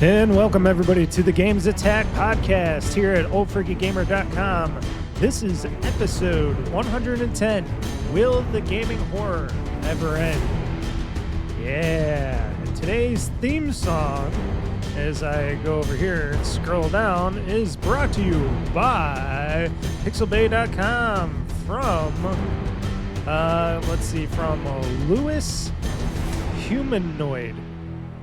And welcome everybody to the GamezAttack podcast here at OldFreakyGamer.com. This is episode 110. Will the gaming horror ever end? Yeah. And today's theme song, as I go over here and scroll down, is brought to you by Pixelbay.com from Lewis Humanoid.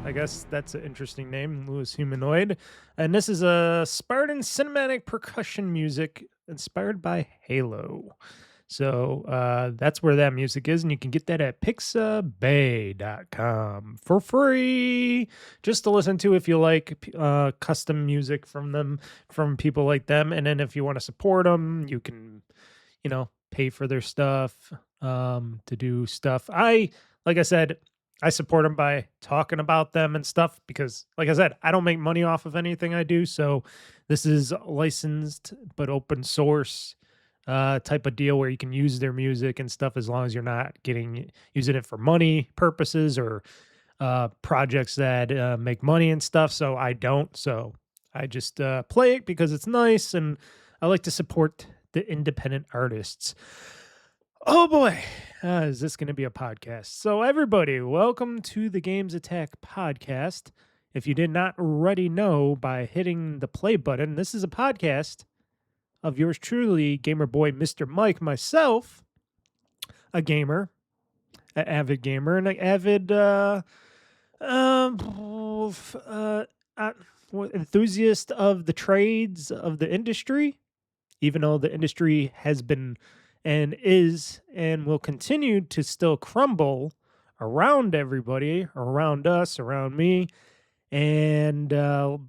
I guess that's an interesting name, Lewis Humanoid. And this is a Spartan cinematic percussion music inspired by Halo. So that's where that music is, and you can get that at pixabay.com for free, just to listen to if you like custom music from them, from people like them. And then if you want to support them, you can, pay for their stuff to do stuff. Like I said, I support them by talking about them and stuff because, like I said, I don't make money off of anything I do. So this is licensed but open source type of deal where you can use their music and stuff as long as you're not using it for money purposes or projects that make money and stuff. So I don't. So I just play it because it's nice and I like to support the independent artists. Oh boy, is this going to be a podcast? So everybody, welcome to the GamezAttack podcast. If you did not already know by hitting the play button, this is a podcast of yours truly, Gamer Boy Mr. Mike, myself, a gamer, an avid gamer, and an avid enthusiast of the trades of the industry, even though the industry has been and is and will continue to still crumble around everybody, around us, around me. And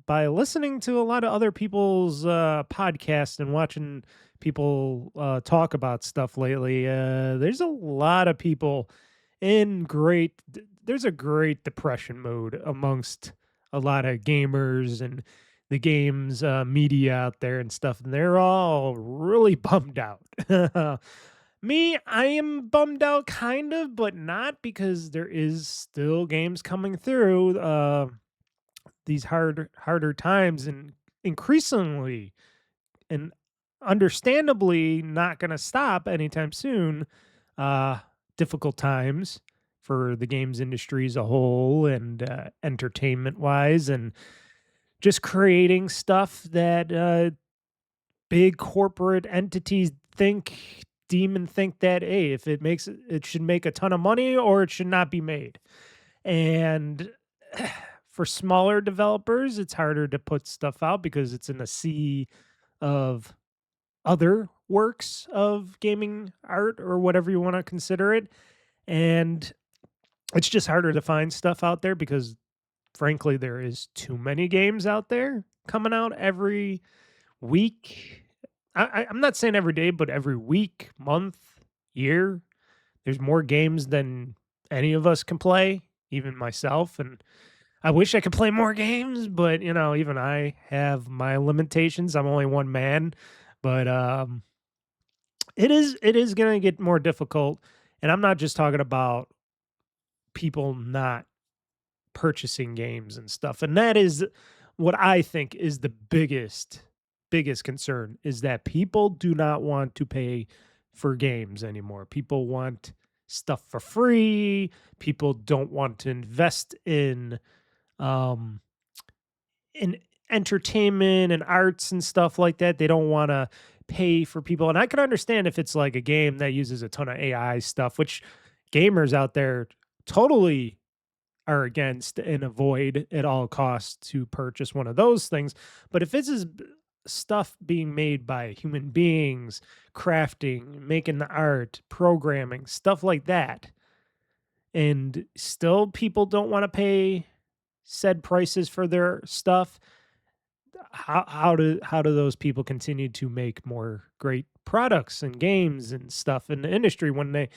by listening to a lot of other people's podcasts and watching people talk about stuff lately, there's a lot of people there's a great depression mode amongst a lot of gamers and the games media out there and stuff, and they're all really bummed out. Me, I am bummed out kind of, but not, because there is still games coming through these harder times, and increasingly and understandably not going to stop anytime soon. Difficult times for the games industry as a whole, and entertainment wise, and just creating stuff that big corporate entities deem that, hey, if it should make a ton of money or it should not be made. And for smaller developers, it's harder to put stuff out because it's in a sea of other works of gaming art or whatever you want to consider it. And it's just harder to find stuff out there because, frankly, there is too many games out there coming out every week. I'm not saying every day, but every week, month, year. There's more games than any of us can play, even myself. And I wish I could play more games, but, even I have my limitations. I'm only one man. But it is going to get more difficult. And I'm not just talking about people not purchasing games and stuff, and that is what I think is the biggest concern, is that people do not want to pay for games anymore. People want stuff for free. People don't want to invest in entertainment and arts and stuff like that. They don't want to pay for people, and I can understand if it's like a game that uses a ton of AI stuff, which gamers out there totally are against and avoid at all costs to purchase one of those things. But if this is stuff being made by human beings, crafting, making the art, programming, stuff like that, and still people don't want to pay said prices for their stuff, how do those people continue to make more great products and games and stuff in the industry when the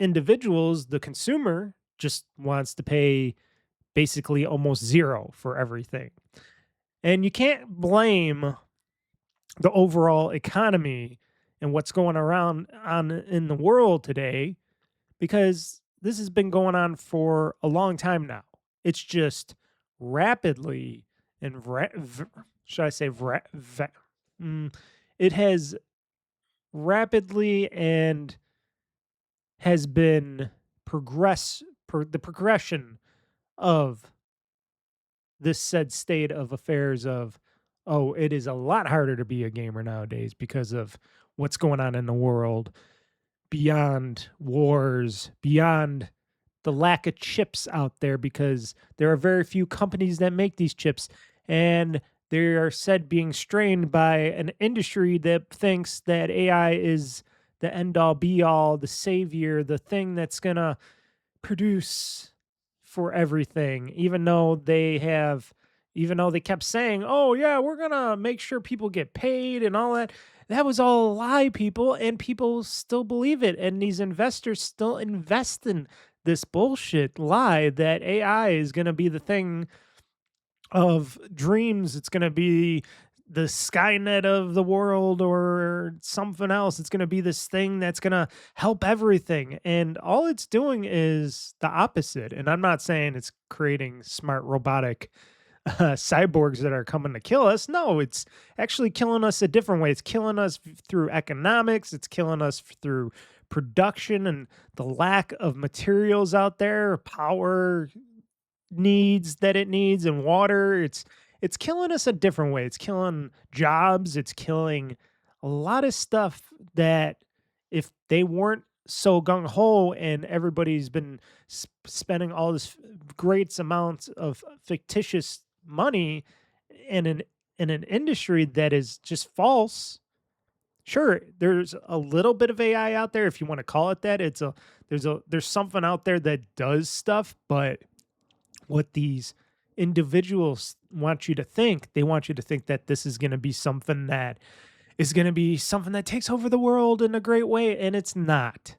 individuals, the consumer, just wants to pay basically almost zero for everything? And you can't blame the overall economy and what's going around in the world today, because this has been going on for a long time now. It's just rapidly and should I say it has rapidly and has been the progression of this said state of affairs of, oh, it is a lot harder to be a gamer nowadays because of what's going on in the world, beyond wars, beyond the lack of chips out there, because there are very few companies that make these chips, and they are said being strained by an industry that thinks that AI is the end all be all, the savior, the thing that's gonna produce for everything, even though they kept saying, "Oh yeah, we're gonna make sure people get paid and all that." That was all a lie, people, and people still believe it. And these investors still invest in this bullshit lie that AI is gonna be the thing of dreams. It's gonna be the Skynet of the world or something else. It's gonna be this thing that's gonna help everything. And all it's doing is the opposite. And I'm not saying it's creating smart robotic cyborgs that are coming to kill us. No, it's actually killing us a different way. It's killing us through economics. It's killing us through production and the lack of materials out there, power needs that it needs, and water. It's killing us a different way. It's killing jobs. It's killing a lot of stuff that if they weren't so gung ho and everybody's been spending all this great amounts of fictitious money in an industry that is just false. Sure, there's a little bit of AI out there, if you want to call it that. There's something out there that does stuff, but what these individuals want you to think, they want you to think that this is going to be something that takes over the world in a great way, and it's not.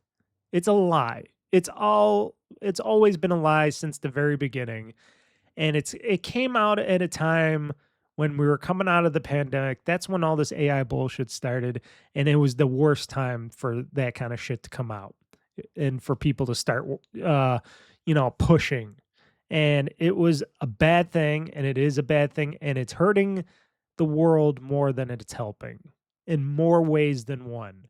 It's a lie. It's always been a lie since the very beginning. And it came out at a time when we were coming out of the pandemic. That's when all this AI bullshit started, and it was the worst time for that kind of shit to come out and for people to start pushing. And it was a bad thing, and it is a bad thing, and it's hurting the world more than it's helping in more ways than one.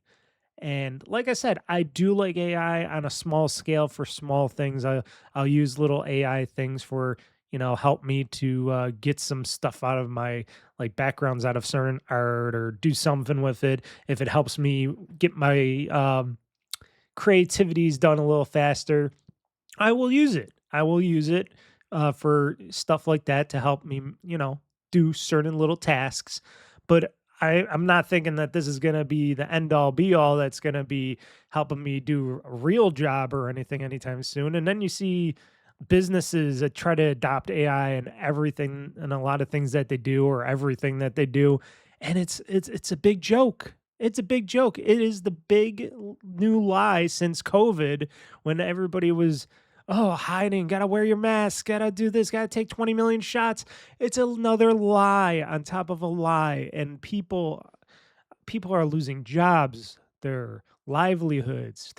And like I said, I do like AI on a small scale for small things. I'll use little AI things for, help me to get some stuff out of my like backgrounds out of certain art, or do something with it. If it helps me get my creativities done a little faster, I will use it. I will use it for stuff like that to help me, do certain little tasks. But I'm not thinking that this is going to be the end all be all that's going to be helping me do a real job or anything anytime soon. And then you see businesses that try to adopt AI and everything and a lot of things that they do, or everything that they do. And it's a big joke. It's a big joke. It is the big new lie since COVID, when everybody was, oh, hiding, gotta wear your mask, gotta do this, gotta take 20 million shots. It's another lie on top of a lie. And people are losing jobs, their livelihoods,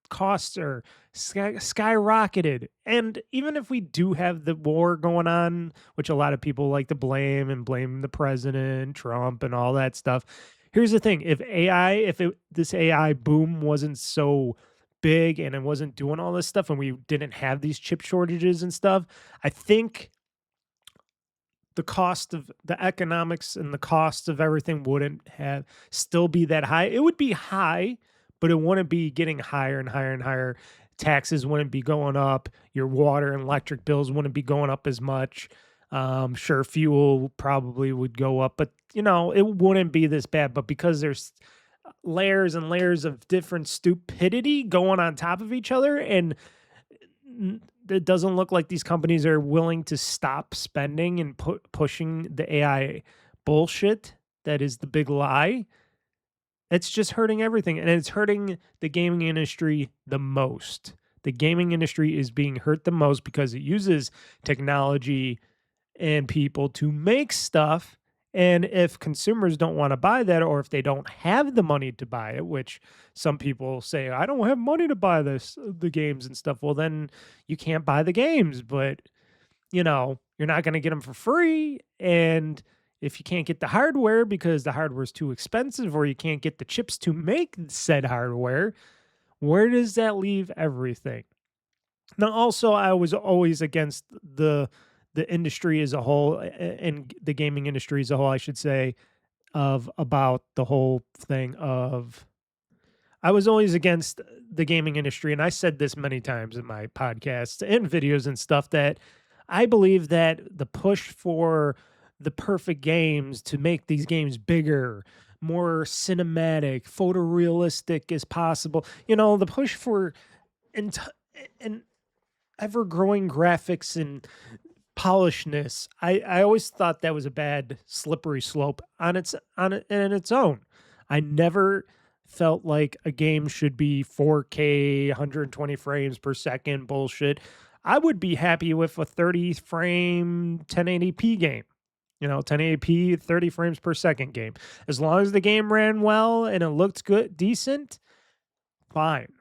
costs are skyrocketed. And even if we do have the war going on, which a lot of people like to blame the president, Trump, and all that stuff. Here's the thing: this AI boom wasn't so big and it wasn't doing all this stuff, and we didn't have these chip shortages and stuff, I think the cost of the economics and the cost of everything wouldn't have still be that high. It would be high, but it wouldn't be getting higher and higher and higher. Taxes wouldn't be going up. Your water and electric bills wouldn't be going up as much. Sure, fuel probably would go up, but it wouldn't be this bad. But because there's layers and layers of different stupidity going on top of each other, and it doesn't look like these companies are willing to stop spending and pushing the AI bullshit that is the big lie. It's just hurting everything, and it's hurting the gaming industry the most. The gaming industry is being hurt the most because it uses technology and people to make stuff. And if consumers don't want to buy that, or if they don't have the money to buy it, which some people say, I don't have money to buy the games and stuff. Well, then you can't buy the games, but you're you're not going to get them for free. And if you can't get the hardware because the hardware is too expensive, or you can't get the chips to make said hardware, where does that leave everything? Now, also, I was always against the industry as a whole, and the gaming industry as a whole, I should say, of about the whole thing of I was always against the gaming industry, and I said this many times in my podcasts and videos and stuff, that I believe that the push for the perfect games to make these games bigger, more cinematic, photorealistic as possible, the push for and and ever growing graphics and polishedness. I always thought that was a bad slippery slope in its own. I never felt like a game should be 4K, 120 frames per second bullshit. I would be happy with a 30 frame 1080p game. 1080p, 30 frames per second game. As long as the game ran well and it looked good, decent, fine.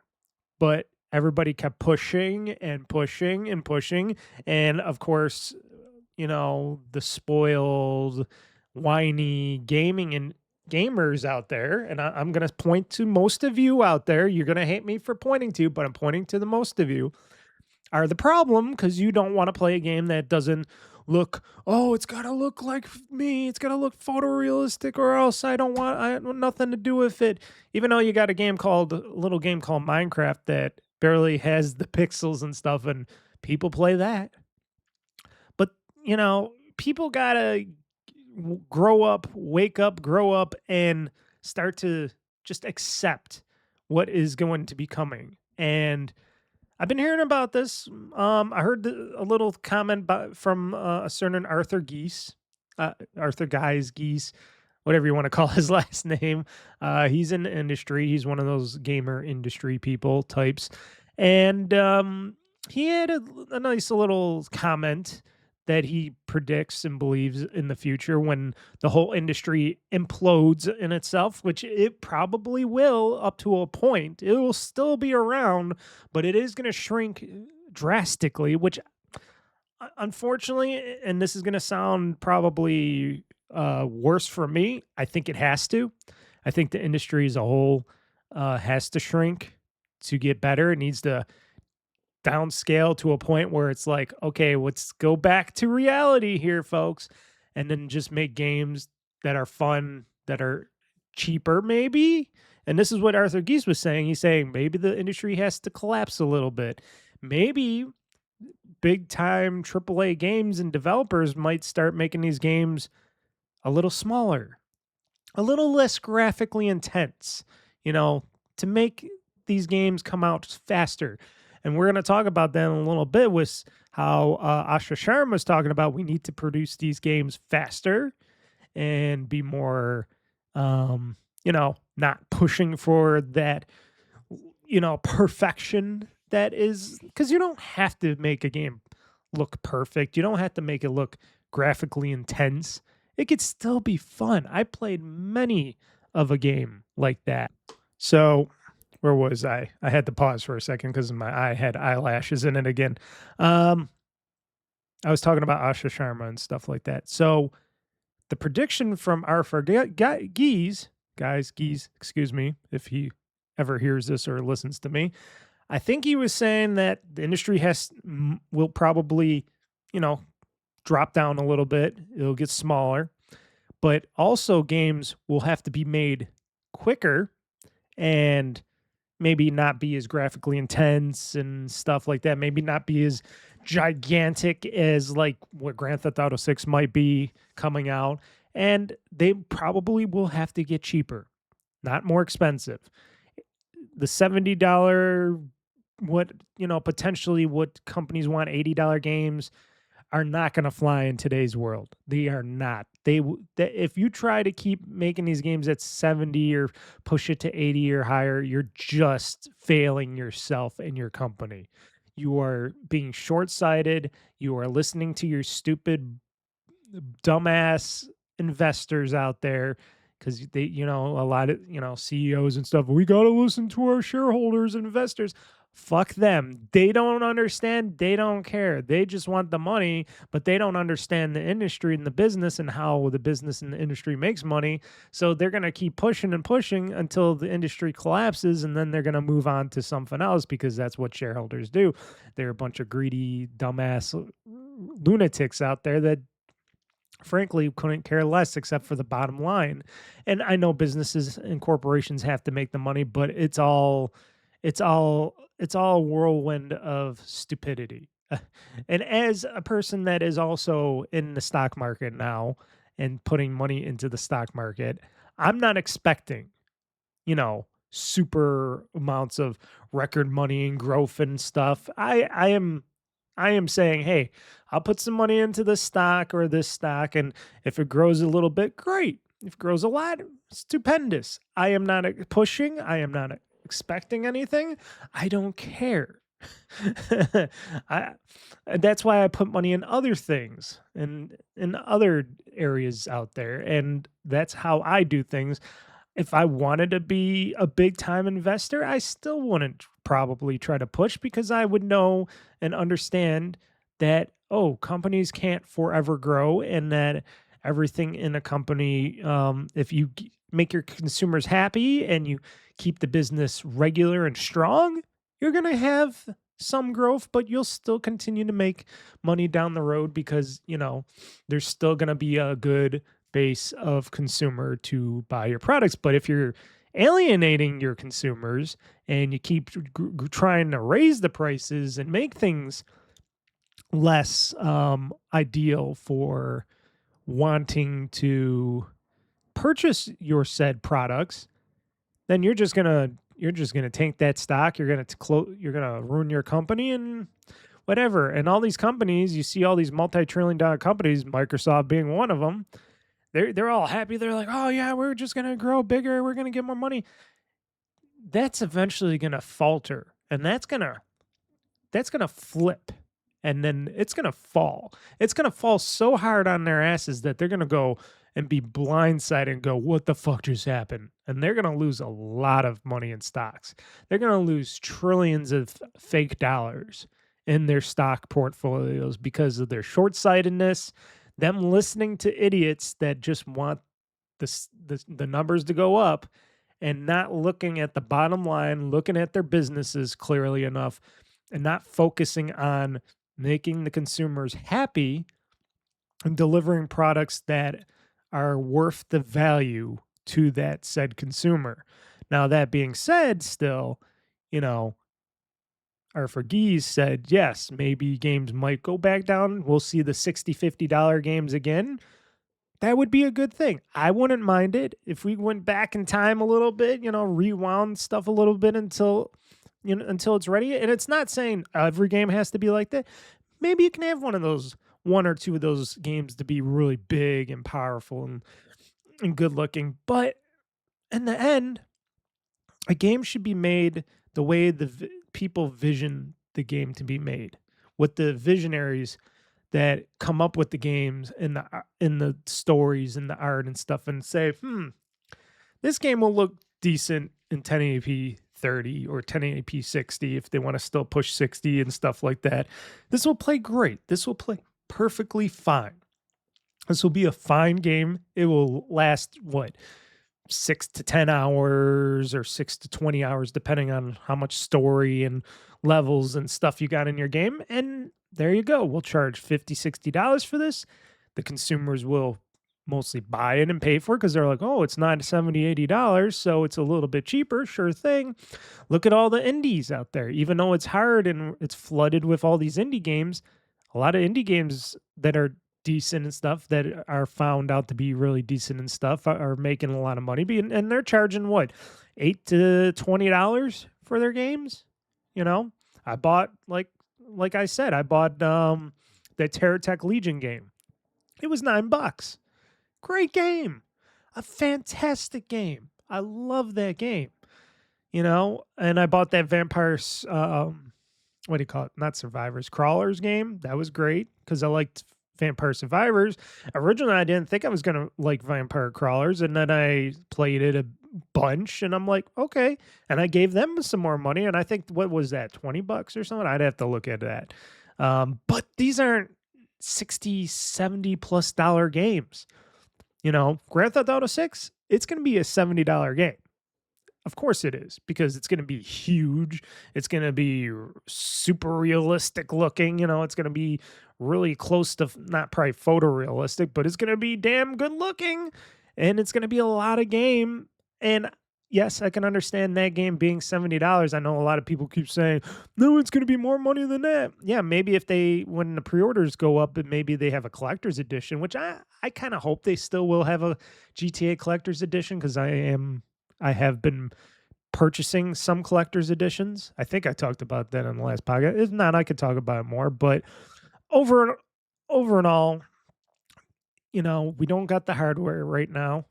But everybody kept pushing and pushing and pushing. And of course, the spoiled, whiny gaming and gamers out there, and I'm going to point to most of you out there. You're going to hate me for pointing to, but I'm pointing to the most of you, are the problem, because you don't want to play a game that doesn't look, oh, it's got to look like me. It's got to look photorealistic, or else I have nothing to do with it. Even though you got a little game called Minecraft that barely has the pixels and stuff, and people play that. But, people got to grow up, wake up, grow up, and start to just accept what is going to be coming. And I've been hearing about this. I heard a little comment from a certain Arthur Geese, Geese, whatever you want to call his last name. He's in the industry. He's one of those gamer industry people types. And he had a nice little comment that he predicts and believes in the future, when the whole industry implodes in itself, which it probably will up to a point. It will still be around, but it is going to shrink drastically, which unfortunately, and this is going to sound probably worse for me, I think it has to. I think the industry as a whole has to shrink to get better. It needs to downscale to a point where it's like, okay, let's go back to reality here, folks, and then just make games that are fun, that are cheaper, maybe. And this is what Arthur Geese was saying. He's saying maybe the industry has to collapse a little bit. Maybe big time AAA games and developers might start making these games a little smaller, a little less graphically intense, to make these games come out faster. And we're going to talk about that in a little bit, with how Asha Sharma was talking about we need to produce these games faster and be more, not pushing for that, perfection that is, because you don't have to make a game look perfect. You don't have to make it look graphically intense. It could still be fun. I played many of a game like that. So where was I? I had to pause for a second because my eye had eyelashes in it again. I was talking about Asha Sharma and stuff like that. So the prediction from Arthur Geese, excuse me, if he ever hears this or listens to me, I think he was saying that the industry will probably, drop down a little bit. It'll get smaller, but also games will have to be made quicker and maybe not be as graphically intense and stuff like that. Maybe not be as gigantic as like what Grand Theft Auto 6 might be coming out. And they probably will have to get cheaper, not more expensive. The $70, potentially what companies want, $80 games are not going to fly in today's world. They are not. If you try to keep making these games at 70 or push it to 80 or higher, you're just failing yourself and your company. You are being short-sighted. You are listening to your stupid, dumbass investors out there, because they, a lot of, CEOs and stuff. We got to listen to our shareholders and investors. Fuck them. They don't understand. They don't care. They just want the money, but they don't understand the industry and the business and how the business and the industry makes money. So they're going to keep pushing and pushing until the industry collapses, and then they're going to move on to something else because that's what shareholders do. They're a bunch of greedy, dumbass lunatics out there that frankly couldn't care less except for the bottom line. And I know businesses and corporations have to make the money, but it's all a whirlwind of stupidity. And as a person that is also in the stock market now and putting money into the stock market, I'm not expecting, super amounts of record money and growth and stuff. I am saying, hey, I'll put some money into this stock or this stock, and if it grows a little bit, great. If it grows a lot, stupendous. I am not pushing. I am not expecting anything. I don't care. I That's why I put money in other things and in other areas out there, and that's how I do things. If I wanted to be a big time investor, I still wouldn't probably try to push because I would know and understand that, oh, companies can't forever grow and that everything in a company, if you make your consumers happy and you keep the business regular and strong, you're going to have some growth, but you'll still continue to make money down the road because, there's still going to be a good base of consumer to buy your products. But if you're alienating your consumers and you keep trying to raise the prices and make things less ideal for wanting to purchase your said products, then you're just gonna tank that stock. You're gonna ruin your company and whatever. And all these companies, you see all these multi-trillion-dollar companies, Microsoft being one of them. They're all happy. They're like, oh yeah, we're just gonna grow bigger. We're gonna get more money. That's eventually gonna falter, and that's gonna flip, and then it's gonna fall. It's gonna fall so hard on their asses that they're gonna go and be blindsided and go, what the fuck just happened? And they're gonna lose a lot of money in stocks. They're gonna lose trillions of fake dollars in their stock portfolios because of their short-sightedness, them listening to idiots that just want the numbers to go up and not looking at the bottom line, looking at their businesses clearly enough, and not focusing on making the consumers happy and delivering products that are worth the value to that said consumer. Now, that being said, still, you know, our Fergies said, yes, maybe games might go back down. We'll see the $60, $50 games again. That would be a good thing. I wouldn't mind it if we went back in time a little bit, rewound stuff a little bit until it's ready. And it's not saying every game has to be like that. Maybe you can have one or two of those games to be really big and powerful and good looking. But in the end, a game should be made the way people vision the game to be made, with the visionaries that come up with the games and the stories and the art and stuff, and say, this game will look decent in 1080p 30 or 1080p 60 if they want to still push 60 and stuff like that. This will play great. This will play perfectly fine. This will be a fine game. It will last 6 to 10 hours or 6 to 20 hours, depending on how much story and levels and stuff you got in your game. And there you go. We'll charge $50, $60 for this. The consumers will mostly buy it and pay for it because they're like, oh, it's not $70, $80, so it's a little bit cheaper. Sure thing. Look at all the indies out there. Even though it's hard and it's flooded with all these indie games, a lot of indie games that are decent and stuff, that are found out to be really decent and stuff, are making a lot of money. And they're charging $8 to $20 for their games. I bought, like I said, I bought the TerraTech Legion game. It was $9. Great game. A fantastic game. I love that game. And I bought that Vampires, what do you call it? Not Survivors, Crawlers game. That was great because I liked Vampire Survivors. Originally, I didn't think I was going to like Vampire Crawlers, and then I played it bunch, and I'm like, okay. And I gave them some more money, and I think what was that, $20 or something? I'd have to look at that. But these aren't 60, 70 plus dollar games. You know, Grand Theft Auto 6, it's going to be a $70 game. Of course it is, because it's going to be huge. It's going to be super realistic looking. You know, it's going to be really close to not probably photorealistic, but it's going to be damn good looking. And it's going to be a lot of game. And yes, I can understand that game being $70. I know a lot of people keep saying, no, it's going to be more money than that. Yeah, maybe if when the pre-orders go up, and maybe they have a collector's edition, which I kind of hope they still will have a GTA collector's edition, because I have been purchasing some collector's editions. I think I talked about that on the last podcast. If not, I could talk about it more. But over and all, you know, we don't got the hardware right now.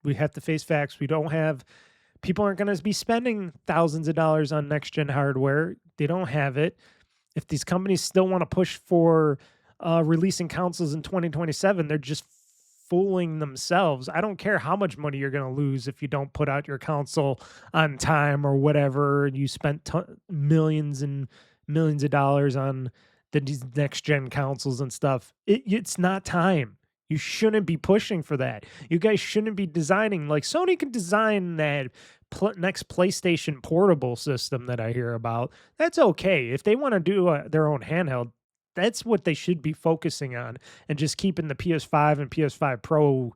We have to face facts. People aren't going to be spending thousands of dollars on next gen hardware. They don't have it. If these companies still want to push for releasing consoles in 2027, they're just fooling themselves. I don't care how much money you're going to lose if you don't put out your console on time or whatever, and you spent millions and millions of dollars on these next gen consoles and stuff. It's not time. You shouldn't be pushing for that. You guys shouldn't be designing like Sony can design that next PlayStation portable system that I hear about. That's okay. If they want to do their own handheld, that's what they should be focusing on, and just keeping the PS5 and PS5 Pro,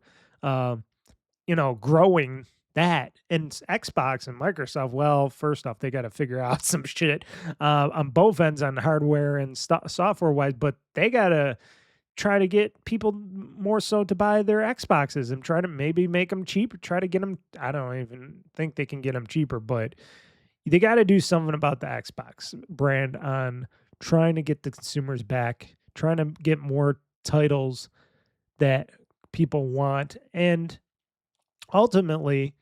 you know, growing that. And Xbox and Microsoft, well, first off, they got to figure out some shit on both ends on hardware and software wise, but they got to try to get people more so to buy their Xboxes and try to maybe make them cheaper, try to get them. I don't even think they can get them cheaper, but they got to do something about the Xbox brand on trying to get the consumers back, trying to get more titles that people want. And ultimately,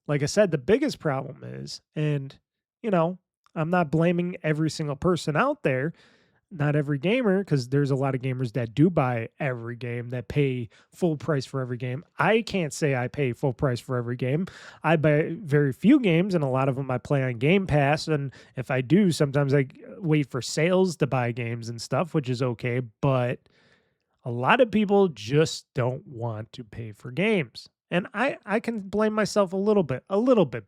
like I said, the biggest problem is, and, you know, I'm not blaming every single person out there, not every gamer, because there's a lot of gamers that do buy every game, that pay full price for every game. I can't say I pay full price for every game. I buy very few games, and a lot of them I play on Game Pass. And if I do, sometimes I wait for sales to buy games and stuff, which is okay. But a lot of people just don't want to pay for games. And I can blame myself a little bit,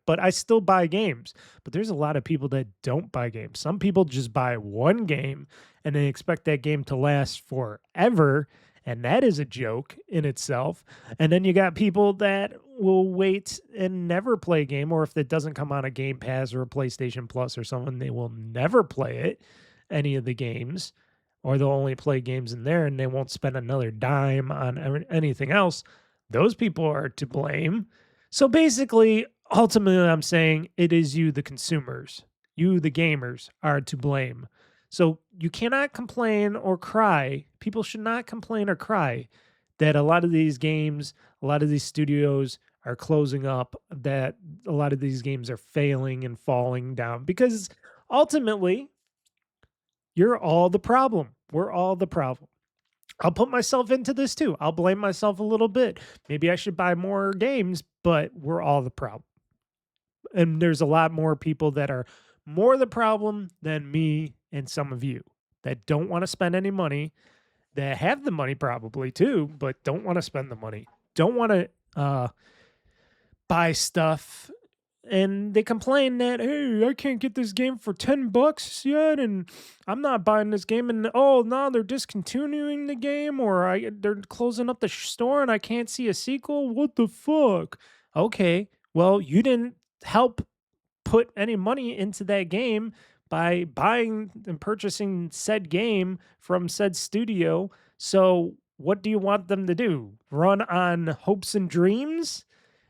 but I still buy games. But there's a lot of people that don't buy games. Some people just buy one game and they expect that game to last forever. And that is a joke in itself. And then you got people that will wait and never play a game, or if it doesn't come on a Game Pass or a PlayStation Plus or something, they will never play it, any of the games, or they'll only play games in there and they won't spend another dime on anything else. Those people are to blame. So basically, ultimately, I'm saying it is you, the consumers, you, the gamers, are to blame. So you cannot complain or cry. People should not complain or cry that a lot of these games, a lot of these studios are closing up, that a lot of these games are failing and falling down, because ultimately, you're all the problem. We're all the problem. I'll put myself into this too. I'll blame myself a little bit. Maybe I should buy more games, but we're all the problem. And there's a lot more people that are more the problem than me and some of you that don't want to spend any money, that have the money probably too, but don't want to spend the money, don't want to buy stuff. And they complain that, hey, I can't get this game for $10 yet, and I'm not buying this game. And oh no, they're discontinuing the game, or they're closing up the store, and I can't see a sequel. What the fuck? Okay, well, you didn't help put any money into that game by buying and purchasing said game from said studio. So what do you want them to do? Run on hopes and dreams?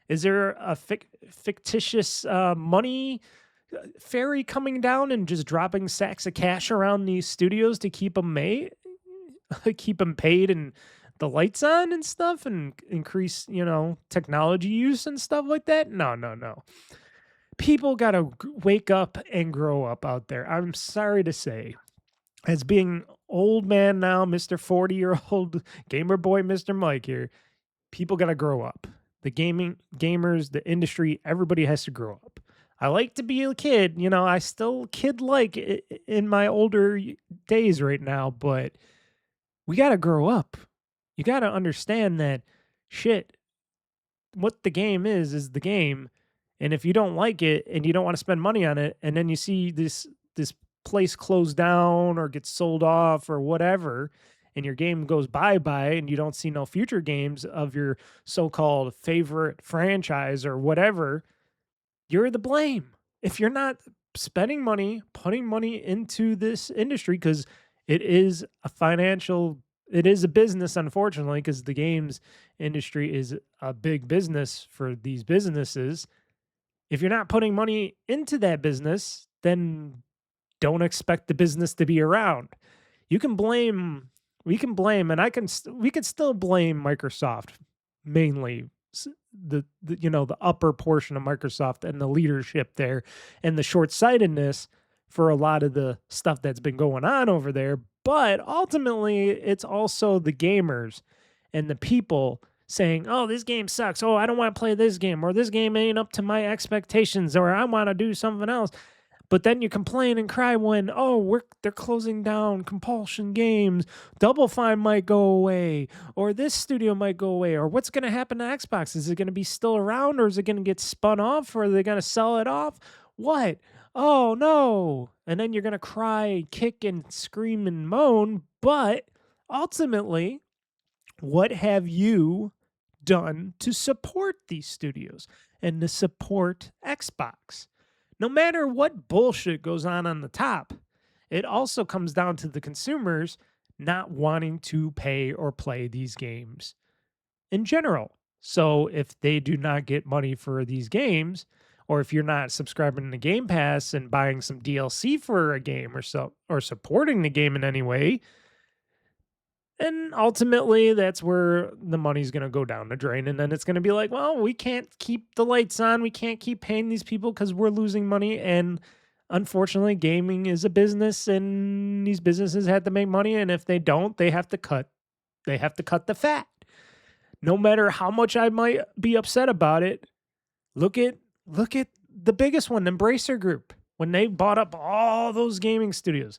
Is there a fictitious money fairy coming down and just dropping sacks of cash around these studios to keep them keep them paid and the lights on and stuff, and increase, you know, technology use and stuff like that? No, no, no. People got to wake up and grow up out there. I'm sorry to say, as being old man now, Mr. 40-year-old gamer boy, Mr. Mike here, people got to grow up. the gamers, the industry, everybody has to grow up. I like to be a kid, I still kid like in my older days right now, but we got to grow up. You got to understand that shit, what the game is the game. And if you don't like it and you don't want to spend money on it, and then you see this place closed down or gets sold off or whatever, and your game goes bye-bye and you don't see no future games of your so-called favorite franchise or whatever, you're the blame. If you're not spending money, putting money into this industry, because it is it is a business, unfortunately, because the games industry is a big business for these businesses. If you're not putting money into that business, then don't expect the business to be around. You can blame, we can blame, and we can still blame Microsoft mainly, the upper portion of Microsoft and the leadership there, and the short sightedness for a lot of the stuff that's been going on over there. But ultimately, it's also the gamers and the people saying, "Oh, this game sucks. Oh, I don't want to play this game, or this game ain't up to my expectations, or I want to do something else." But then you complain and cry when, "Oh, they're closing down Compulsion Games. Double Fine might go away, or this studio might go away, or what's going to happen to Xbox? Is it going to be still around, or is it going to get spun off, or are they going to sell it off? What? Oh, no." And then you're going to cry, kick, and scream and moan. But ultimately, what have you done to support these studios and to support Xbox? No matter what bullshit goes on the top, it also comes down to the consumers not wanting to pay or play these games in general. So if they do not get money for these games, or if you're not subscribing to Game Pass and buying some DLC for a game or supporting the game in any way, and ultimately, that's where the money's going to go down the drain. And then it's going to be like, well, we can't keep the lights on. We can't keep paying these people because we're losing money. And unfortunately, gaming is a business, and these businesses have to make money. And if they don't, they have to cut. They have to cut the fat. No matter how much I might be upset about it, look at the biggest one, Embracer Group, when they bought up all those gaming studios.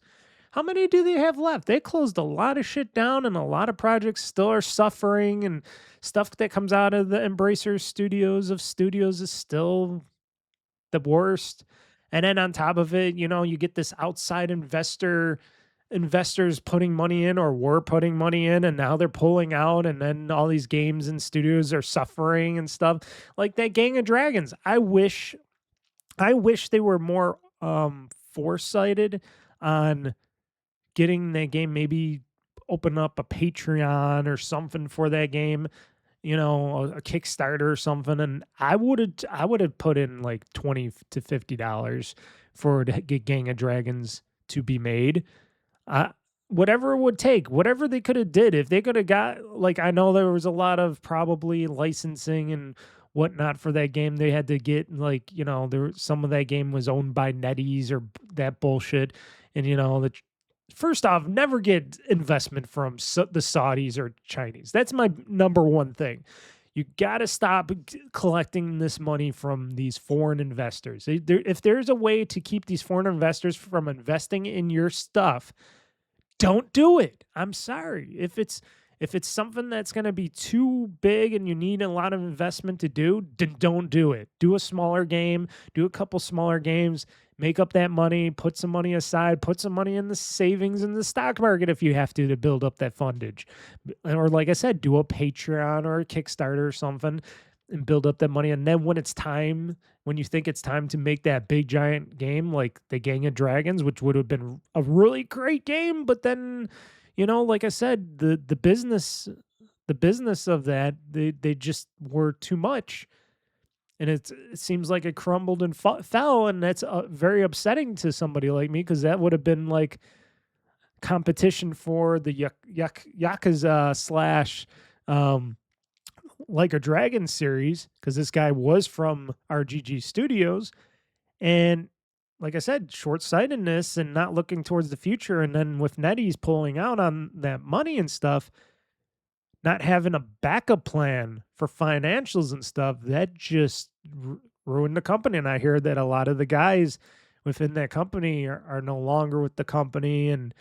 How many do they have left? They closed a lot of shit down, and a lot of projects still are suffering, and stuff that comes out of the Embracer studios is still the worst. And then on top of it, you get this outside investors putting money in, or were putting money in, and now they're pulling out, and then all these games and studios are suffering and stuff. Like that Gang of Dragons. I wish they were more foresighted on getting that game, maybe open up a Patreon or something for that game, a Kickstarter or something. And I would have put in like $20 to $50 for to get Gang of Dragons to be made. Whatever it would take, whatever they could have did, if they could have got, like, I know there was a lot of probably licensing and whatnot for that game. They had to get, like, some of that game was owned by NetEase or that bullshit. And, first off, never get investment from the Saudis or Chinese. That's my number one thing. You got to stop collecting this money from these foreign investors. If there's a way to keep these foreign investors from investing in your stuff, don't do it. I'm sorry. If it's something that's going to be too big and you need a lot of investment to do, then don't do it. Do a smaller game, do a couple smaller games, make up that money, put some money aside, put some money in the savings in the stock market if you have to build up that fundage. Or like I said, do a Patreon or a Kickstarter or something and build up that money. And then when you think it's time to make that big giant game like the Gang of Dragons, which would have been a really great game, but then, like I said, the business of that, they just were too much. And it seems like it crumbled and fell, and that's very upsetting to somebody like me, because that would have been like competition for the Yakuza slash Like a Dragon series, because this guy was from RGG Studios. And like I said, short-sightedness and not looking towards the future, and then with NetEase pulling out on that money and stuff, not having a backup plan for financials and stuff, that just ruined the company. And I hear that a lot of the guys within that company are no longer with the company, and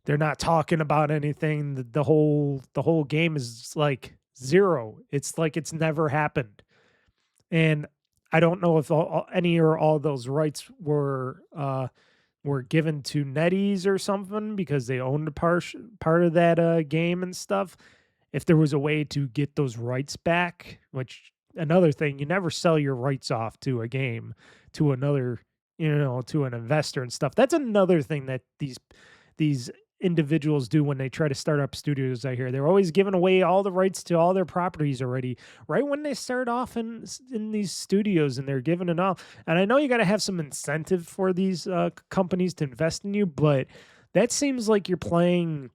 they're not talking about anything. The whole game is like zero. It's like it's never happened. And I don't know if any or all those rights were given to NetEase or something because they owned a part of that game and stuff. If there was a way to get those rights back, which another thing, you never sell your rights off to a game to another, to an investor and stuff. That's another thing that these individuals do when they try to start up studios. I hear they're always giving away all the rights to all their properties already right when they start off in these studios, and they're giving it all. And I know you got to have some incentive for these companies to invest in you, but that seems like you're playing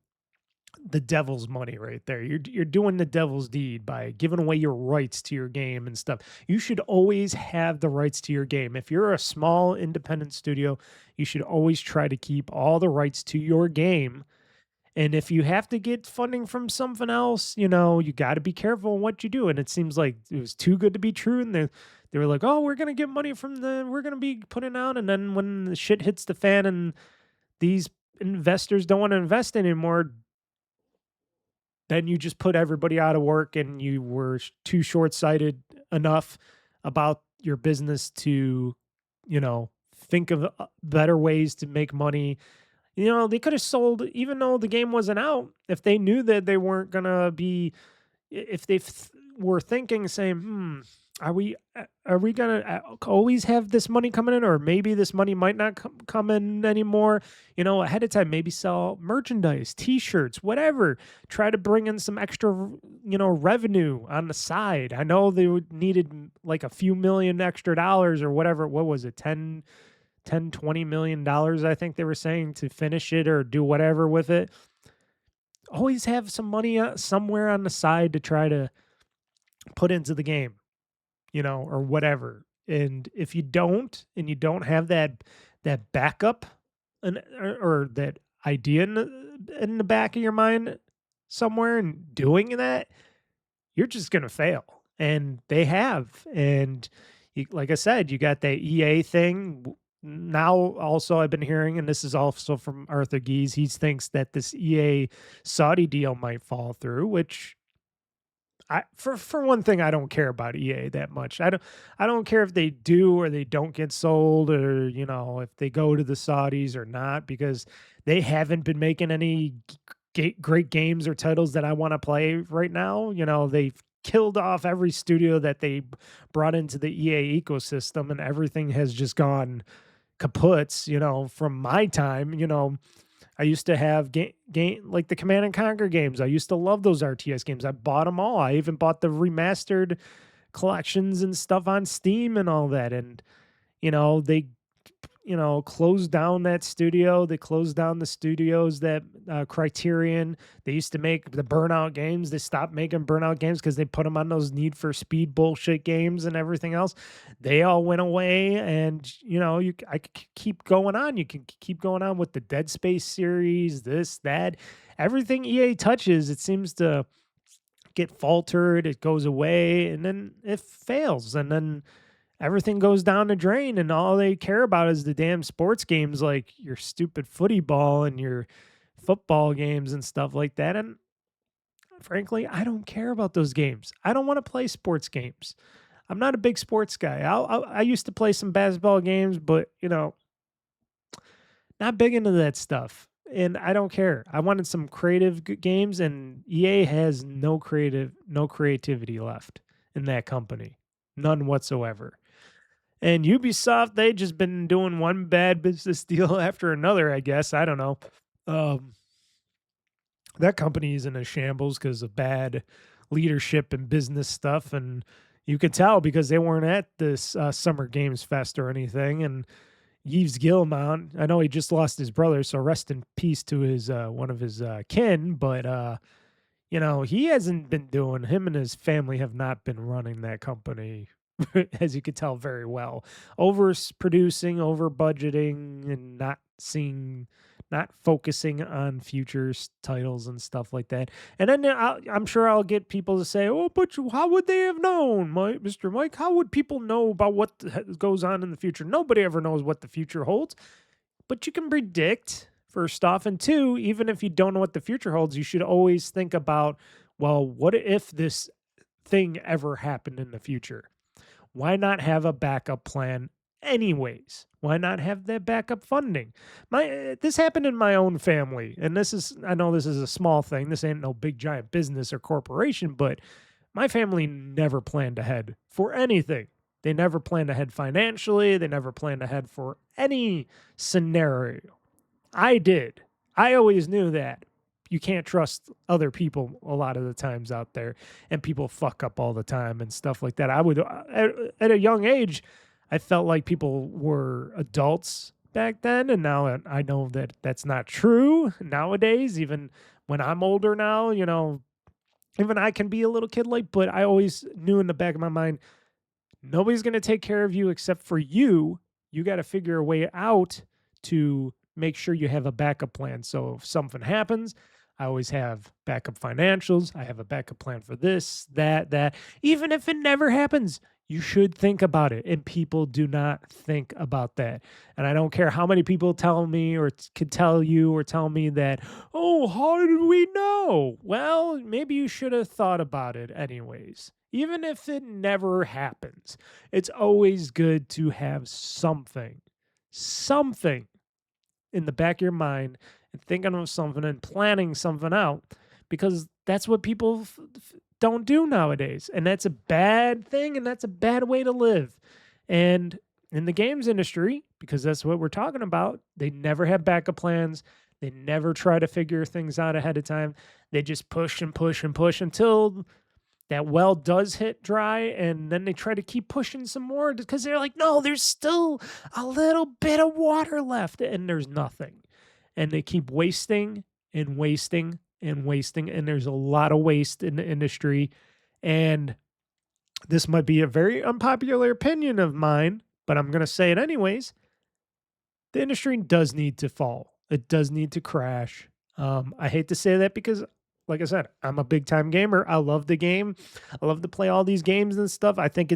the devil's money right there. You're doing the devil's deed by giving away your rights to your game and stuff. You should always have the rights to your game. If you're a small independent studio, you should always try to keep all the rights to your game. And if you have to get funding from something else, you got to be careful in what you do. And it seems like it was too good to be true. And they were like, "Oh, we're gonna get money we're gonna be putting out." And then when the shit hits the fan and these investors don't want to invest anymore, then you just put everybody out of work, and you were too short-sighted enough about your business to, think of better ways to make money. They could have sold, even though the game wasn't out, if they knew that they weren't gonna be, if they were thinking, saying, are we gonna always have this money coming in, or maybe this money might not come in anymore? Ahead of time, maybe sell merchandise, T-shirts, whatever. Try to bring in some extra, revenue on the side. I know they needed like a few million extra dollars or whatever. What was it, 20 million dollars, I think they were saying, to finish it or do whatever with it. Always have some money somewhere on the side to try to put into the game, or whatever. And if you don't, and you don't have that backup, or that idea in the back of your mind somewhere, and doing that, you're just gonna fail. And they have. And like I said, you got that EA thing. Now, also, I've been hearing, and this is also from Arthur Gies, he thinks that this EA Saudi deal might fall through, which for one thing, I don't care about EA that much. I don't care if they do or they don't get sold, or if they go to the Saudis or not, because they haven't been making any great games or titles that I want to play right now. They've killed off every studio that they brought into the EA ecosystem, and everything has just gone kaputs. From my time, I used to have game like the Command and Conquer games. I used to love those RTS games. I bought them all. I even bought the remastered collections and stuff on Steam and all that. And they closed down that studio. They closed down the studios that Criterion. They used to make the Burnout games. They stopped making Burnout games because they put them on those Need for Speed bullshit games and everything else. They all went away, and I could keep going on. You can keep going on with the Dead Space series, this, that, everything EA touches, it seems to get faltered. It goes away, and then it fails, and then everything goes down the drain, and all they care about is the damn sports games, like your stupid footy ball and your football games and stuff like that. And frankly, I don't care about those games. I don't want to play sports games. I'm not a big sports guy. I used to play some basketball games, but not big into that stuff. And I don't care. I wanted some creative games, and EA has no creativity left in that company. None whatsoever. And Ubisoft, they just been doing one bad business deal after another, I guess. I don't know. That company is in a shambles because of bad leadership and business stuff. And you could tell because they weren't at this Summer Games Fest or anything. And Yves Guillemot, I know he just lost his brother, so rest in peace to his one of his kin. But he hasn't been doing. Him and his family have not been running that company, as you could tell, very well. Overproducing, over budgeting, and not focusing on titles and stuff like that. And then I'm sure I'll get people to say, "Oh, but how would they have known, Mr. Mike? How would people know about what goes on in the future? Nobody ever knows what the future holds, but you can predict." First off, and two, even if you don't know what the future holds, you should always think about, well, what if this thing ever happened in the future? Why not have a backup plan anyways? Why not have that backup funding? This happened in my own family, and I know this is a small thing. This ain't no big giant business or corporation, but my family never planned ahead for anything. They never planned ahead financially. They never planned ahead for any scenario. I did. I always knew that you can't trust other people a lot of the times out there, and people fuck up all the time and stuff like that. I would, at a young age, I felt like people were adults back then, and now I know that that's not true nowadays. Even when I'm older now, even I can be a little kid like, but I always knew in the back of my mind, nobody's going to take care of you except for you. You got to figure a way out to make sure you have a backup plan. So if something happens, I always have backup financials. I have a backup plan for this, that. Even if it never happens, you should think about it. And people do not think about that. And I don't care how many people tell me or could tell you or tell me that, oh, how did we know? Well, maybe you should have thought about it anyways. Even if it never happens, it's always good to have something in the back of your mind and thinking of something and planning something out, because that's what people don't do nowadays. And that's a bad thing, and that's a bad way to live. And in the games industry, because that's what we're talking about, they never have backup plans. They never try to figure things out ahead of time. They just push and push and push until that well does hit dry, and then they try to keep pushing some more because they're like, no, there's still a little bit of water left, and there's nothing. And they keep wasting and wasting and wasting, and there's a lot of waste in the industry. And this might be a very unpopular opinion of mine, but I'm going to say it anyways. The industry does need to fall. It does need to crash. I hate to say that because, like I said, I'm a big time gamer. I love the game. I love to play all these games and stuff. I think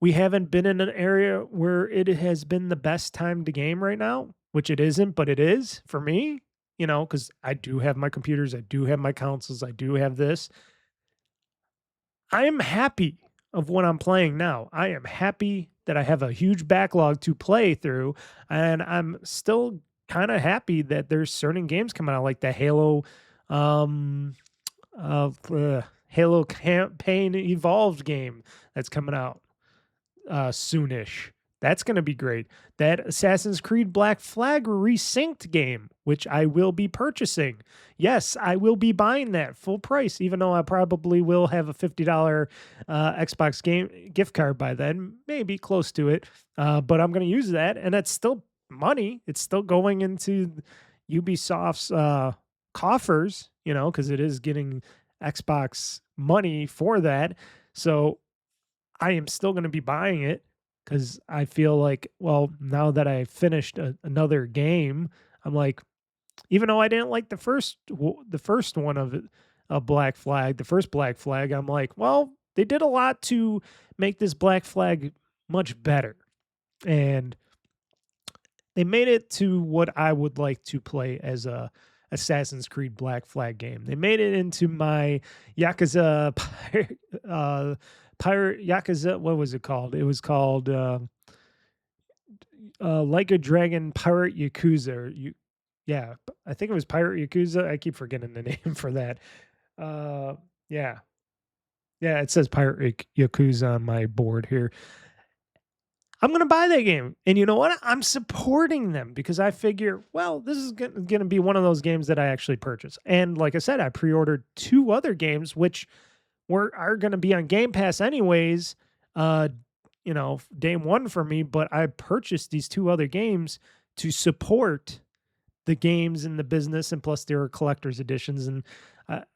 we haven't been in an area where it has been the best time to game right now, which it isn't, but it is for me, because I do have my computers. I do have my consoles. I do have this. I am happy of what I'm playing now. I am happy that I have a huge backlog to play through, and I'm still kind of happy that there's certain games coming out like the Halo Halo Campaign Evolved game that's coming out soonish. That's going to be great. That Assassin's Creed Black Flag Resynced game, which I will be purchasing. Yes, I will be buying that full price, even though I probably will have a $50 Xbox game gift card by then, maybe close to it. But I'm going to use that, and that's still money. It's still going into Ubisoft's coffers, because it is getting Xbox money for that. So I am still going to be buying it because I feel like, well, now that I finished another game, I'm like, even though I didn't like the first one of it, Black Flag, the first Black Flag, I'm like, well, they did a lot to make this Black Flag much better. And they made it to what I would like to play as a Assassin's Creed Black Flag game. They made it into my Yakuza pirate Yakuza. What was it called? It was called Like a Dragon Pirate Yakuza. Yeah, I think it was Pirate Yakuza. I keep forgetting the name for that. Yeah, it says Pirate Yakuza on my board here. I'm going to buy that game. And you know what? I'm supporting them because I figure, well, this is going to be one of those games that I actually purchase. And like I said, I pre-ordered 2 other games, which are going to be on Game Pass anyways, day one for me. But I purchased these 2 other games to support the games in the business. And plus, there are collector's editions. And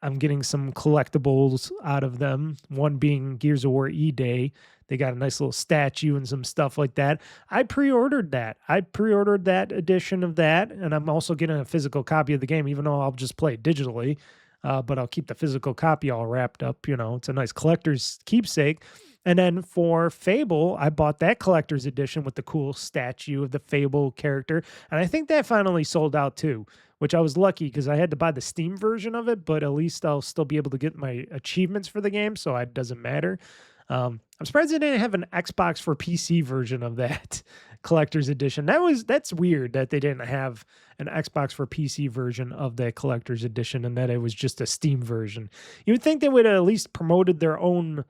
I'm getting some collectibles out of them. One being Gears of War E-Day. They got a nice little statue and some stuff like that. I pre-ordered that. I pre-ordered that edition of that, and I'm also getting a physical copy of the game, even though I'll just play it digitally. But I'll keep the physical copy all wrapped up. You know, it's a nice collector's keepsake. And then for Fable, I bought that collector's edition with the cool statue of the Fable character. And I think that finally sold out too, which I was lucky because I had to buy the Steam version of it, but at least I'll still be able to get my achievements for the game, so it doesn't matter. I'm surprised they didn't have an Xbox for PC version of that collector's edition. That's weird that they didn't have an Xbox for PC version of that collector's edition and that it was just a Steam version. You would think they would have at least promoted their own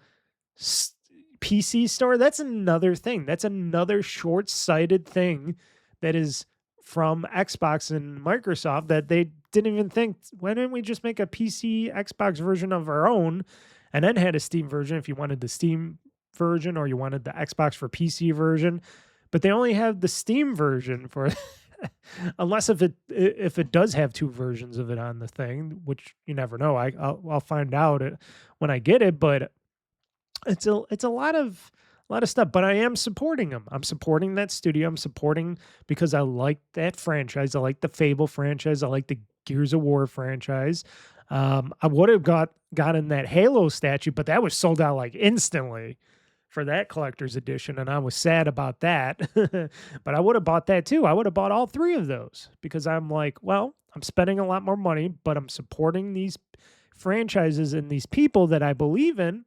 PC store. That's another thing. That's another short-sighted thing that is from Xbox and Microsoft that they didn't even think, why didn't we just make a PC Xbox version of our own and then had a Steam version if you wanted the Steam version or you wanted the Xbox for PC version? But they only have the Steam version for unless if it does have two versions of it on the thing, which you never know. I'll find out when I get it, but it's a lot of stuff. But I am supporting them. I'm supporting that studio. I'm supporting because I like that franchise. I like the Fable franchise. I like the Gears of War franchise. I would have gotten that Halo statue, but that was sold out like instantly for that collector's edition, and I was sad about that. But I would have bought that too. I would have bought all three of those because I'm like, well, I'm spending a lot more money, but I'm supporting these franchises and these people that I believe in,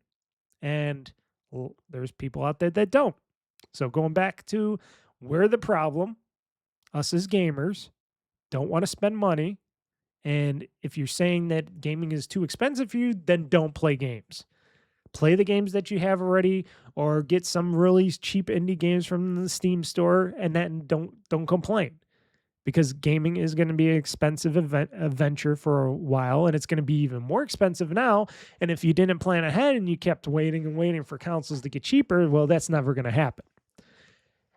and well, there's people out there that don't. So going back to where the problem, us as gamers don't want to spend money. And if you're saying that gaming is too expensive for you, then don't play games. Play the games that you have already, or get some really cheap indie games from the Steam store, and then don't complain, because gaming is going to be an expensive venture for a while, and it's going to be even more expensive now. And if you didn't plan ahead and you kept waiting and waiting for consoles to get cheaper, well, that's never going to happen.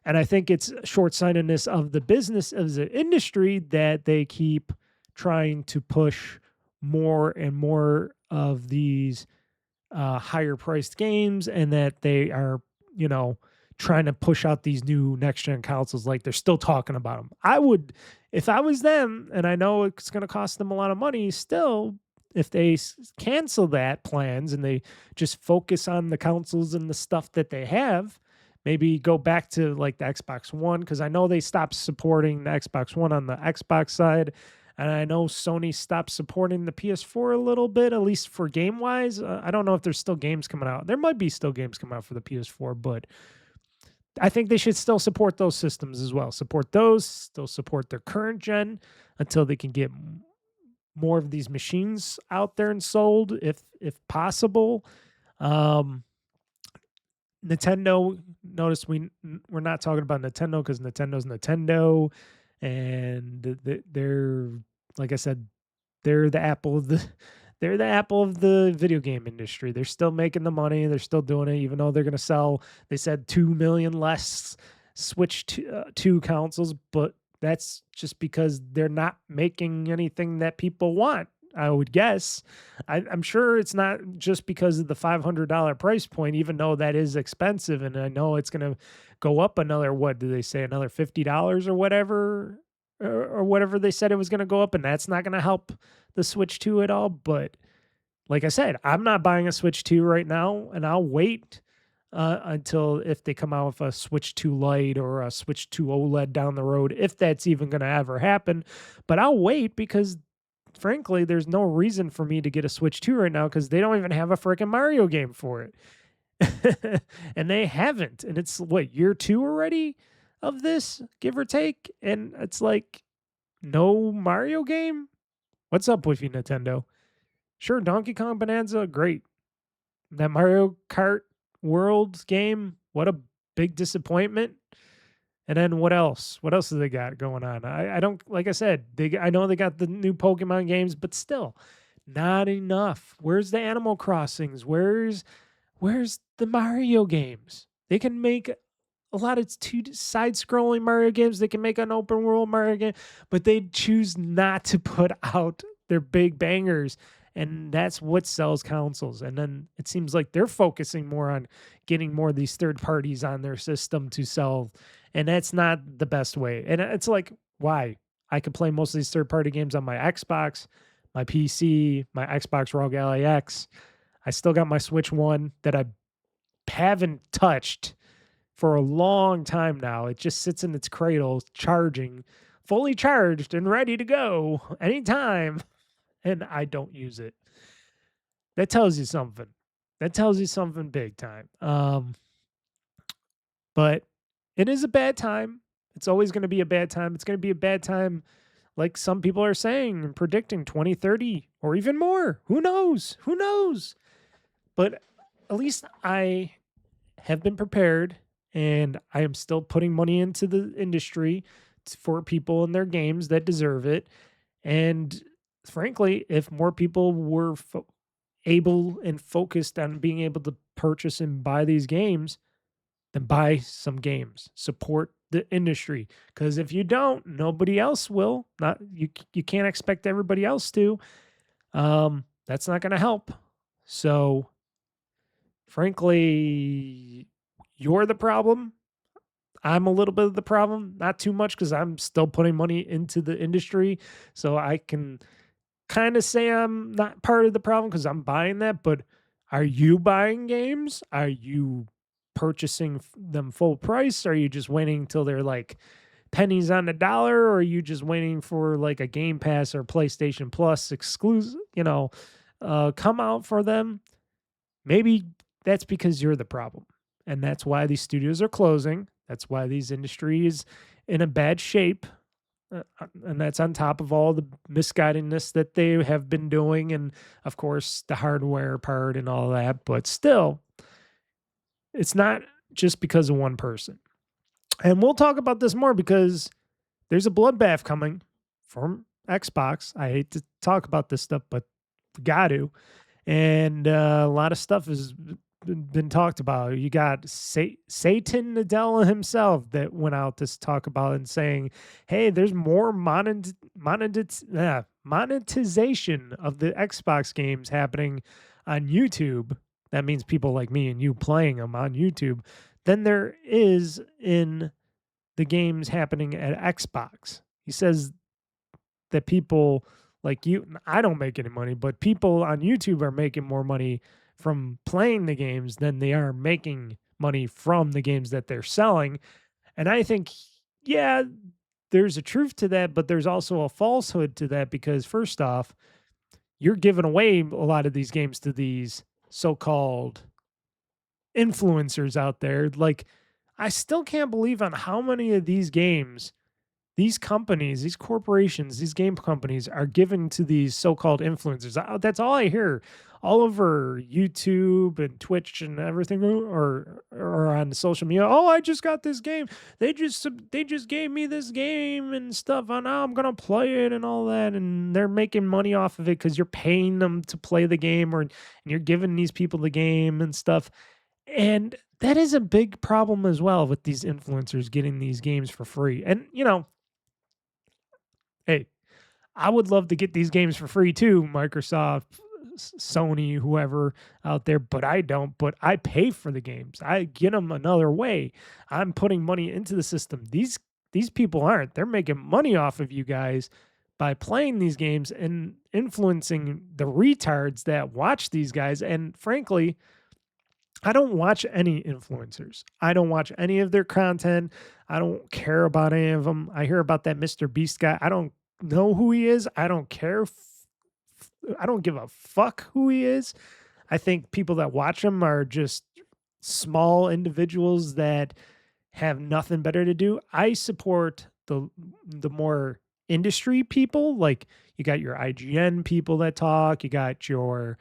And I think it's short-sightedness of the business, of the industry, that they keep trying to push more and more of these higher priced games, and that they are, trying to push out these new next gen consoles like they're still talking about them. I would, if I was them, and I know it's going to cost them a lot of money still, if they cancel that plans and they just focus on the consoles and the stuff that they have, maybe go back to like the Xbox One, because I know they stopped supporting the Xbox One on the Xbox side. And I know Sony stopped supporting the PS4 a little bit, at least for game-wise. I don't know if there's still games coming out. There might be still games coming out for the PS4, but I think they should still support those systems as well. Support those, still support their current gen until they can get more of these machines out there and sold, if possible. Nintendo, notice we're not talking about Nintendo because Nintendo's Nintendo, and they're, like I said, they're the Apple of the video game industry. They're still making the money. They're still doing it, even though they're going to sell, they said 2 million less Switch 2 consoles, but that's just because they're not making anything that people want, I would guess. I'm sure it's not just because of the $500 price point, even though that is expensive. And I know it's going to go up another, what do they say, another $50 or whatever, or whatever they said it was going to go up. And that's not going to help the Switch 2 at all. But like I said, I'm not buying a Switch 2 right now, and I'll wait until if they come out with a Switch 2 Lite or a Switch 2 OLED down the road, if that's even going to ever happen. But I'll wait because, frankly, there's no reason for me to get a Switch 2 right now because they don't even have a freaking Mario game for it. And they haven't. And it's, what, year 2 already of this, give or take? And it's like, no Mario game? What's up with you, Nintendo? Sure, Donkey Kong Bonanza, great. That Mario Kart World game, what a big disappointment. And then what else? What else do they got going on? I don't, like I said, I know they got the new Pokemon games, but still, not enough. Where's the Animal Crossings? Where's the Mario games? They can make a lot of side-scrolling Mario games. They can make an open world Mario game, but they choose not to put out their big bangers. and that's what sells consoles. And then it seems like they're focusing more on getting more of these third parties on their system to sell, and that's not the best way. And it's like, why? I could play most of these third party games on my Xbox, my PC, my Xbox Rogue Ally X. I still got my Switch One that I haven't touched for a long time now. It just sits in its cradle, charging, fully charged and ready to go anytime, and I don't use it. That tells you something. That tells you something big time. But it is a bad time. It's always going to be a bad time. It's going to be a bad time, like some people are saying and predicting 2030 or even more. Who knows? Who knows? But at least I have been prepared, and I am still putting money into the industry for people in their games that deserve it. And frankly, if more people were able and focused on being able to purchase and buy these games, then buy some games. Support the industry, because if you don't, nobody else will. Not you. You can't expect everybody else to. That's not going to help. So, frankly, you're the problem. I'm a little bit of the problem, not too much, because I'm still putting money into the industry. So I can kind of say I'm not part of the problem because I'm buying that. But are you buying games? Are you purchasing them full price? Are you just waiting till they're like pennies on the dollar? Or are you just waiting for like a Game Pass or PlayStation Plus exclusive, come out for them? Maybe that's because you're the problem. And that's why these studios are closing. That's why these industry is in a bad shape. And that's on top of all the misguidedness that they have been doing. And of course, the hardware part and all that. But still, it's not just because of one person. And we'll talk about this more because there's a bloodbath coming from Xbox. I hate to talk about this stuff, but we got to. And a lot of stuff has been talked about. You got Satan Nadella himself that went out to talk about it and saying, hey, there's more monetization of the Xbox games happening on YouTube. That means people like me and you playing them on YouTube than there is in the games happening at Xbox. He says that people like you, I don't make any money, but people on YouTube are making more money from playing the games than they are making money from the games that they're selling. And I think, yeah, there's a truth to that, but there's also a falsehood to that, because first off, you're giving away a lot of these games to these so-called influencers out there. Like, I still can't believe on how many of these games these companies, these corporations, these game companies are giving to these so-called influencers. That's all I hear all over YouTube and Twitch and everything, or on social media. Oh, I just got this game. They just gave me this game and stuff, and now I'm gonna play it and all that. And they're making money off of it because you're paying them to play the game, and you're giving these people the game and stuff. And that is a big problem as well with these influencers getting these games for free. And hey, I would love to get these games for free too, Microsoft, Sony, whoever out there, but I don't. But I pay for the games. I get them another way. I'm putting money into the system. These people aren't. They're making money off of you guys by playing these games and influencing the retards that watch these guys. And frankly, I don't watch any influencers. I don't watch any of their content. I don't care about any of them. I hear about that Mr. Beast guy. I don't know who he is. I don't care. I don't give a fuck who he is. I think people that watch him are just small individuals that have nothing better to do. I support the more industry people. Like, you got your IGN people that talk. You got your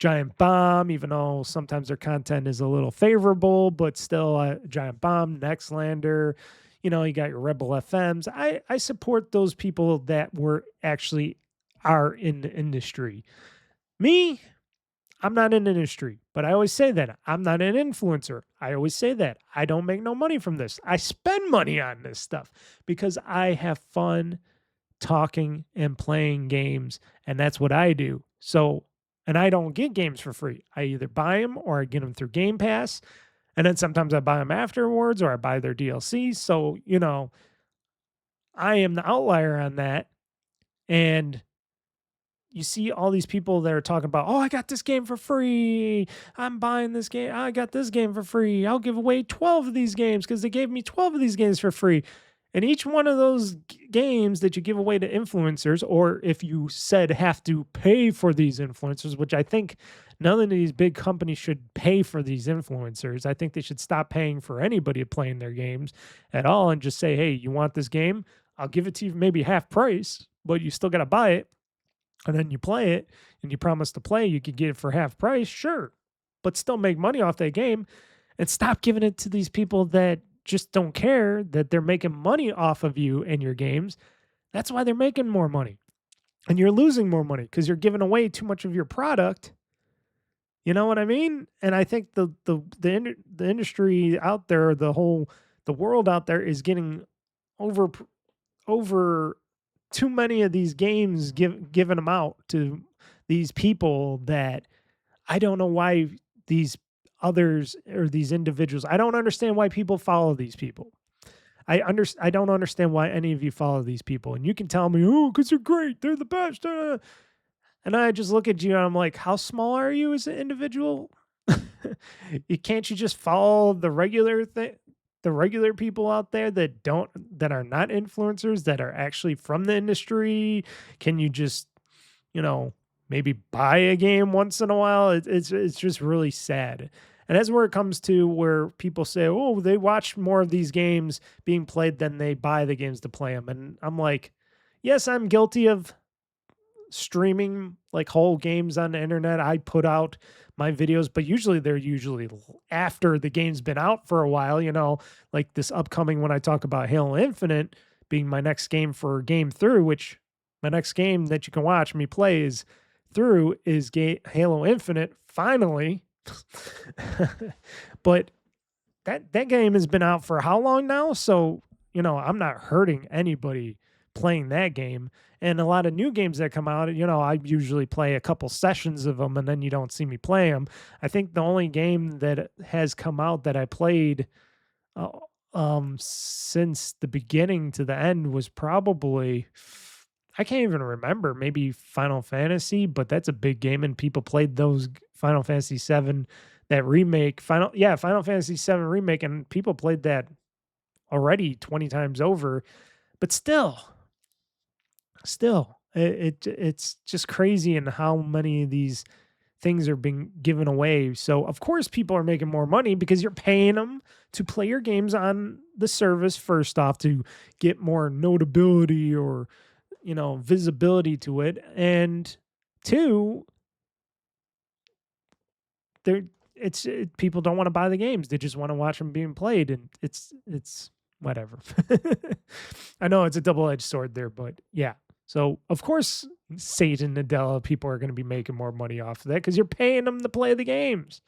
Giant Bomb, even though sometimes their content is a little favorable, but still Giant Bomb, Nextlander, you got your Rebel FMs. I support those people that are in the industry. Me, I'm not in the industry, but I always say that I'm not an influencer. I always say that I don't make no money from this. I spend money on this stuff because I have fun talking and playing games, and that's what I do. So, and I don't get games for free. I either buy them or I get them through Game Pass. And then sometimes I buy them afterwards or I buy their DLC. So, I am the outlier on that. And you see all these people that are talking about, oh, I got this game for free. I'm buying this game. I got this game for free. I'll give away 12 of these games because they gave me 12 of these games for free. And each one of those games that you give away to influencers, or if you said have to pay for these influencers, which I think none of these big companies should pay for these influencers. I think they should stop paying for anybody playing their games at all and just say, hey, you want this game? I'll give it to you maybe half price, but you still got to buy it. And then you play it and you promise to play, you could get it for half price, sure, but still make money off that game and stop giving it to these people that just don't care that they're making money off of you and your games. That's why they're making more money. And you're losing more money because you're giving away too much of your product. You know what I mean? And I think the industry out there, the world out there is getting over too many of these games giving them out to these people that I don't know why these others or these individuals. I don't understand why people follow these people. I don't understand why any of you follow these people. And you can tell me, oh, because they're great, they're the best. And I just look at you and I'm like, how small are you as an individual? Can't you just follow the regular thing? The regular people out there that are not influencers, that are actually from the industry? Can you just, maybe buy a game once in a while? It's just really sad. And that's where it comes to where people say, oh, they watch more of these games being played than they buy the games to play them. And I'm like, yes, I'm guilty of streaming like whole games on the internet. I put out my videos, but they're usually after the game's been out for a while, like this upcoming when I talk about Halo Infinite being my next game for game through, which my next game that you can watch me play is Halo Infinite, finally. But that game has been out for how long now? So, I'm not hurting anybody playing that game. And a lot of new games that come out, I usually play a couple sessions of them and then you don't see me play them. I think the only game that has come out that I played since the beginning to the end was probably, I can't even remember, maybe Final Fantasy, but that's a big game and people played those Final Fantasy 7, that remake, Final Fantasy 7 remake, and people played that already 20 times over. But still, it's just crazy in how many of these things are being given away. So of course people are making more money because you're paying them to play your games on the service, first off, to get more notability or visibility to it, and two, people don't want to buy the games, they just want to watch them being played, and it's whatever. I know it's a double-edged sword there, but yeah. So, of course, Satan and Nadella, people are going to be making more money off of that because you're paying them to play the games.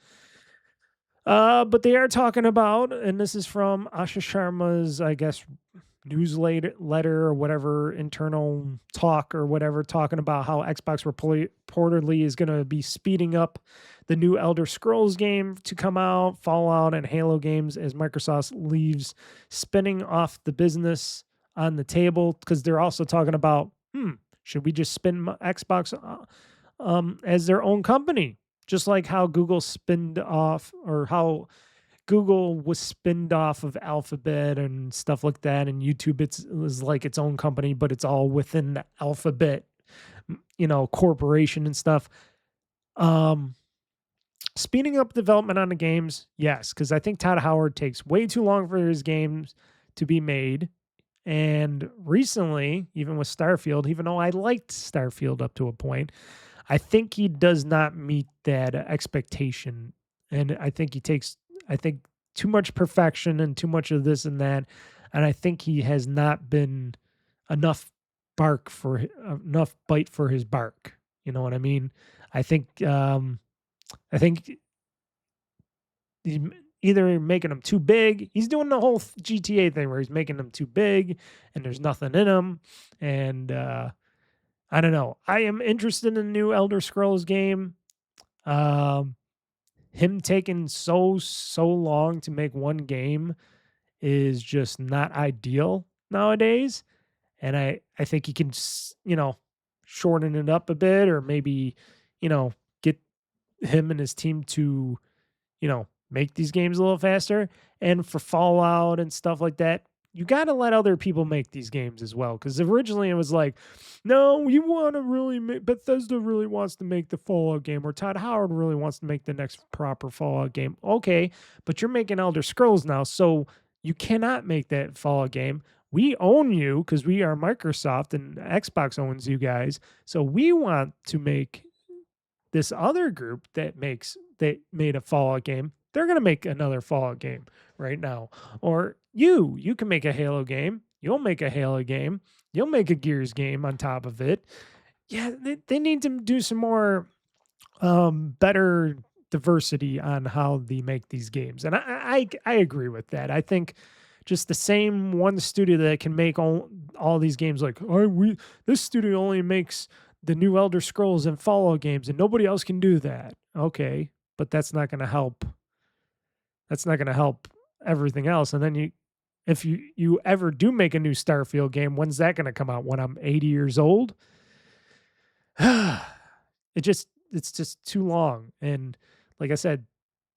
But they are talking about, and this is from Asha Sharma's, I guess, newsletter or whatever, internal talk or whatever, talking about how Xbox reportedly is going to be speeding up the new Elder Scrolls game to come out, Fallout and Halo games, as Microsoft leaves spinning off the business on the table, because they're also talking about, should we just spin Xbox as their own company, just like how Google spinned off, or how Google was spinned off of Alphabet and stuff like that, and YouTube it was like its own company, but it's all within the Alphabet, corporation and stuff. Speeding up development on the games, yes, because I think Todd Howard takes way too long for his games to be made. And recently, even with Starfield, even though I liked Starfield up to a point, I think he does not meet that expectation. And I think he takes, too much perfection and too much of this and that. And I think he has not been enough bite for his bark. You know what I mean? I think he's either making them too big. He's doing the whole GTA thing where he's making them too big and there's nothing in them. And I don't know. I am interested in the new Elder Scrolls game. Um, him taking so long to make one game is just not ideal nowadays, and I think he can shorten it up a bit, or maybe get him and his team to make these games a little faster. And for Fallout and stuff like that, you got to let other people make these games as well. Because originally it was like, no, we want to really make, Bethesda really wants to make the Fallout game, or Todd Howard really wants to make the next proper Fallout game. Okay, but you're making Elder Scrolls now, so you cannot make that Fallout game. We own you because we are Microsoft, and Xbox owns you guys. So we want to make this other group that made a Fallout game. They're going to make another Fallout game right now. Or you can make a Halo game. You'll make a Halo game. You'll make a Gears game on top of it. Yeah, they need to do some more better diversity on how they make these games. And I agree with that. I think just the same one studio that can make all these games, like, this studio only makes the new Elder Scrolls and Fallout games, and nobody else can do that. Okay, but that's not going to help. That's not going to help everything else. And then if you ever do make a new Starfield game, when's that going to come out? When I'm 80 years old? It's just too long. And like I said,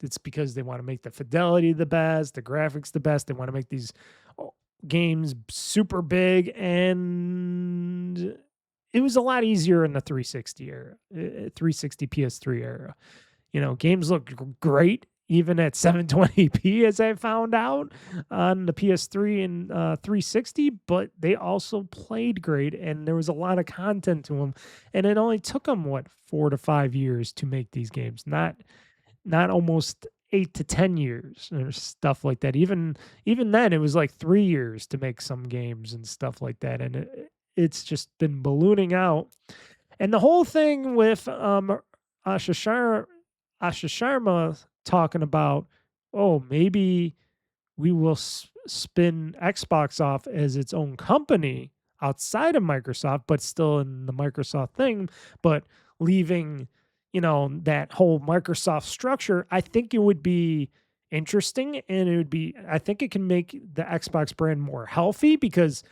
it's because they want to make the fidelity the best, the graphics the best. They want to make these games super big, and it was a lot easier in the 360 era, 360 PS3 era. Games look great even at 720p, as I found out on the PS3 and 360, but they also played great, and there was a lot of content to them. And it only took them 4 to 5 years to make these games, not almost 8 to 10 years or stuff like that. Even then, it was like 3 years to make some games and stuff like that, and it's just been ballooning out. And the whole thing with Asha Sharma talking about, oh, maybe we will spin Xbox off as its own company outside of Microsoft, but still in the Microsoft thing, but leaving, that whole Microsoft structure. I think it would be interesting, and I think it can make the Xbox brand more healthy, because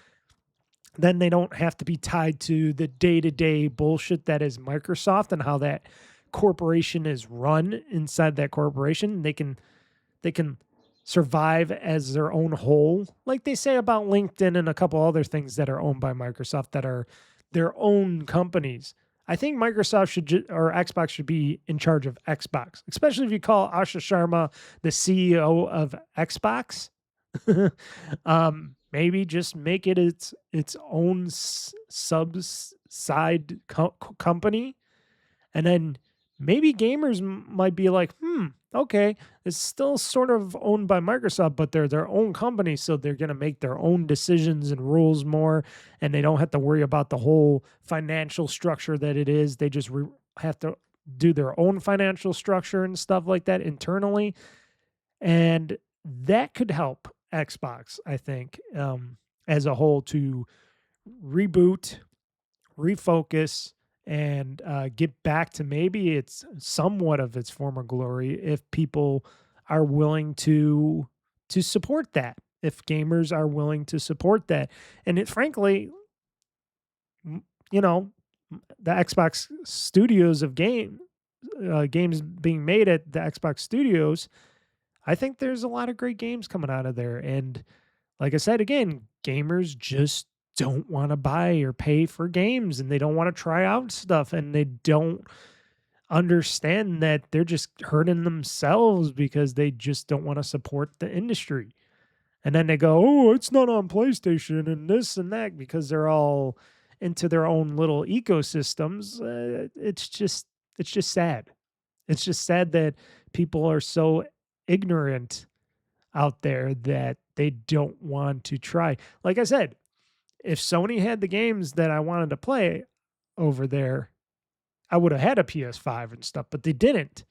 then they don't have to be tied to the day-to-day bullshit that is Microsoft and how that corporation is run inside that corporation. They can survive as their own whole, like they say about LinkedIn and a couple other things that are owned by Microsoft that are their own companies. I think Microsoft or Xbox should be in charge of Xbox, especially if you call Asha Sharma the CEO of Xbox. Maybe just make it its own side company, and then maybe gamers might be like, okay, it's still sort of owned by Microsoft, but they're their own company, so they're going to make their own decisions and rules more, and they don't have to worry about the whole financial structure that it is. They just have to do their own financial structure and stuff like that internally, and that could help Xbox, I think, as a whole, to reboot, refocus, and get back to maybe it's somewhat of its former glory, if people are willing to support that, if gamers are willing to support that. And it, frankly, the Xbox studios of games being made at the Xbox studios, I think there's a lot of great games coming out of there. And like I said, again, gamers just don't want to buy or pay for games, and they don't want to try out stuff, and they don't understand that they're just hurting themselves because they just don't want to support the industry. And then they go, oh, it's not on PlayStation and this and that, because they're all into their own little ecosystems. It's just sad. It's just sad that people are so ignorant out there that they don't want to try. Like I said, if Sony had the games that I wanted to play over there, I would have had a PS5 and stuff, but they didn't.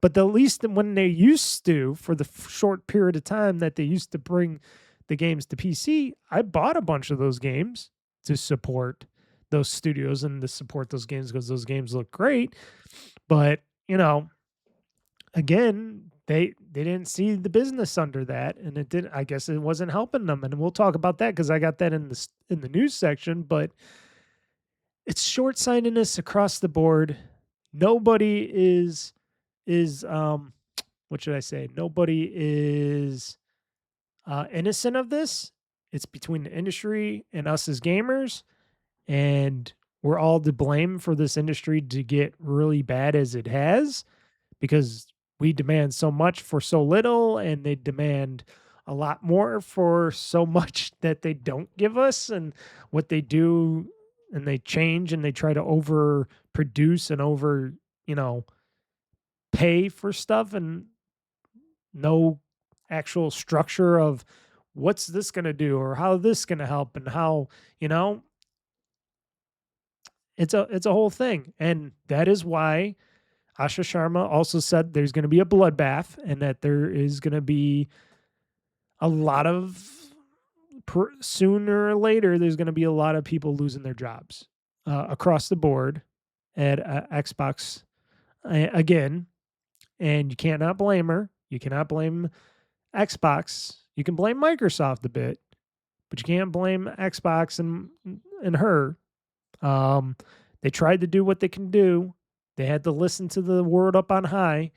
But at least when they used to, for the short period of time that they used to bring the games to PC, I bought a bunch of those games to support those studios and to support those games because those games look great. But, you know, again, they didn't see the business under that, and it didn't. I guess it wasn't helping them, and we'll talk about that because I got that in the news section. But it's short-sightedness across the board. Nobody is what should I say? Nobody is innocent of this. It's between the industry and us as gamers, and we're all to blame for this industry to get really bad as it has because we demand so much for so little, and they demand a lot more for so much that they don't give us. And what they do, and they change and they try to overproduce and over, you know, pay for stuff, and no actual structure of what's this going to do or how this going to help and how, you know, it's a whole thing. And that is why Asha Sharma also said there's going to be a bloodbath and that there is going to be a lot of sooner or later there's going to be a lot of people losing their jobs across the board at Xbox again. And you cannot blame her. You cannot blame Xbox. You can blame Microsoft a bit, but you can't blame Xbox and her. They tried to do what they can do. They had to listen to the word up on high,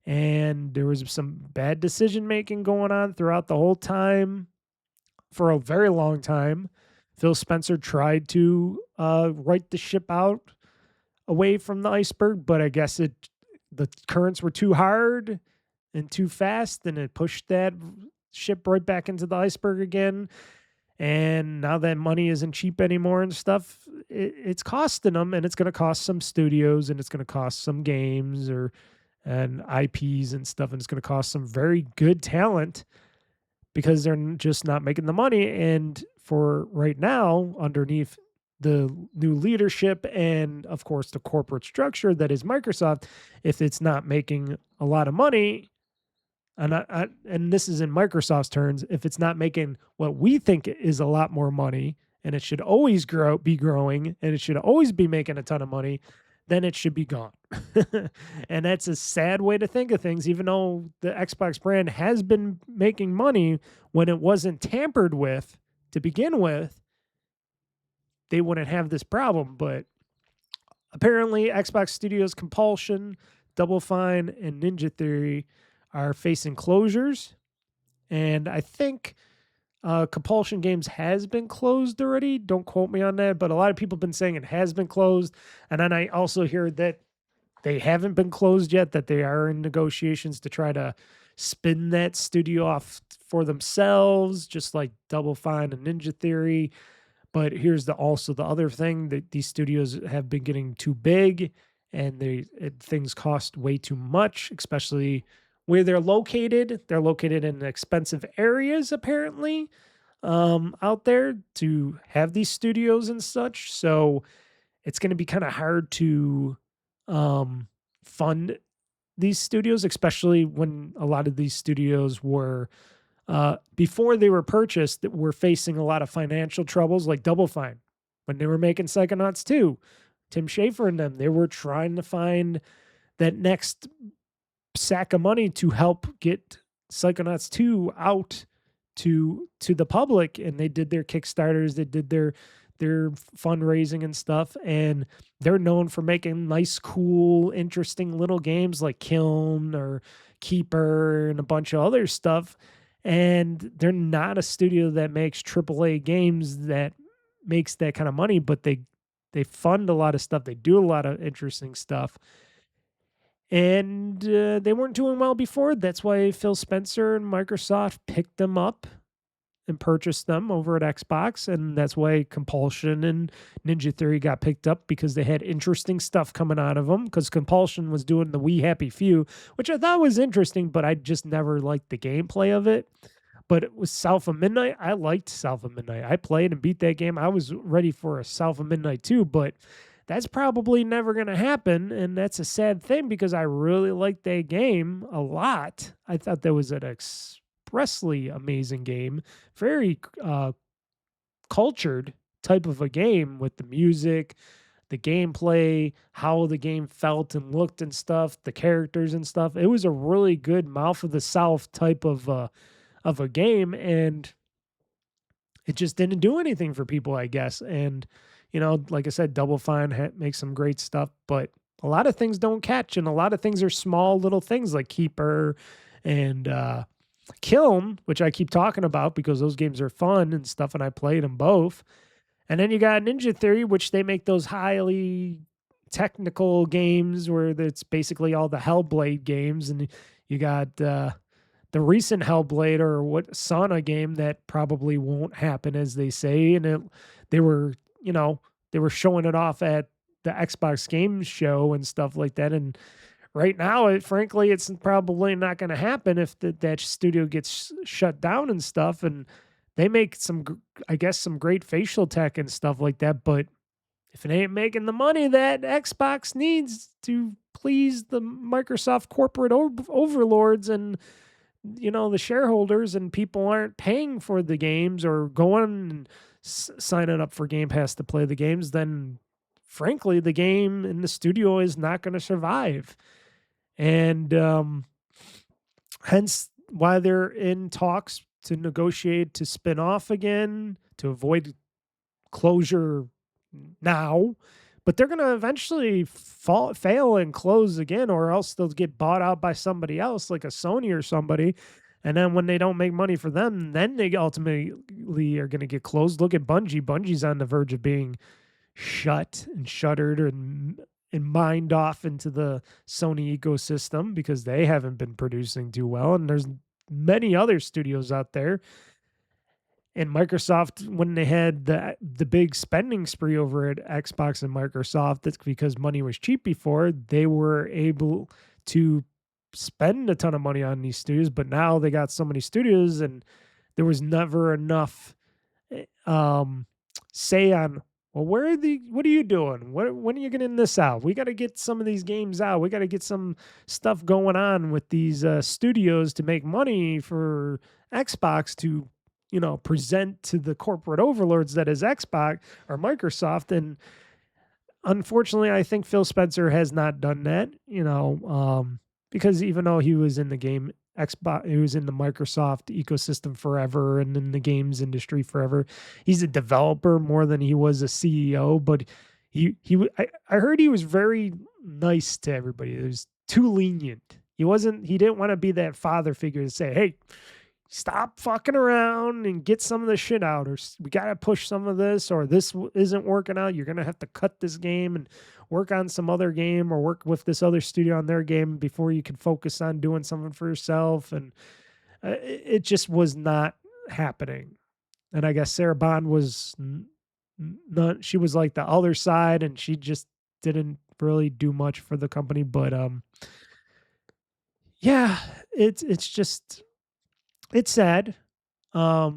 and there was some bad decision making going on throughout the whole time for a very long time. Phil Spencer tried to write the ship out away from the iceberg, but I guess the currents were too hard and too fast, and it pushed that ship right back into the iceberg again. And now that money isn't cheap anymore and stuff, it's costing them, and it's going to cost some studios, and it's going to cost some games and IPs and stuff, and it's going to cost some very good talent because they're just not making the money. And for right now, underneath the new leadership and, of course, the corporate structure that is Microsoft, if it's not making a lot of money, and this is in Microsoft's terms, if it's not making what we think is a lot more money, and it should always be growing, and it should always be making a ton of money, then it should be gone. And that's a sad way to think of things, even though the Xbox brand has been making money when it wasn't tampered with to begin with, they wouldn't have this problem. But apparently Xbox Studios Compulsion, Double Fine, and Ninja Theory are facing closures. And I think Compulsion Games has been closed already. Don't quote me on that, but a lot of people have been saying it has been closed. And then I also hear that they haven't been closed yet, that they are in negotiations to try to spin that studio off for themselves, just like Double Fine and Ninja Theory. But here's also the other thing, that these studios have been getting too big, and things cost way too much, especially where they're located. They're located in expensive areas, apparently, out there to have these studios and such. So it's going to be kind of hard to fund these studios, especially when a lot of these studios were, before they were purchased, that were facing a lot of financial troubles, like Double Fine. When they were making Psychonauts 2, Tim Schafer and them, they were trying to find that next sack of money to help get Psychonauts 2 out to the public, and they did their Kickstarters, they did their fundraising and stuff, and they're known for making nice, cool, interesting little games like Kiln or Keeper and a bunch of other stuff. And they're not a studio that makes AAA games that makes that kind of money, but they fund a lot of stuff, they do a lot of interesting stuff. And they weren't doing well before. That's why Phil Spencer and Microsoft picked them up and purchased them over at Xbox. And that's why Compulsion and Ninja Theory got picked up, because they had interesting stuff coming out of them. Because Compulsion was doing the We Happy Few, which I thought was interesting, but I just never liked the gameplay of it. But it was South of Midnight. I liked South of Midnight. I played and beat that game. I was ready for a South of Midnight too, but that's probably never going to happen, and that's a sad thing because I really liked that game a lot. I thought that was an expressly amazing game, very cultured type of a game with the music, the gameplay, how the game felt and looked and stuff, the characters and stuff. It was a really good mouth of the South type of a game, and it just didn't do anything for people, I guess. And like I said, Double Fine makes some great stuff, but a lot of things don't catch, and a lot of things are small little things like Keeper and Kiln, which I keep talking about because those games are fun and stuff, and I played them both. And then you got Ninja Theory, which they make those highly technical games where it's basically all the Hellblade games, and you got the recent Hellblade or what Sauna game that probably won't happen, as they say. And they were they were showing it off at the Xbox Games Show and stuff like that. And right now, frankly, it's probably not going to happen if that studio gets shut down and stuff. And they make I guess, some great facial tech and stuff like that. But if it ain't making the money that Xbox needs to please the Microsoft corporate overlords and the shareholders, and people aren't paying for the games or going and signing up for Game Pass to play the games, then frankly, the game in the studio is not going to survive. And hence why they're in talks to negotiate to spin off again, to avoid closure now. But they're going to eventually fail and close again, or else they'll get bought out by somebody else, like a Sony or somebody. And then when they don't make money for them, then they ultimately are going to get closed. Look at Bungie. Bungie's on the verge of being shut and shuttered and mined off into the Sony ecosystem because they haven't been producing too well. And there's many other studios out there. And Microsoft, when they had the big spending spree over at Xbox and Microsoft, that's because money was cheap before, they were able to spend a ton of money on these studios. But now they got so many studios, and there was never enough say on, well, what are you doing? When are you getting this out? We got to get some of these games out. We got to get some stuff going on with these studios to make money for Xbox to present to the corporate overlords that is Xbox or Microsoft. And unfortunately, I think Phil Spencer has not done that, because even though he was in the game Xbox, he was in the Microsoft ecosystem forever and in the games industry forever. He's a developer more than he was a CEO, but I heard he was very nice to everybody. He was too lenient. He didn't want to be that father figure to say, hey, stop fucking around and get some of the shit out, or we got to push some of this, or this isn't working out. You're going to have to cut this game and work on some other game, or work with this other studio on their game before you can focus on doing something for yourself. And it just was not happening. And I guess Sarah Bond was not, she was like the other side, and she just didn't really do much for the company. But yeah, it's just, it's sad. Like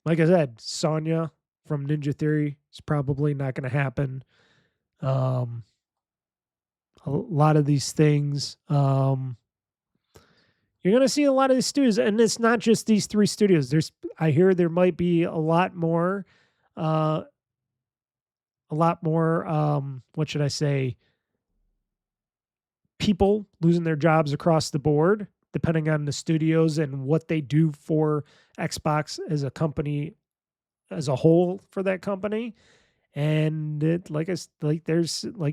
I said, Sonya from Ninja Theory is probably not going to happen. A lot of these things, you're going to see a lot of these studios, and it's not just these three studios. I hear there might be a lot more, what should I say? People losing their jobs across the board, depending on the studios and what they do for Xbox as a company, as a whole for that company. And it, like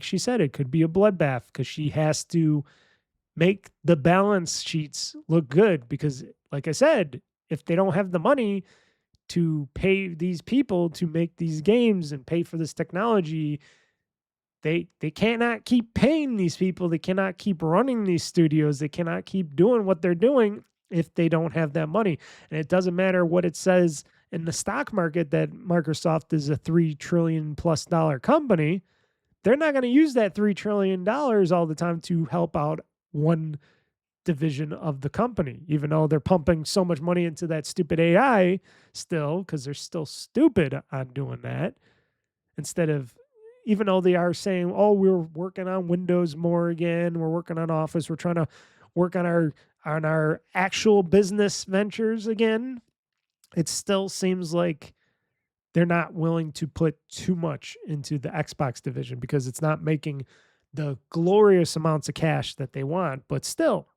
she said, it could be a bloodbath because she has to make the balance sheets look good. Because, like I said, if they don't have the money to pay these people to make these games and pay for this technology, they cannot keep paying these people. They cannot keep running these studios. They cannot keep doing what they're doing if they don't have that money. And it doesn't matter what it says in the stock market that Microsoft is a $3 trillion plus company. They're not going to use that $3 trillion all the time to help out one division of the company, even though they're pumping so much money into that stupid AI still, because they're still stupid on doing that. Instead of, even though they are saying, oh, we're working on Windows more again, we're working on Office, we're trying to work on our actual business ventures again, it still seems like they're not willing to put too much into the Xbox division because it's not making the glorious amounts of cash that they want. But still,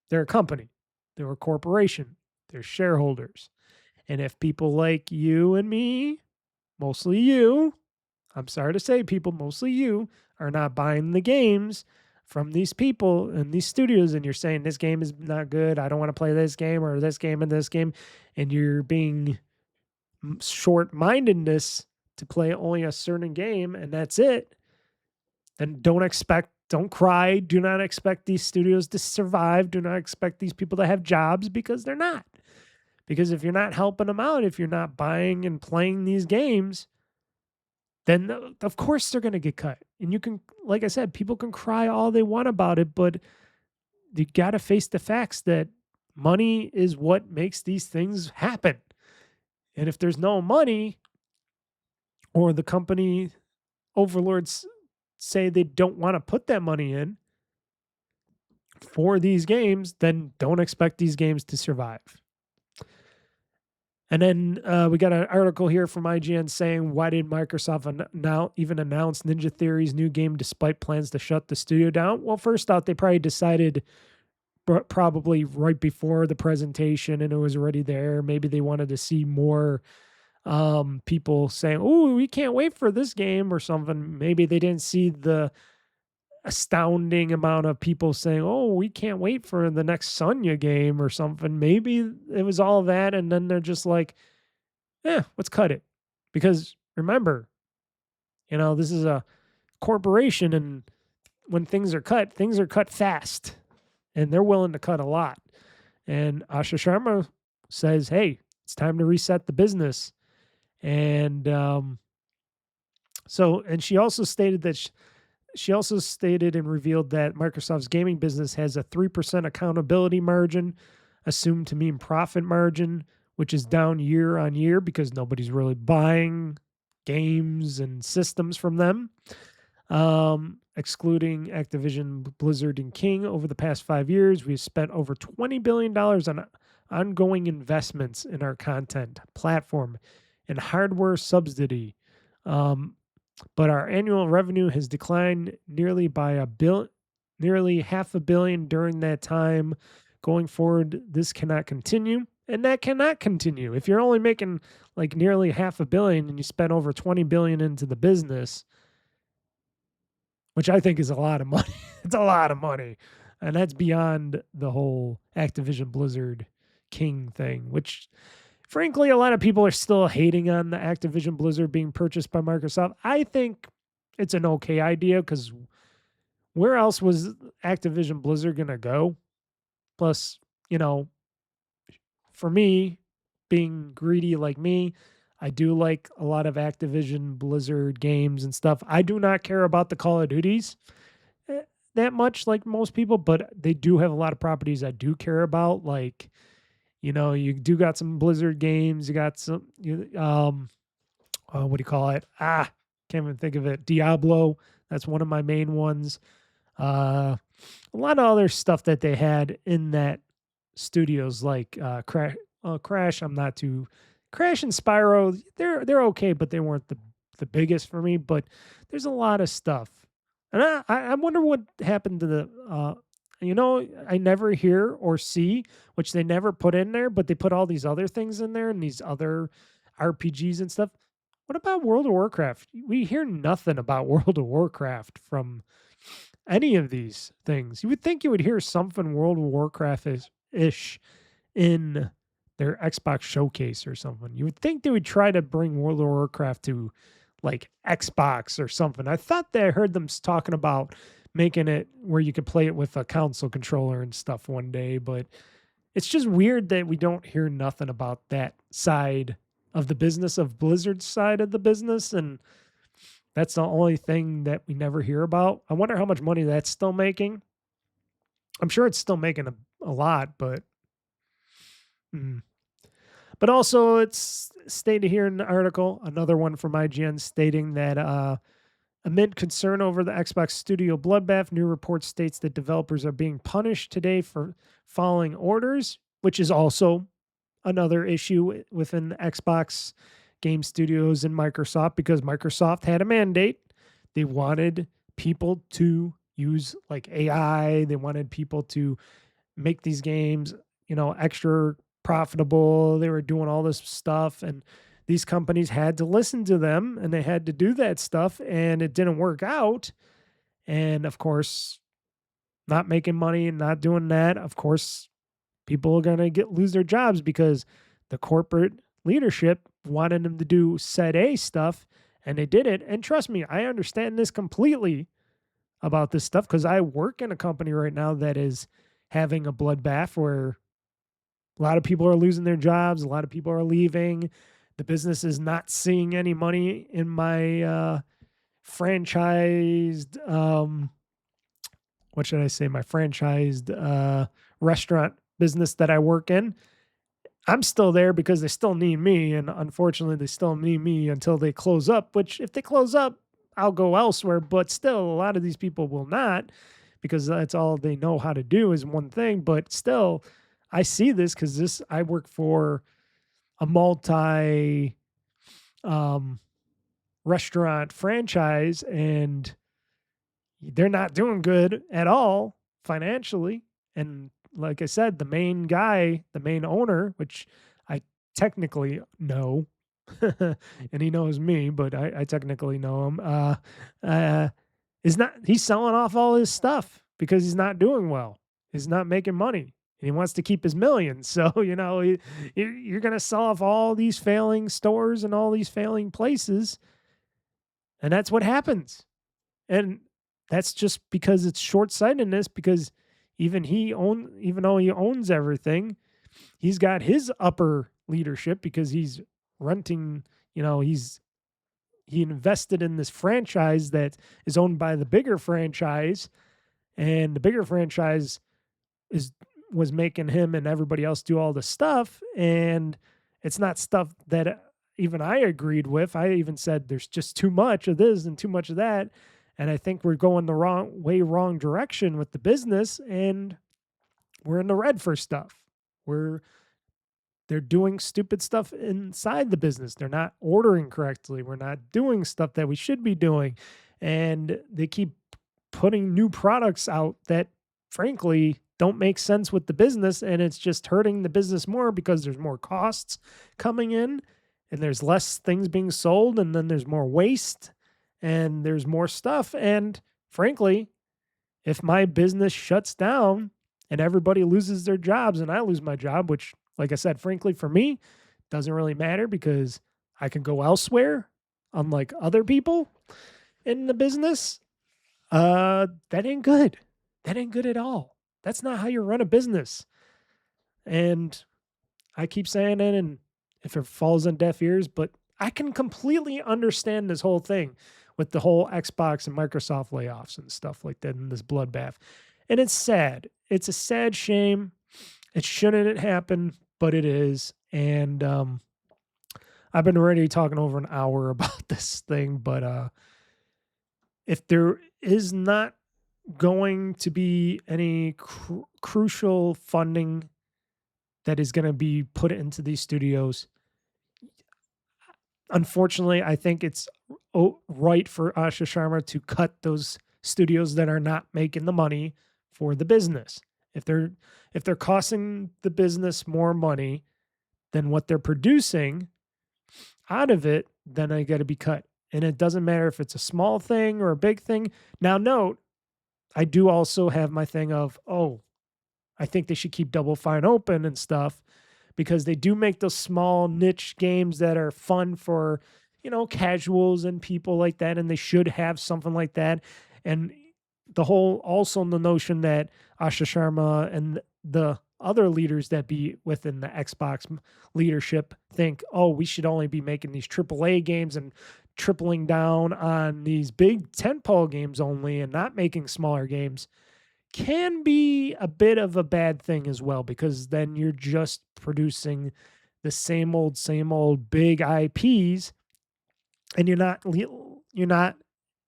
they're a company, they're a corporation, they're shareholders. And if people like you and me, mostly you, I'm sorry to say, people, mostly you, are not buying the games from these people and these studios, and you're saying this game is not good, I don't want to play this game or this game and this game, and you're being short-mindedness to play only a certain game and that's it, then don't cry, do not expect these studios to survive, do not expect these people to have jobs, because they're not. Because if you're not helping them out, if you're not buying and playing these games, then of course they're going to get cut. And you can, like I said, people can cry all they want about it, but you got to face the facts that money is what makes these things happen. And if there's no money, or the company overlords say they don't want to put that money in for these games, then don't expect these games to survive. And then we got an article here from IGN saying, why did Microsoft now even announce Ninja Theory's new game despite plans to shut the studio down? Well, first out, they probably decided probably right before the presentation and it was already there. Maybe they wanted to see more people saying, oh, we can't wait for this game or something. Maybe they didn't see the astounding amount of people saying, oh, we can't wait for the next Sonya game or something. Maybe it was all that, and then they're just like, let's cut it. Because remember, this is a corporation, and when things are cut fast, and they're willing to cut a lot. And Asha Sharma says, hey, it's time to reset the business. And and she also stated that she also stated and revealed that Microsoft's gaming business has a 3% accountability margin, assumed to mean profit margin, which is down year on year because nobody's really buying games and systems from them. Excluding Activision, Blizzard, and King, over the past 5 years, we've spent over $20 billion on ongoing investments in our content, platform, and hardware subsidy. But our annual revenue has declined nearly by nearly $500 million during that time. Going forward, this cannot continue, and that cannot continue. If you're only making like nearly $500 million and you spend over $20 billion into the business, which I think is a lot of money. It's a lot of money, and that's beyond the whole Activision Blizzard King thing, which frankly, a lot of people are still hating on the Activision Blizzard being purchased by Microsoft. I think it's an okay idea because where else was Activision Blizzard going to go? Plus, for me, being greedy like me, I do like a lot of Activision Blizzard games and stuff. I do not care about the Call of Duties that much like most people, but they do have a lot of properties I do care about, like you do got some Blizzard games. You got some, what do you call it? Can't even think of it. Diablo. That's one of my main ones. A lot of other stuff that they had in that studios, like Crash. Crash. I'm not too. Crash and Spyro. They're okay, but they weren't the biggest for me. But there's a lot of stuff, and I wonder what happened to the. I never hear or see, which they never put in there, but they put all these other things in there and these other RPGs and stuff. What about World of Warcraft? We hear nothing about World of Warcraft from any of these things. You would think you would hear something World of Warcraft-ish in their Xbox showcase or something. You would think they would try to bring World of Warcraft to like Xbox or something. I thought that I heard them talking about making it where you could play it with a console controller and stuff one day, but it's just weird that we don't hear nothing about that side of the business, of Blizzard's side of the business, and that's the only thing that we never hear about. I wonder how much money that's still making. I'm sure it's still making a lot, but but also it's stated here in the article, another one from IGN stating that amid concern over the Xbox Studio bloodbath, new report states that developers are being punished today for following orders, which is also another issue within the Xbox game studios in Microsoft because Microsoft had a mandate. They wanted people to use like AI. They wanted people to make these games, extra profitable. They were doing all this stuff, and these companies had to listen to them and they had to do that stuff, and it didn't work out. And of course, not making money and not doing that, of course, people are going to lose their jobs because the corporate leadership wanted them to do said A stuff and they did it. And trust me, I understand this completely about this stuff because I work in a company right now that is having a bloodbath where a lot of people are losing their jobs, a lot of people are leaving. The business is not seeing any money in my franchised what should I say, my franchised restaurant business that I work in. I'm still there because they still need me, and unfortunately they still need me until they close up, which if they close up, I'll go elsewhere, but still a lot of these people will not because that's all they know how to do is one thing. But still, I see this because I work for a multi restaurant franchise, and they're not doing good at all financially. And like I said, the main guy, the main owner, which I technically know, and he knows me, but I technically know him, he's selling off all his stuff because he's not doing well. He's not making money. And he wants to keep his millions. So, you're going to sell off all these failing stores and all these failing places. And that's what happens. And that's just because it's short-sightedness, because even though he owns everything, he's got his upper leadership because he's renting, he invested in this franchise that is owned by the bigger franchise, and the bigger franchise was making him and everybody else do all the stuff, and it's not stuff that even I agreed with. I even said there's just too much of this and too much of that. And I think we're going the wrong direction with the business, and we're in the red for stuff. They're doing stupid stuff inside the business. They're not ordering correctly. We're not doing stuff that we should be doing. And they keep putting new products out that frankly don't make sense with the business, and it's just hurting the business more because there's more costs coming in and there's less things being sold, and then there's more waste and there's more stuff. And frankly, if my business shuts down and everybody loses their jobs and I lose my job, which, like I said, frankly, for me, doesn't really matter because I can go elsewhere, unlike other people in the business, that ain't good. That ain't good at all. That's not how you run a business. And I keep saying it, and if it falls on deaf ears, but I can completely understand this whole thing with the whole Xbox and Microsoft layoffs and stuff like that in this bloodbath. And it's sad. It's a sad shame. It shouldn't happen, but it is. And I've been already talking over an hour about this thing, but if there is not going to be any crucial funding that is going to be put into these studios, unfortunately, I think it's right for Asha Sharma to cut those studios that are not making the money for the business. If they're costing the business more money than what they're producing out of it, then they got to be cut. And it doesn't matter if it's a small thing or a big thing. Now, note, I do also have my thing of, I think they should keep Double Fine open and stuff, because they do make those small niche games that are fun for, casuals and people like that. And they should have something like that. And also the notion that Asha Sharma and the other leaders that be within the Xbox leadership think, we should only be making these AAA games and tripling down on these big tentpole games only and not making smaller games, can be a bit of a bad thing as well, because then you're just producing the same old big IPs, and you're not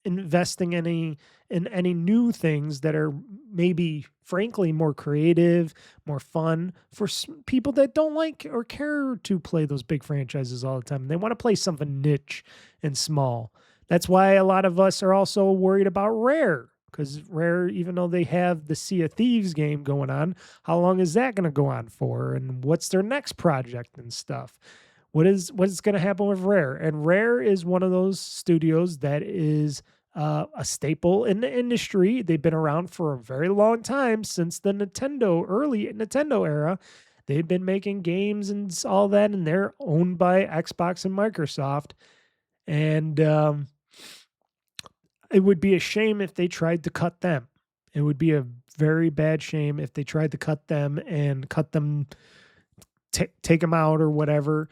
investing in any new things that are maybe frankly more creative, more fun for people that don't like or care to play those big franchises all the time. They want to play something niche and small. That's why a lot of us are also worried about Rare, because Rare, even though they have the Sea of Thieves game going on, how long is that going to go on for? And what's their next project and stuff? What is going to happen with Rare? And Rare is one of those studios that is a staple in the industry. They've been around for a very long time, since the early Nintendo era. They've been making games and all that, and they're owned by Xbox and Microsoft. And it would be a shame if they tried to cut them. It would be a very bad shame if they tried to cut them and take them out or whatever.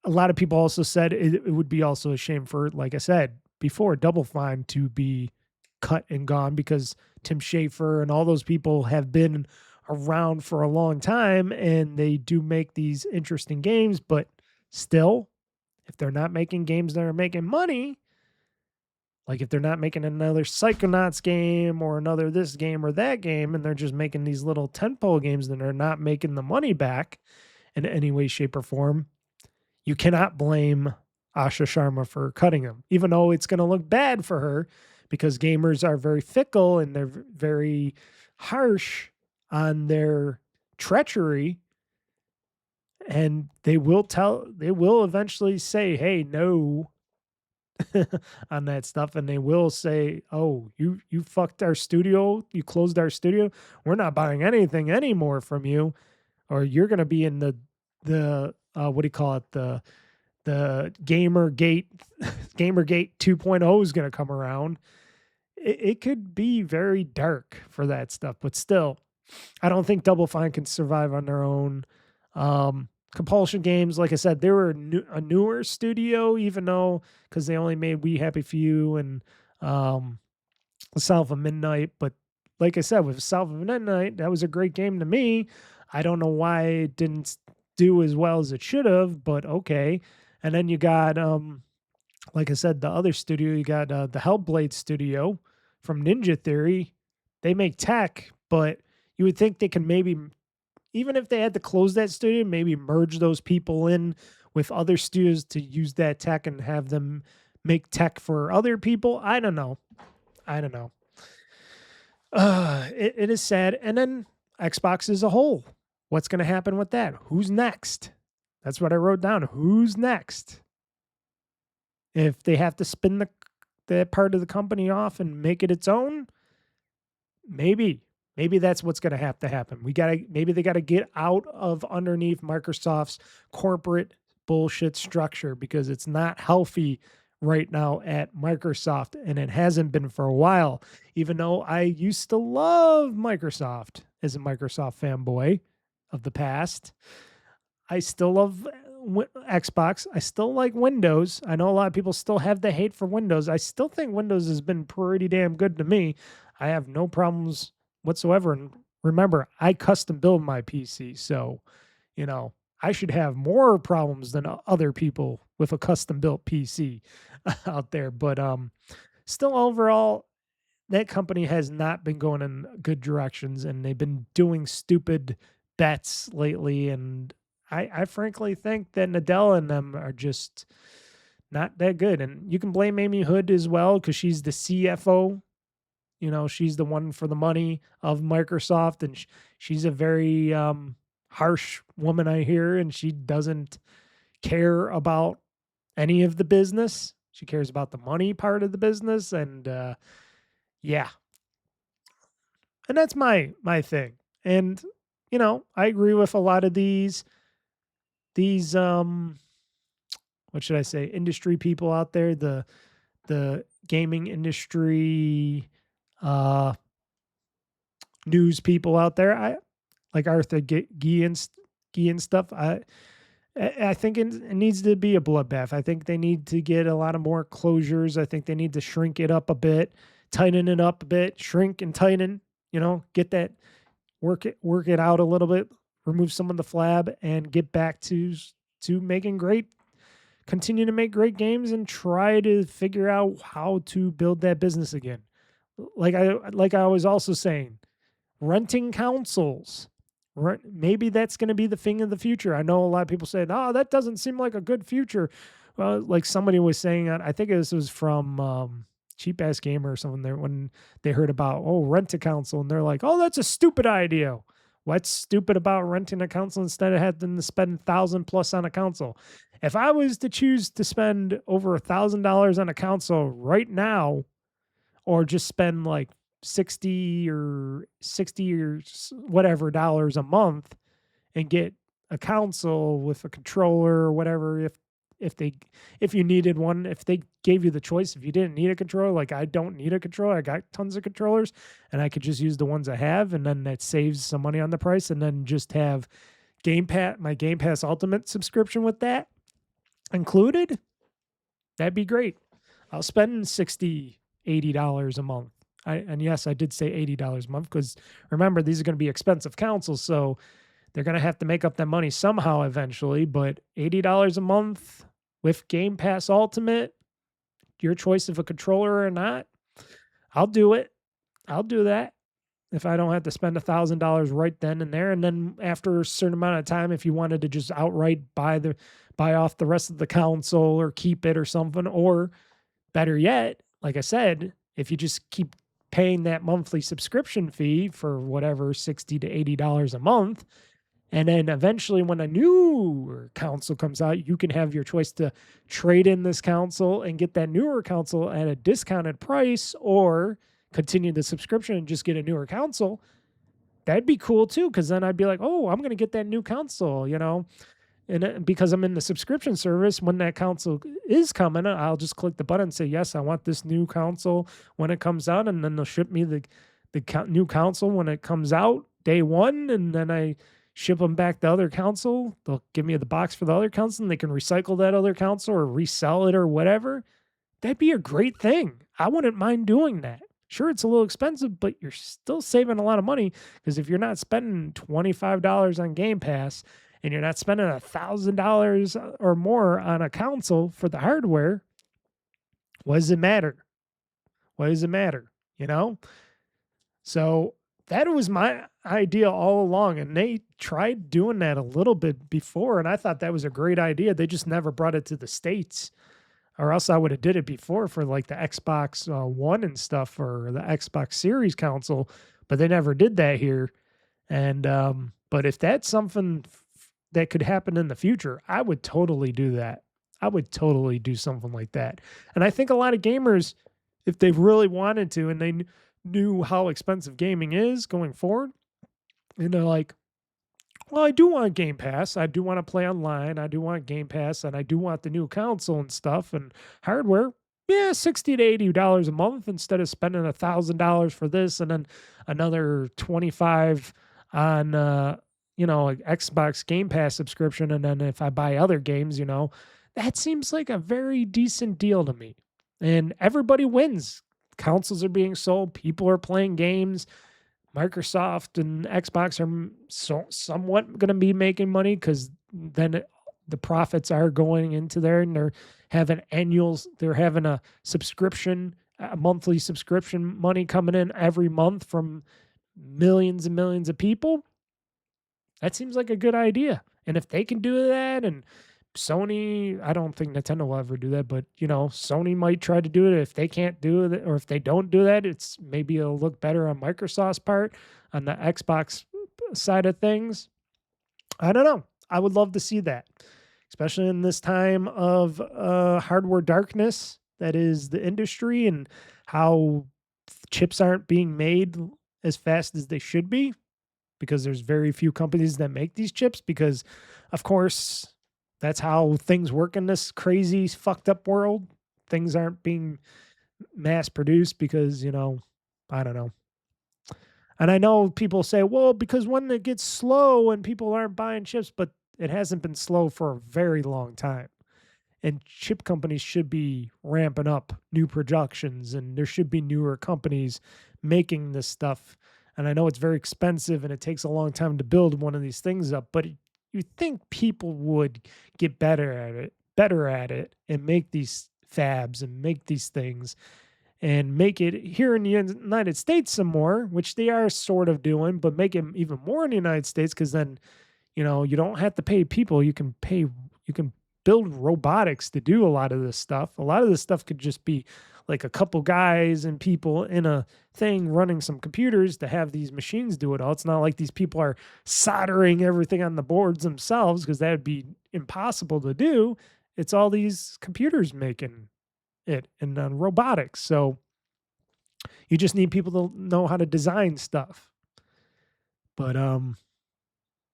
A lot of people also said it would be also a shame for, like I said before, Double Fine to be cut and gone, because Tim Schafer and all those people have been around for a long time, and they do make these interesting games. But still, if they're not making games that are making money, like if they're not making another Psychonauts game or another this game or that game, and they're just making these little tentpole games that are not making the money back in any way, shape, or form, you cannot blame Asha Sharma for cutting him, even though it's going to look bad for her, because gamers are very fickle and they're very harsh on their treachery. And they will eventually say, hey, no, on that stuff. And they will say, oh, you fucked our studio. You closed our studio. We're not buying anything anymore from you, or you're going to be in the what do you call it? The Gamergate 2.0 is going to come around. It could be very dark for that stuff, but still, I don't think Double Fine can survive on their own. Compulsion Games, like I said, they were a newer studio, even though, because they only made We Happy Few and South of Midnight. But like I said, with South of Midnight, that was a great game to me. I don't know why it didn't do as well as it should have, but okay. And then you got, like I said, the other studio, you got the Hellblade studio from Ninja Theory. They make tech, but you would think they can maybe, even if they had to close that studio, maybe merge those people in with other studios to use that tech and have them make tech for other people. I don't know. It is sad. And then Xbox as a whole. What's going to happen with that? Who's next? That's what I wrote down. Who's next? If they have to spin the part of the company off and make it its own, maybe that's what's going to have to happen. Maybe they got to get out of underneath Microsoft's corporate bullshit structure, because it's not healthy right now at Microsoft, and it hasn't been for a while. Even though I used to love Microsoft as a Microsoft fanboy of the past, I still love Xbox. I still like Windows. I know a lot of people still have the hate for Windows. I still think Windows has been pretty damn good to me. I have no problems whatsoever. And remember, I custom build my PC. So, I should have more problems than other people with a custom built PC out there. But still, overall, that company has not been going in good directions, and they've been doing stupid bets lately. And I frankly think that Nadella and them are just not that good. And you can blame Amy Hood as well, because she's the CFO. She's the one for the money of Microsoft, and she's a very harsh woman, I hear, and she doesn't care about any of the business. She cares about the money part of the business, and yeah. And that's my thing. And I agree with a lot of these what should I say, industry people out there, the gaming industry news people out there. I like Arthur Gee and stuff. I think it needs to be a bloodbath. I think they need to get a lot of more closures. I think they need to shrink it up a bit, tighten it up a bit, shrink and tighten, get that, work it out a little bit, remove some of the flab, and get back to making great continue to make great games and try to figure out how to build that business again. Like I was also saying, renting consoles. Maybe that's going to be the thing of the future. I know a lot of people say, "Oh, that doesn't seem like a good future." Well, like somebody was saying, I think this was from Cheap Ass Gamer or something there when they heard about rent a console, and they're like, "Oh, that's a stupid idea." What's stupid about renting a console instead of having to spend 1,000+ on a console? If I was to choose to spend over $1,000 on a console right now, or just spend like 60 or whatever dollars a month and get a console with a controller or whatever, if they if you needed one, if they gave you the choice, if you didn't need a controller, like I don't need a controller, I got tons of controllers and I could just use the ones I have, and then that saves some money on the price, and then just have my Game Pass Ultimate subscription with that included, that'd be great. I'll spend $60-$80 a month. And yes, I did say $80 a month because remember, these are going to be expensive consoles, so they're going to have to make up that money somehow eventually. But $80 a month with Game Pass Ultimate, your choice of a controller or not, I'll do it. I'll do that if I don't have to spend $1,000 right then and there. And then after a certain amount of time, if you wanted to just outright buy off the rest of the console or keep it or something, or better yet, like I said, if you just keep paying that monthly subscription fee for whatever, $60 to $80 a month, and then eventually when a newer console comes out, you can have your choice to trade in this console and get that newer console at a discounted price, or continue the subscription and just get a newer console. That'd be cool too, because then I'd be like, oh, I'm going to get that new console, And because I'm in the subscription service, when that console is coming, I'll just click the button and say, yes, I want this new console when it comes out. And then they'll ship me the new console when it comes out day one. And then I ship them back the other console. They'll give me the box for the other console, and they can recycle that other console or resell it or whatever. That'd be a great thing. I wouldn't mind doing that. Sure, it's a little expensive, but you're still saving a lot of money, because if you're not spending $25 on Game Pass and you're not spending $1,000 or more on a console for the hardware, what does it matter? What does it matter? So that was my idea all along, and they tried doing that a little bit before, and I thought that was a great idea. They just never brought it to the States, or else I would have did it before for like the Xbox One and stuff, or the Xbox Series console, but they never did that here. And but if that's something that could happen in the future, I would totally do that. I would totally do something like that. And I think a lot of gamers, if they really wanted to and they knew how expensive gaming is going forward, and they're like, well, I do want Game Pass. I do want to play online. I do want Game Pass, and I do want the new console and stuff and hardware. Yeah, $60 to $80 a month instead of spending $1,000 for this and then another $25 on Xbox Game Pass subscription. And then if I buy other games, that seems like a very decent deal to me. And everybody wins. Consoles are being sold. People are playing games. Microsoft and Xbox are somewhat going to be making money, because then the profits are going into there, and they're having a subscription, a monthly subscription money coming in every month from millions and millions of people. That seems like a good idea. And if they can do that, and Sony, I don't think Nintendo will ever do that, but Sony might try to do it. If they can't do it, or if they don't do that, maybe it'll look better on Microsoft's part, on the Xbox side of things. I don't know. I would love to see that, especially in this time of hardware darkness that is the industry, and how chips aren't being made as fast as they should be, because there's very few companies that make these chips, because of course that's how things work in this crazy fucked up world. Things aren't being mass produced because, I don't know. And I know people say, well, because when it gets slow and people aren't buying chips, but it hasn't been slow for a very long time. And chip companies should be ramping up new productions, and there should be newer companies making this stuff. And I know it's very expensive and it takes a long time to build one of these things up, but you'd think people would get better better at it and make these fabs and make these things and make it here in the United States some more, which they are sort of doing, but make it even more in the United States, because then, you know, you don't have to pay people. You can build robotics to do a lot of this stuff. A lot of this stuff could just be like a couple guys and people in a thing running some computers to have these machines do it all. It's not like these people are soldering everything on the boards themselves, because that would be impossible to do. It's all these computers making it and robotics. So you just need people to know how to design stuff. But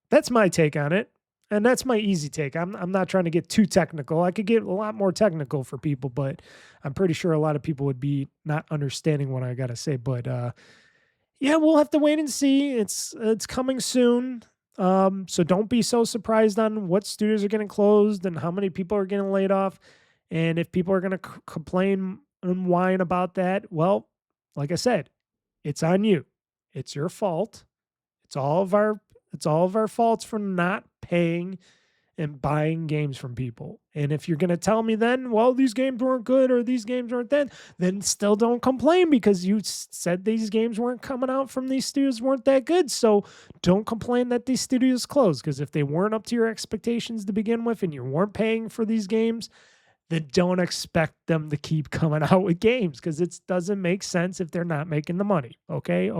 that's my take on it. And that's my easy take. I'm not trying to get too technical. I could get a lot more technical for people, but I'm pretty sure a lot of people would be not understanding what I got to say. But yeah, we'll have to wait and see. It's coming soon. So don't be so surprised on what studios are getting closed and how many people are getting laid off. And if people are going to complain and whine about that, well, like I said, it's on you. It's your fault. It's all of our faults for not paying and buying games from people. And if you're going to tell me then, well, these games weren't good or these games weren't then still don't complain, because you said these games weren't coming out from these studios weren't that good. So don't complain that these studios closed, because if they weren't up to your expectations to begin with and you weren't paying for these games, then don't expect them to keep coming out with games, because it doesn't make sense if they're not making the money. Okay.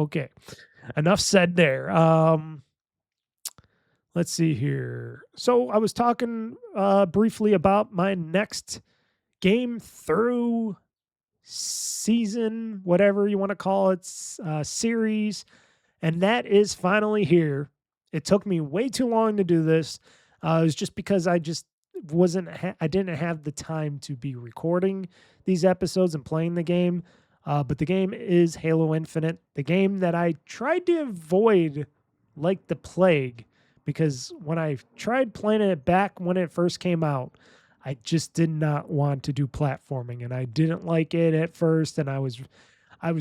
Enough said there. Let's see here. So I was talking briefly about my next game through season, whatever you want to call it, series, and that is finally here. It took me way too long to do this. It was just because I just I didn't have the time to be recording these episodes and playing the game. But the game is Halo Infinite, the game that I tried to avoid like the plague, because when I tried playing it back when it first came out, I just did not want to do platforming, and I didn't like it at first, and I was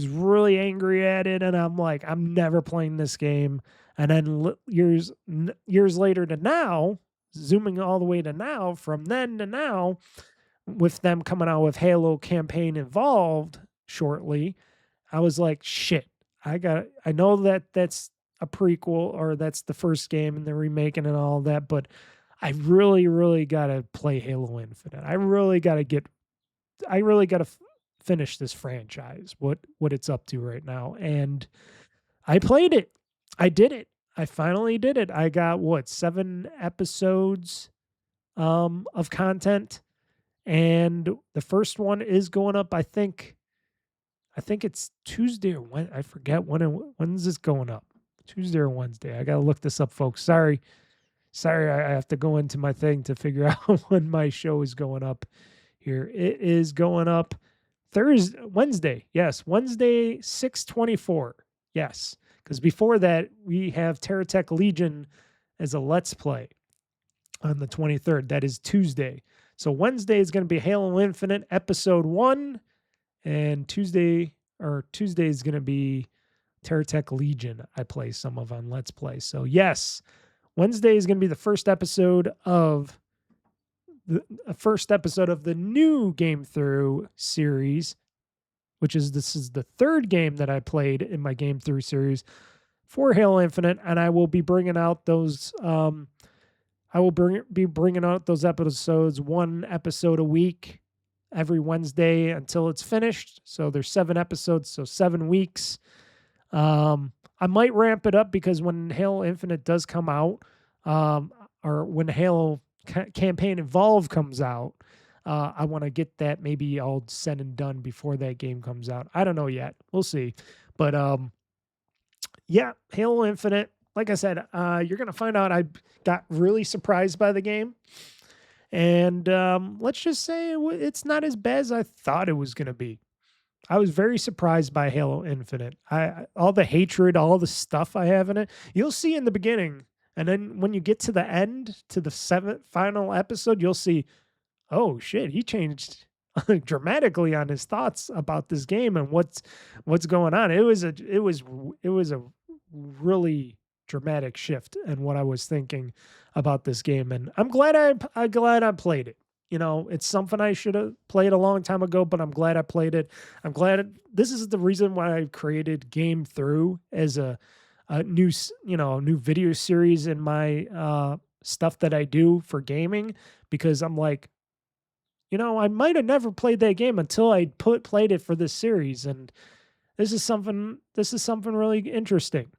really angry at it, and I'm like, I'm never playing this game. And then years later to now, zooming all the way to now, from then to now, with them coming out with Halo campaign involved shortly, I was like, shit, I know that that's a prequel, or that's the first game and they're remaking and all that, but I really, really got to play Halo Infinite. I really got to finish this franchise, what it's up to right now. And I played it. I did it. I finally did it. I got 7 episodes of content, and the first one is going up, I think it's Tuesday or when, I forget when's this going up. Tuesday or Wednesday. I got to look this up, folks. Sorry, I have to go into my thing to figure out when my show is going up here. It is going up Wednesday. Yes, Wednesday, 6/24. Yes, because before that, we have TerraTech Legion as a Let's Play on the 23rd. That is Tuesday. So Wednesday is going to be Halo Infinite Episode 1, and Tuesday is going to be TerraTech Legion. I play some of on Let's Play. So yes, Wednesday is going to be the first episode of the new game through series, this is the third game that I played in my game through series for Halo Infinite, and I will be bringing out those. Be bringing out those episodes, 1 episode a week, every Wednesday until it's finished. So there's 7 episodes, so 7 weeks. I might ramp it up, because when Halo Infinite does come out, or when Halo Campaign Evolve comes out, I want to get that maybe all said and done before that game comes out. I don't know yet. We'll see. But yeah, Halo Infinite, like I said, you're going to find out I got really surprised by the game. And let's just say it's not as bad as I thought it was going to be. I was very surprised by Halo Infinite. All the hatred, all the stuff I have in it, you'll see in the beginning. And then when you get to the end, to the 7th final episode, you'll see, oh shit, he changed dramatically on his thoughts about this game and what's going on. It was a really dramatic shift in what I was thinking about this game, and I'm glad I played it. You know, it's something I should have played a long time ago, but I'm glad I played it. I'm glad this is the reason why I created Game Through as a new, new video series in my stuff that I do for gaming, because I'm like, I might have never played that game until I played it for this series, and this is something really interesting.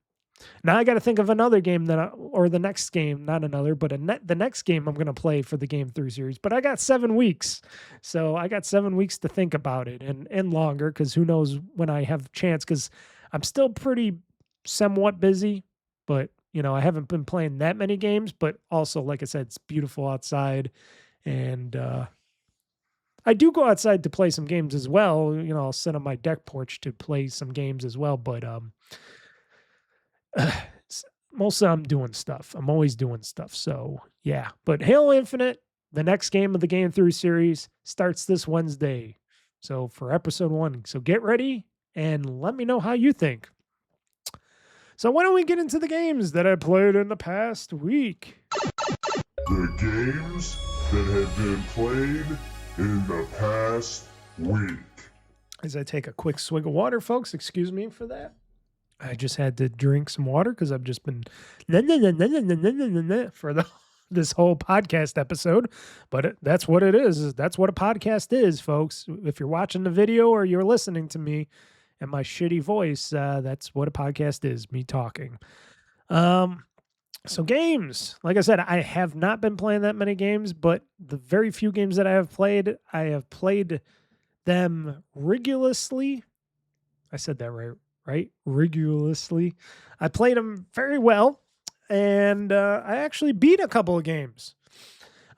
Now I got to think of another game or the next game, not another, but the next game I'm going to play for the Game Through series. But I got 7 weeks, so I got 7 weeks to think about it, and longer, because who knows when I have a chance. Because I'm still pretty somewhat busy, but I haven't been playing that many games. But also, like I said, it's beautiful outside, and I do go outside to play some games as well. I'll sit on my deck porch to play some games as well, but mostly I'm doing stuff. I'm always doing stuff. So yeah, but Halo Infinite, the next game of the Game Through series, starts this Wednesday. So for episode 1, so get ready and let me know how you think. So why don't we get into the games that I played in the past week? The games that have been played in the past week. As I take a quick swig of water, folks, excuse me for that. I just had to drink some water because I've just been for this whole podcast episode. But that's what it is. That's what a podcast is, folks. If you're watching the video or you're listening to me and my shitty voice, that's what a podcast is, me talking. So games, like I said, I have not been playing that many games, but the very few games that I have played them rigorously. I said that right? Rigorously. I played them very well, and I actually beat a couple of games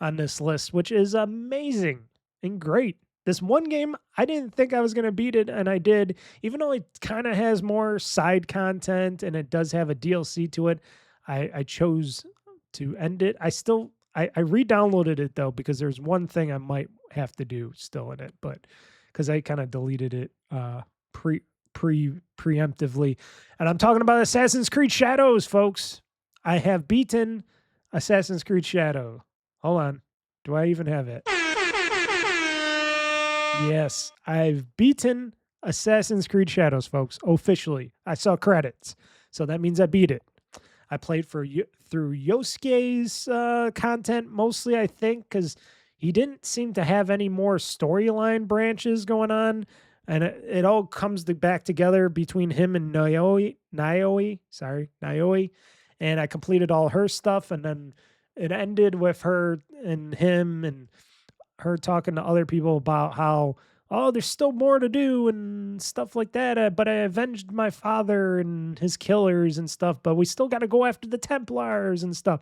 on this list, which is amazing and great. This one game, I didn't think I was going to beat it, and I did, even though it kind of has more side content and it does have a DLC to it. I chose to end it. I re-downloaded it though, because there's one thing I might have to do still in it, but because I kind of deleted it preemptively. And I'm talking about Assassin's Creed Shadows, folks. I have beaten Assassin's Creed Shadow. Hold on. Do I even have it? Yes, I've beaten Assassin's Creed Shadows, folks, officially. I saw credits, so that means I beat it. I played through Yosuke's content mostly, I think, because he didn't seem to have any more storyline branches going on. And it all comes back together between him and Naoi. And I completed all her stuff. And then it ended with her and him and her talking to other people about how, there's still more to do and stuff like that. But I avenged my father and his killers and stuff. But we still got to go after the Templars and stuff.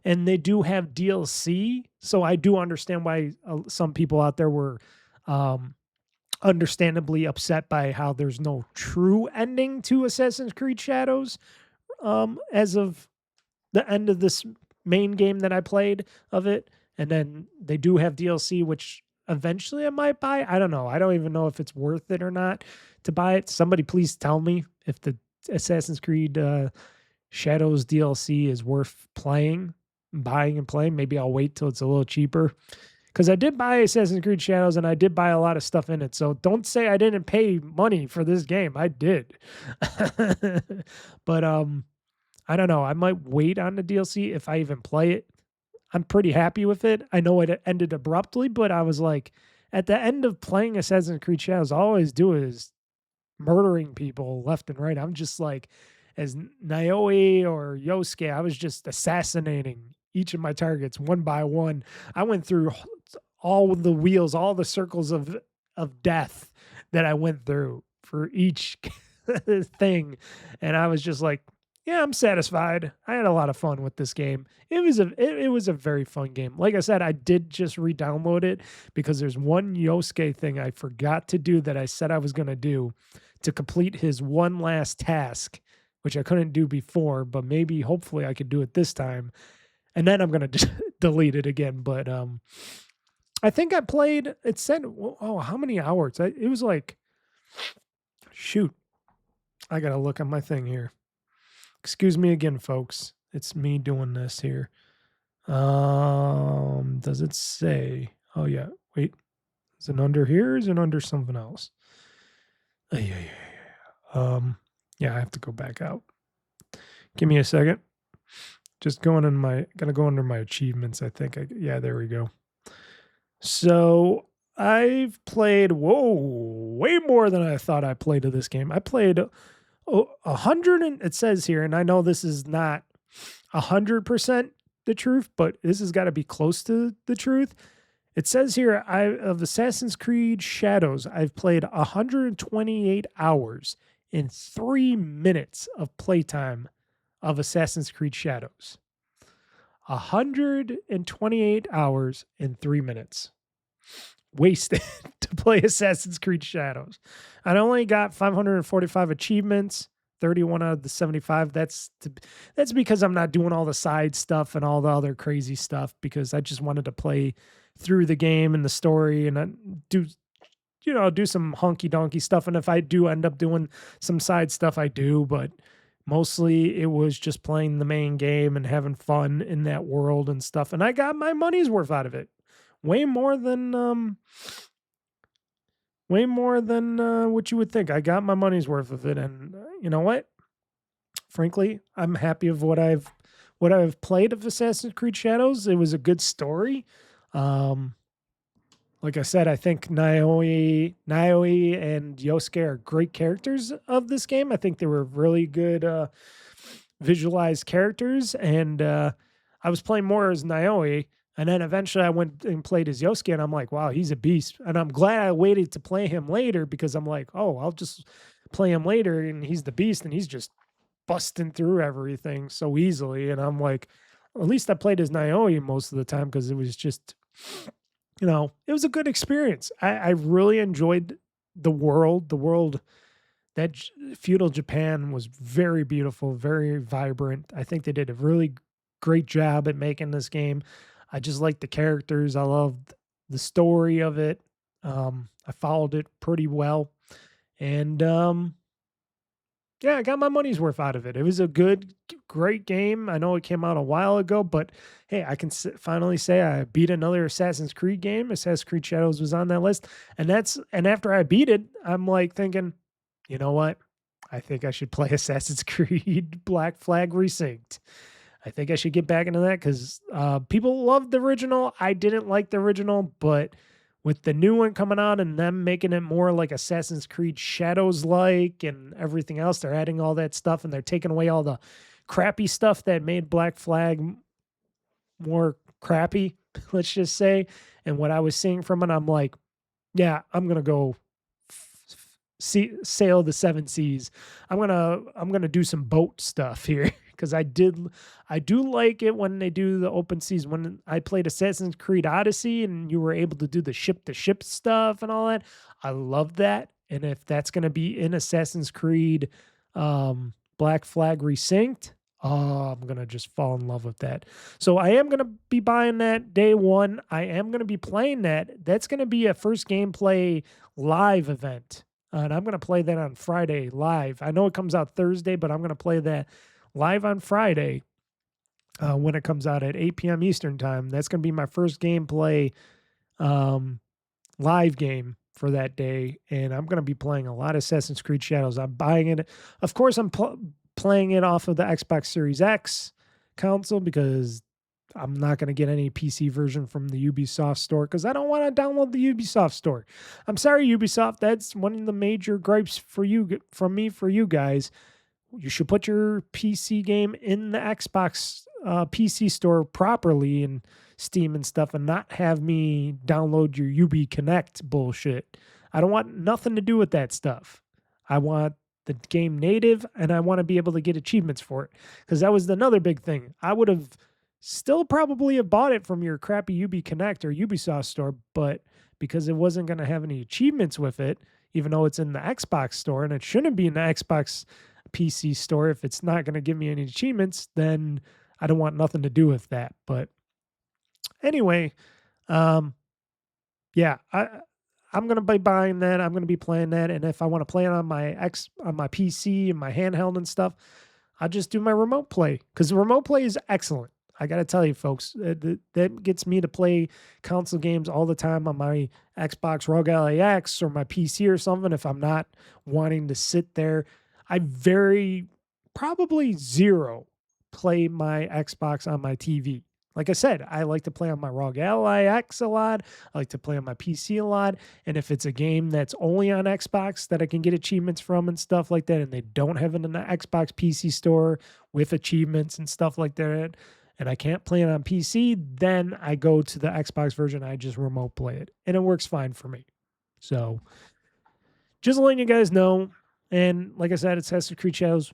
And they do have DLC. So I do understand why some people out there were understandably upset by how there's no true ending to Assassin's Creed Shadows as of the end of this main game that I played of it. And then they do have DLC, which eventually I might buy. I don't know. I don't even know if it's worth it or not to buy it. Somebody please tell me if the Assassin's Creed Shadows DLC is worth buying and playing. Maybe I'll wait till it's a little cheaper. Because I did buy Assassin's Creed Shadows and I did buy a lot of stuff in it. So don't say I didn't pay money for this game. I did. But I don't know. I might wait on the DLC if I even play it. I'm pretty happy with it. I know it ended abruptly, but I was like, at the end of playing Assassin's Creed Shadows, all I always do is murdering people left and right. I'm just like, as Naoi or Yosuke, I was just assassinating each of my targets one by one. I went through all the wheels, all the circles of death that I went through for each thing. And I was just like, yeah, I'm satisfied. I had a lot of fun with this game. It was a very fun game. Like I said, I did just re-download it because there's one Yosuke thing I forgot to do that I said I was going to do to complete his one last task, which I couldn't do before, but maybe hopefully I could do it this time. And then I'm going to delete it again. But I think I played, it said, how many hours? It was like, shoot, I got to look on my thing here. Excuse me again, folks. It's me doing this here. Does it say? Oh, yeah. Wait. Is it under here? Or is it under something else? Yeah. Yeah, I have to go back out. Give me a second. Just going in gotta go under my achievements, I think. Yeah, there we go. So I've played, way more than I thought I played of this game. I played 100, and it says here, and I know this is not 100% the truth, but this has got to be close to the truth. It says here, of Assassin's Creed Shadows, I've played 128 hours in 3 minutes of playtime of Assassin's Creed Shadows. 128 hours in 3 minutes. Wasted to play Assassin's Creed Shadows. I only got 545 achievements, 31 out of the 75. That's because I'm not doing all the side stuff and all the other crazy stuff, because I just wanted to play through the game and the story and do some honky donkey stuff. And if I do end up doing some side stuff, I do, but mostly it was just playing the main game and having fun in that world and stuff. And I got my money's worth out of it. Way more than what you would think. I got my money's worth of it. And you know what? Frankly, I'm happy of what I've played of Assassin's Creed Shadows. It was a good story. Like I said, I think Naoi and Yosuke are great characters of this game. I think they were really good visualized characters, and I was playing more as Naoi, and then eventually I went and played as Yosuke, and I'm like, wow, he's a beast. And I'm glad I waited to play him later, because I'm like, oh, I'll just play him later, and he's the beast, and he's just busting through everything so easily. And I'm like, at least I played as Naoi most of the time, because it was just, it was a good experience. I really enjoyed the world. The world, that feudal Japan, was very beautiful, very vibrant. I think they did a really great job at making this game. I just liked the characters. I loved the story of it. I followed it pretty well. And yeah, I got my money's worth out of it. It was a great game. I know it came out a while ago, but hey, I can finally say I beat another Assassin's Creed game. Assassin's Creed Shadows was on that list. And after I beat it, I'm like thinking, you know what? I think I should play Assassin's Creed Black Flag Resynced. I think I should get back into that, because people loved the original. I didn't like the original, but with the new one coming out and them making it more like Assassin's Creed Shadows like and everything else, they're adding all that stuff, and they're taking away all the crappy stuff that made Black Flag more crappy, let's just say. And what I was seeing from it, I'm like, yeah, I'm going to go sail the 7 seas. I'm going to do some boat stuff here. Because I do like it when they do the open seas. When I played Assassin's Creed Odyssey and you were able to do the ship-to-ship stuff and all that, I love that. And if that's going to be in Assassin's Creed Black Flag Resynced, I'm going to just fall in love with that. So I am going to be buying that day one. I am going to be playing that. That's going to be a first gameplay live event. And I'm going to play that on Friday live. I know it comes out Thursday, but I'm going to play that live on Friday when it comes out at 8 p.m. Eastern time. That's going to be my first gameplay live game for that day, and I'm going to be playing a lot of Assassin's Creed Shadows. I'm buying it. Of course, I'm playing it off of the Xbox Series X console, because I'm not going to get any PC version from the Ubisoft store, because I don't want to download the Ubisoft store. I'm sorry, Ubisoft. That's one of the major gripes from me for you guys. You should put your PC game in the Xbox PC store properly and Steam and stuff, and not have me download your Ubi Connect bullshit. I don't want nothing to do with that stuff. I want the game native, and I want to be able to get achievements for it, because that was another big thing. I would have still probably have bought it from your crappy Ubi Connect or Ubisoft store, but because it wasn't going to have any achievements with it, even though it's in the Xbox store, and it shouldn't be in the Xbox PC store, if it's not going to give me any achievements, then I don't want nothing to do with that. But anyway, yeah, I'm going to be buying that. I'm going to be playing that. And if I want to play it on my PC and my handheld and stuff, I'll just do my remote play, because the remote play is excellent. I got to tell you, folks, that gets me to play console games all the time on my Xbox ROG LAX or my PC or something. If I'm not wanting to sit there, I very probably zero play my Xbox on my TV. Like I said, I like to play on my ROG LAX a lot. I like to play on my PC a lot. And if it's a game that's only on Xbox that I can get achievements from and stuff like that, and they don't have it in the Xbox PC store with achievements and stuff like that, and I can't play it on PC, then I go to the Xbox version. I just remote play it, and it works fine for me. So just letting you guys know. And like I said, Assassin's Creed Shadows,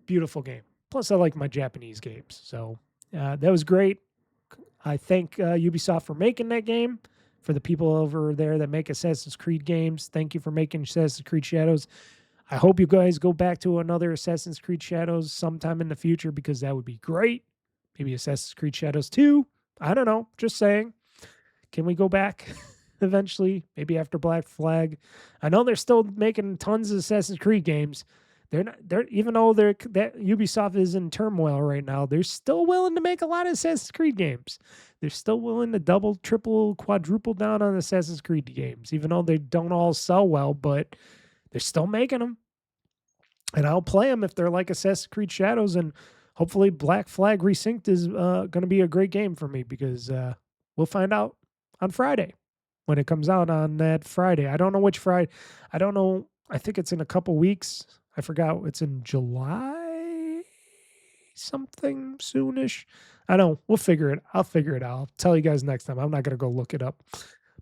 beautiful game. Plus, I like my Japanese games. So that was great. I thank Ubisoft for making that game. For the people over there that make Assassin's Creed games, thank you for making Assassin's Creed Shadows. I hope you guys go back to another Assassin's Creed Shadows sometime in the future, because that would be great. Maybe Assassin's Creed Shadows 2. I don't know. Just saying. Can we go back eventually? Maybe after Black Flag. I know they're still making tons of Assassin's Creed games. Even though that Ubisoft is in turmoil right now, they're still willing to make a lot of Assassin's Creed games. They're still willing to double, triple, quadruple down on Assassin's Creed games, even though they don't all sell well, but they're still making them. And I'll play them if they're like Assassin's Creed Shadows, and hopefully Black Flag Resynced is going to be a great game for me, because we'll find out on Friday when it comes out on that Friday. I don't know which Friday. I don't know. I think it's in a couple weeks. I forgot. It's in July something soonish. I don't know. We'll figure it. I'll figure it out. I'll tell you guys next time. I'm not going to go look it up.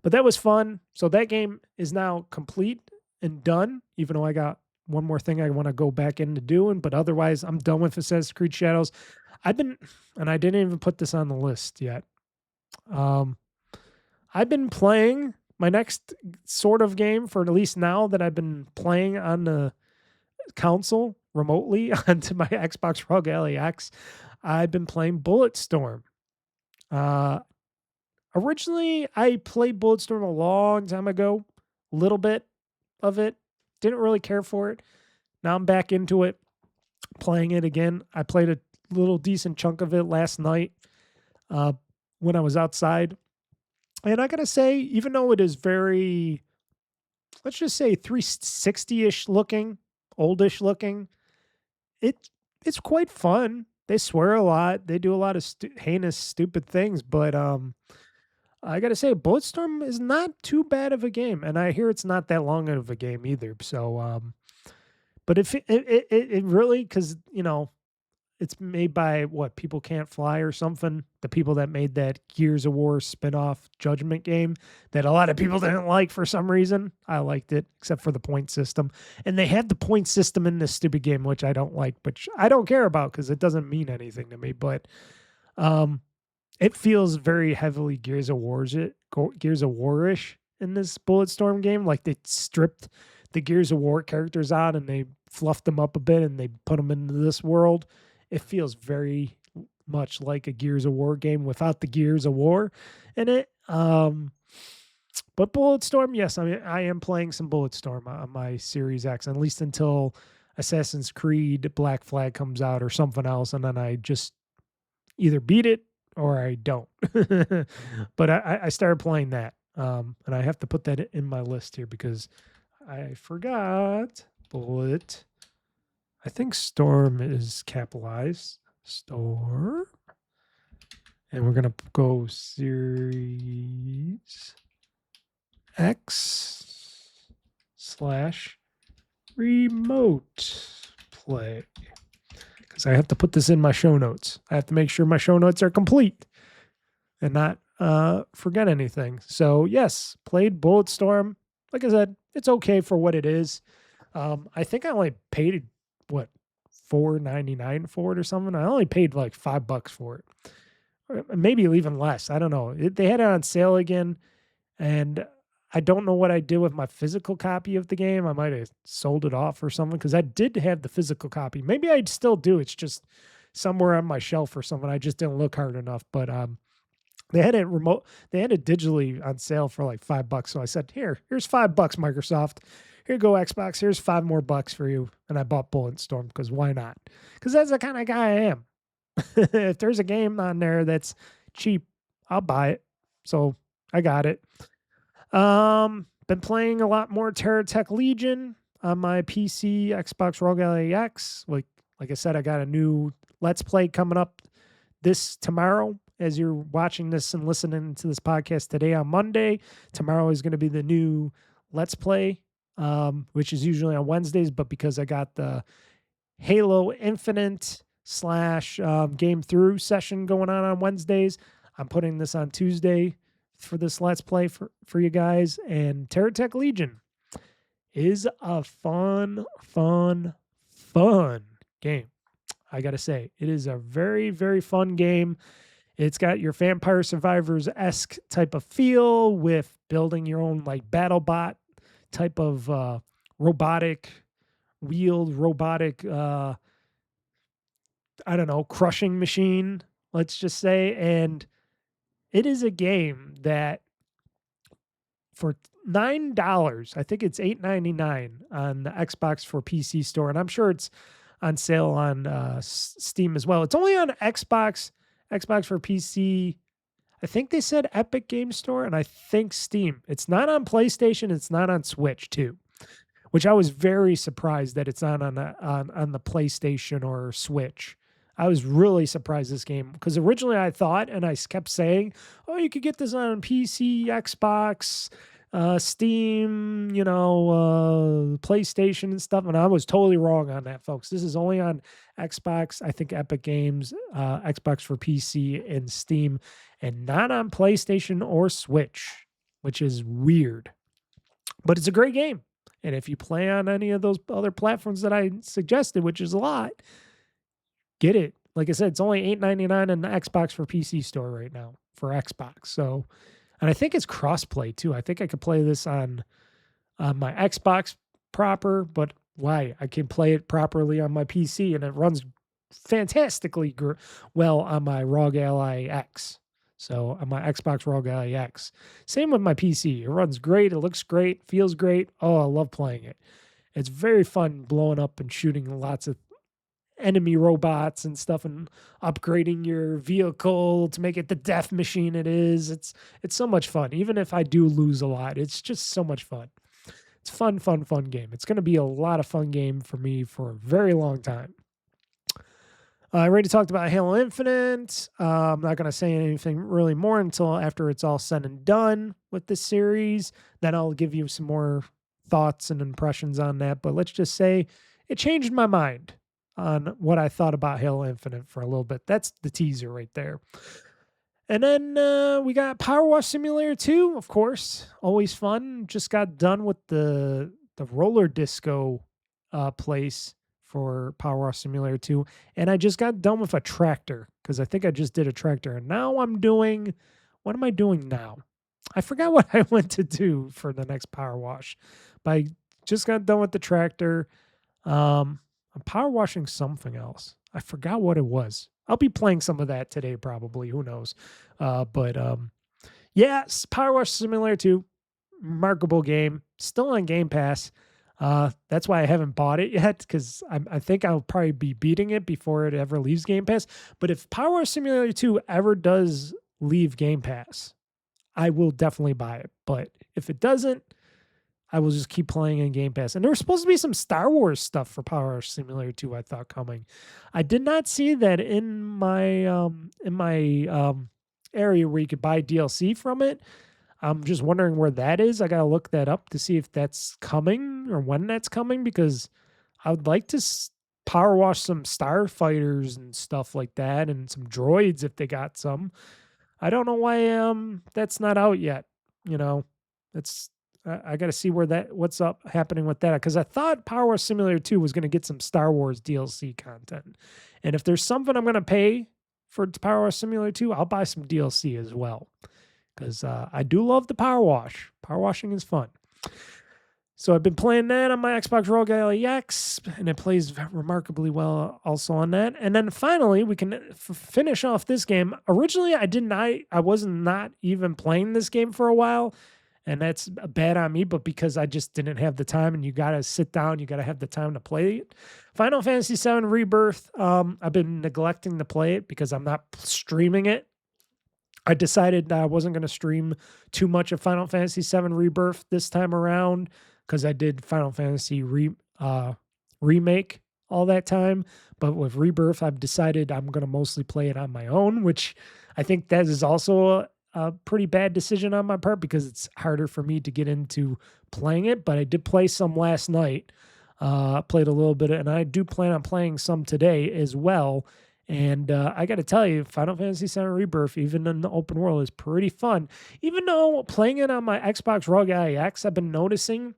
But that was fun. So that game is now complete and done, even though I got one more thing I want to go back into doing. But otherwise, I'm done with Assassin's Creed Shadows. And I didn't even put this on the list yet. I've been playing my next sort of game, for at least now that I've been playing on the console remotely onto my Xbox ROG LAX. I've been playing BulletStorm. Originally, I played BulletStorm a long time ago, a little bit of it. Didn't really care for it. Now I'm back into it, playing it again. I played a little decent chunk of it last night when I was outside. And I got to say, even though it is very, let's just say 360-ish looking, oldish looking, it's quite fun. They swear a lot. They do a lot of heinous, stupid things. But I got to say, BulletStorm is not too bad of a game. And I hear it's not that long of a game either. So, but if it really, because, you know, it's made by what, People Can't Fly or something. The people that made that Gears of War spinoff Judgment game that a lot of people didn't like for some reason. I liked it, except for the point system. And they had the point system in this stupid game, which I don't like, but I don't care about because it doesn't mean anything to me. But it feels very heavily Gears of War-ish in this BulletStorm game. Like they stripped the Gears of War characters out and they fluffed them up a bit and they put them into this world. It feels very much like a Gears of War game without the Gears of War in it. But BulletStorm, yes, I am playing some BulletStorm on my Series X, at least until Assassin's Creed Black Flag comes out or something else, and then I just either beat it or I don't. But I started playing that, and I have to put that in my list here because I forgot Bullet. I think Storm is capitalized. Storm. And we're going to go Series X/remote play. Because I have to put this in my show notes. I have to make sure my show notes are complete and not forget anything. So, yes, played BulletStorm. Like I said, it's okay for what it is. I think I only paid what, $4.99 for it or something. I only paid like $5 for it, or maybe even less. I don't know. They had it on sale again, and I don't know what I did with my physical copy of the game. I might have sold it off or something because I did have the physical copy. Maybe I still do. It's just somewhere on my shelf or something. I just didn't look hard enough. But they had it They had it digitally on sale for like $5. So I said, here's $5, Microsoft. Here you go, Xbox. Here's $5 more for you. And I bought BulletStorm because why not? Because that's the kind of guy I am. If there's a game on there that's cheap, I'll buy it. So I got it. Been playing a lot more TerraTech Legion on my PC, Xbox Rogue Ally X. Like I said, I got a new Let's Play coming up tomorrow. As you're watching this and listening to this podcast today on Monday, tomorrow is going to be the new Let's Play, which is usually on Wednesdays, but because I got the Halo Infinite / game through session going on Wednesdays, I'm putting this on Tuesday for this Let's Play for you guys. And TerraTech Legion is a fun game. I got to say, it is a very, very fun game. It's got your Vampire Survivors-esque type of feel with building your own like BattleBot type of wheeled robotic, crushing machine, let's just say. And it is a game that for $9, I think it's $8.99 on the Xbox for PC store, and I'm sure it's on sale on Steam as well. It's only on Xbox for PC. I think they said Epic Game Store, and I think Steam. It's not on PlayStation. It's not on Switch too, which I was very surprised that it's not on the PlayStation or Switch. I was really surprised this game, because originally I thought, and I kept saying, oh, you could get this on PC, Xbox, Steam, PlayStation and stuff. And I was totally wrong on that, folks. This is only on Xbox, I think Epic Games, Xbox for PC and Steam, and not on PlayStation or Switch, which is weird. But it's a great game. And if you play on any of those other platforms that I suggested, which is a lot, get it. Like I said, it's only $8.99 in the Xbox for PC store right now for Xbox. So, and I think it's crossplay too. I think I could play this on my Xbox proper, but why? I can play it properly on my PC, and it runs fantastically well on my ROG Ally X. So on my Xbox ROG Ally X. Same with my PC. It runs great. It looks great. Feels great. Oh, I love playing it. It's very fun blowing up and shooting lots of enemy robots and stuff, and upgrading your vehicle to make it the death machine it is. It's so much fun. Even if I do lose a lot, it's just so much fun. It's fun game. It's going to be a lot of fun game for me for a very long time. I already talked about Halo Infinite. I'm not going to say anything really more until after it's all said and done with this series. Then I'll give you some more thoughts and impressions on that. But let's just say it changed my mind on what I thought about Halo Infinite for a little bit. That's the teaser right there. And then we got PowerWash Simulator 2, of course. Always fun. Just got done with the roller disco place for PowerWash Simulator 2. And I just got done with a tractor, because I think I just did a tractor. And now I'm doing... What am I doing now? I forgot what I went to do for the next PowerWash. But I just got done with the tractor. I'm power washing something else. I forgot what it was. I'll be playing some of that today, probably. Who knows? Yes, Power Wash Simulator 2, remarkable game. Still on Game Pass. That's why I haven't bought it yet, because I think I'll probably be beating it before it ever leaves Game Pass. But if Power Wash Simulator 2 ever does leave Game Pass, I will definitely buy it. But if it doesn't, I will just keep playing in Game Pass. And there was supposed to be some Star Wars stuff for Power Simulator 2, I thought, coming. I did not see that in my area where you could buy DLC from it. I'm just wondering where that is. I got to look that up to see if that's coming or when that's coming, because I would like to power wash some starfighters and stuff like that, and some droids if they got some. I don't know why that's not out yet. It's I got to see what's happening with that, because I thought Power Wash Simulator 2 was going to get some Star Wars DLC content. And if there's something I'm going to pay for Power Wash Simulator 2, I'll buy some DLC as well, because I do love the Power Wash. Power washing is fun. So I've been playing that on my Xbox ROG Ally X, and it plays remarkably well also on that. And then finally, we can finish off this game. Originally, I was not even playing this game for a while. and that's bad on me, but because I just didn't have the time, and you got to sit down, you got to have the time to play it. Final Fantasy VII Rebirth, I've been neglecting to play it because I'm not streaming it. I decided I wasn't going to stream too much of Final Fantasy VII Rebirth this time around because I did Final Fantasy Remake all that time. But with Rebirth, I've decided I'm going to mostly play it on my own, which I think that is also a pretty bad decision on my part because it's harder for me to get into playing it. But I did play some last night. Played a little bit, and I do plan on playing some today as well. And I got to tell you, Final Fantasy VII Rebirth, even in the open world, is pretty fun. Even though playing it on my Xbox ROG Ally X, I've been noticing,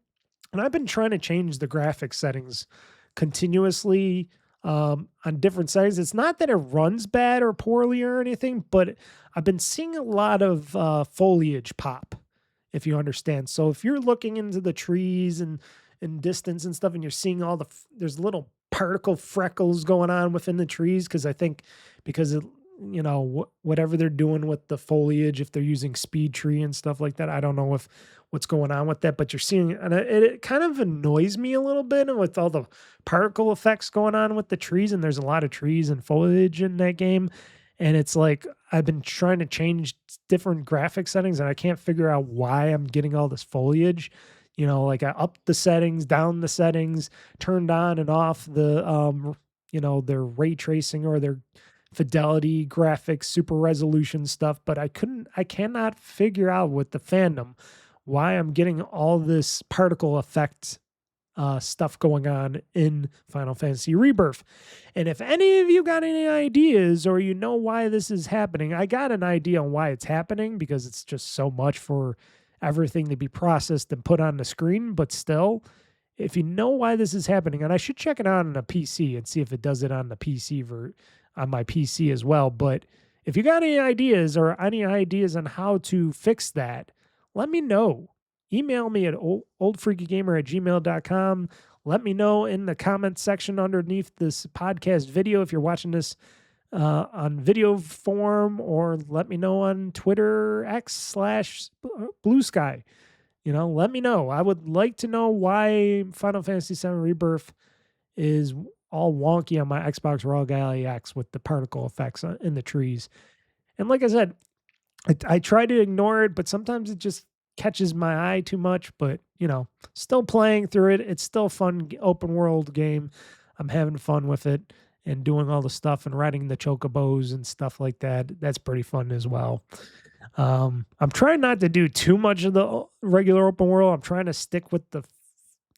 and I've been trying to change the graphics settings continuously on different settings. It's not that it runs bad or poorly or anything, but I've been seeing a lot of foliage pop, if you understand. So if you're looking into the trees and in distance and stuff, and you're seeing all there's little particle freckles going on within the trees, because I think because of, whatever they're doing with the foliage, if they're using speed tree and stuff like that, I don't know if what's going on with that, but you're seeing, and it kind of annoys me a little bit with all the particle effects going on with the trees, and there's a lot of trees and foliage in that game, and it's like I've been trying to change different graphic settings, and I can't figure out why I'm getting all this foliage. Like I upped the settings, down the settings, turned on and off the, their ray tracing or their fidelity graphics, super resolution stuff. But I cannot figure out with the fandom why I'm getting all this particle effect stuff going on in Final Fantasy Rebirth. And if any of you got any ideas or you know why this is happening, I got an idea on why it's happening because it's just so much for everything to be processed and put on the screen. But still, if you know why this is happening, and I should check it out on a PC and see if it does it on the PC on my PC as well. But if you got any ideas on how to fix that, let me know. Email me at oldfreakygamer@gmail.com. Let me know in the comments section underneath this podcast video if you're watching this on video form, or let me know on Twitter X/Blue Sky. Let me know. I would like to know why Final Fantasy VII Rebirth is all wonky on my Xbox ROG Ally X with the particle effects in the trees. And like I said, I try to ignore it, but sometimes it just catches my eye too much. But, still playing through it. It's still a fun open world game. I'm having fun with it and doing all the stuff and riding the chocobos and stuff like that. That's pretty fun as well. I'm trying not to do too much of the regular open world. I'm trying to stick with the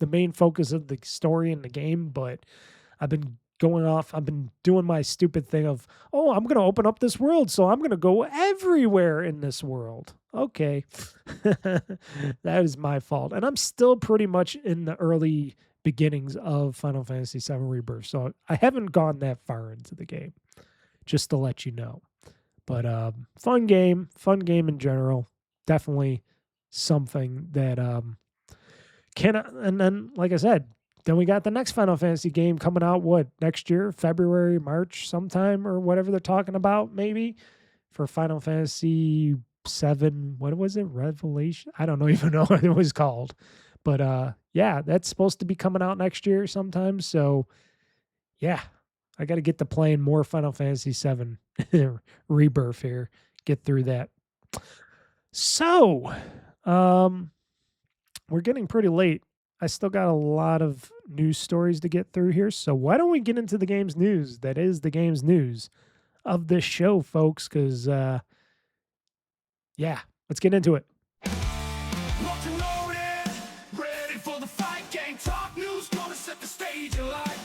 main focus of the story in the game, but I've been doing my stupid thing of, I'm going to open up this world, so I'm going to go everywhere in this world. Okay. That is my fault. And I'm still pretty much in the early beginnings of Final Fantasy VII Rebirth, so I haven't gone that far into the game, just to let you know. But fun game in general. Definitely something that and then, like I said, then we got the next Final Fantasy game coming out, next year, February, March, sometime, or whatever they're talking about, maybe, for Final Fantasy VII, what was it, Revelation? I don't even know what it was called. But yeah, that's supposed to be coming out next year sometime. So yeah, I got to get to playing more Final Fantasy VII Rebirth here. Get through that. So we're getting pretty late. I still got a lot of news stories to get through here. So why don't we get into the Gamez News? That is the Gamez News of this show, folks. Because yeah, let's get into it.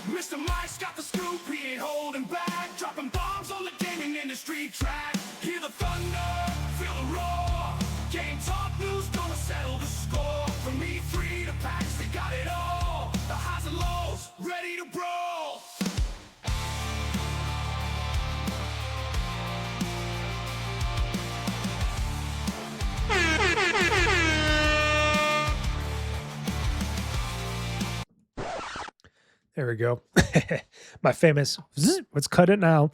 Mr. Mike's got the scoop, he ain't holding back. Dropping bombs on the gaming industry track. Hear the thunder, feel the roar. Game Talk News gonna settle the score. From E3 to PAX, they got it all. The highs and lows, ready to brawl. There we go. My famous, let's cut it now.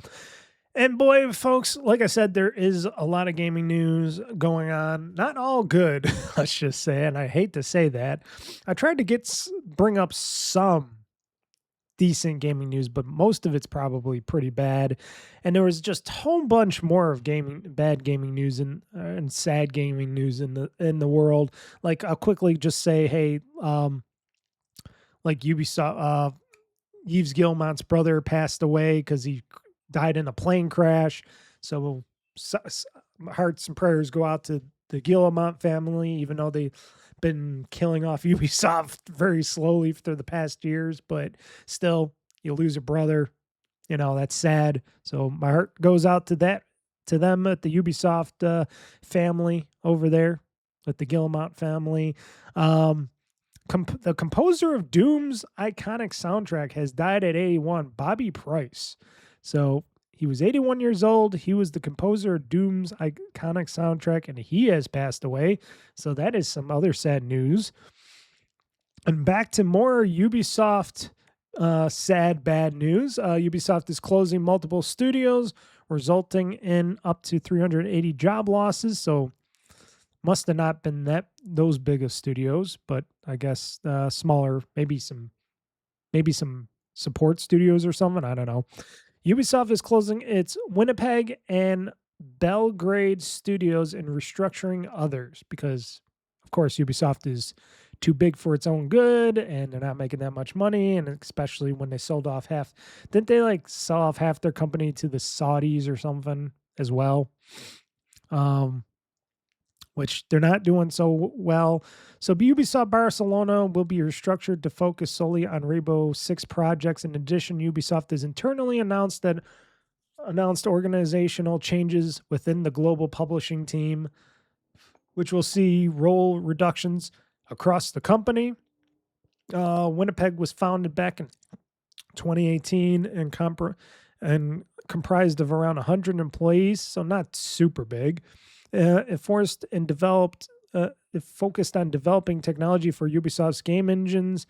And boy, folks, like I said, there is a lot of gaming news going on. Not all good, let's just say. And I hate to say that. I tried to bring up some decent gaming news, but most of it's probably pretty bad. And there was just a whole bunch more of bad gaming news and sad gaming news in the world. Like I'll quickly just say, hey, like Ubisoft, Yves Guillemot's brother passed away because he died in a plane crash. So, hearts and prayers go out to the Guillemot family, even though they've been killing off Ubisoft very slowly for the past years. But still, you lose a brother. You know, that's sad. So my heart goes out to them at the Ubisoft family over there, at the Guillemot family. The composer of Doom's iconic soundtrack has died at 81, Bobby Price. So he was 81 years old. He was the composer of Doom's iconic soundtrack, and he has passed away. So that is some other sad news. And back to more Ubisoft sad, bad news. Ubisoft is closing multiple studios, resulting in up to 380 job losses. So must have not been those big of studios, but I guess smaller, maybe some support studios or something. I don't know. Ubisoft is closing its Winnipeg and Belgrade studios and restructuring others because, of course, Ubisoft is too big for its own good and they're not making that much money. And especially when they sold off didn't they like sell off half their company to the Saudis or something as well? Which they're not doing so well. So Ubisoft Barcelona will be restructured to focus solely on Rainbow Six projects. In addition, Ubisoft has internally announced organizational changes within the global publishing team, which will see role reductions across the company. Winnipeg was founded back in 2018 and comprised of around 100 employees, so not super big. It focused on developing technology for Ubisoft's game engines,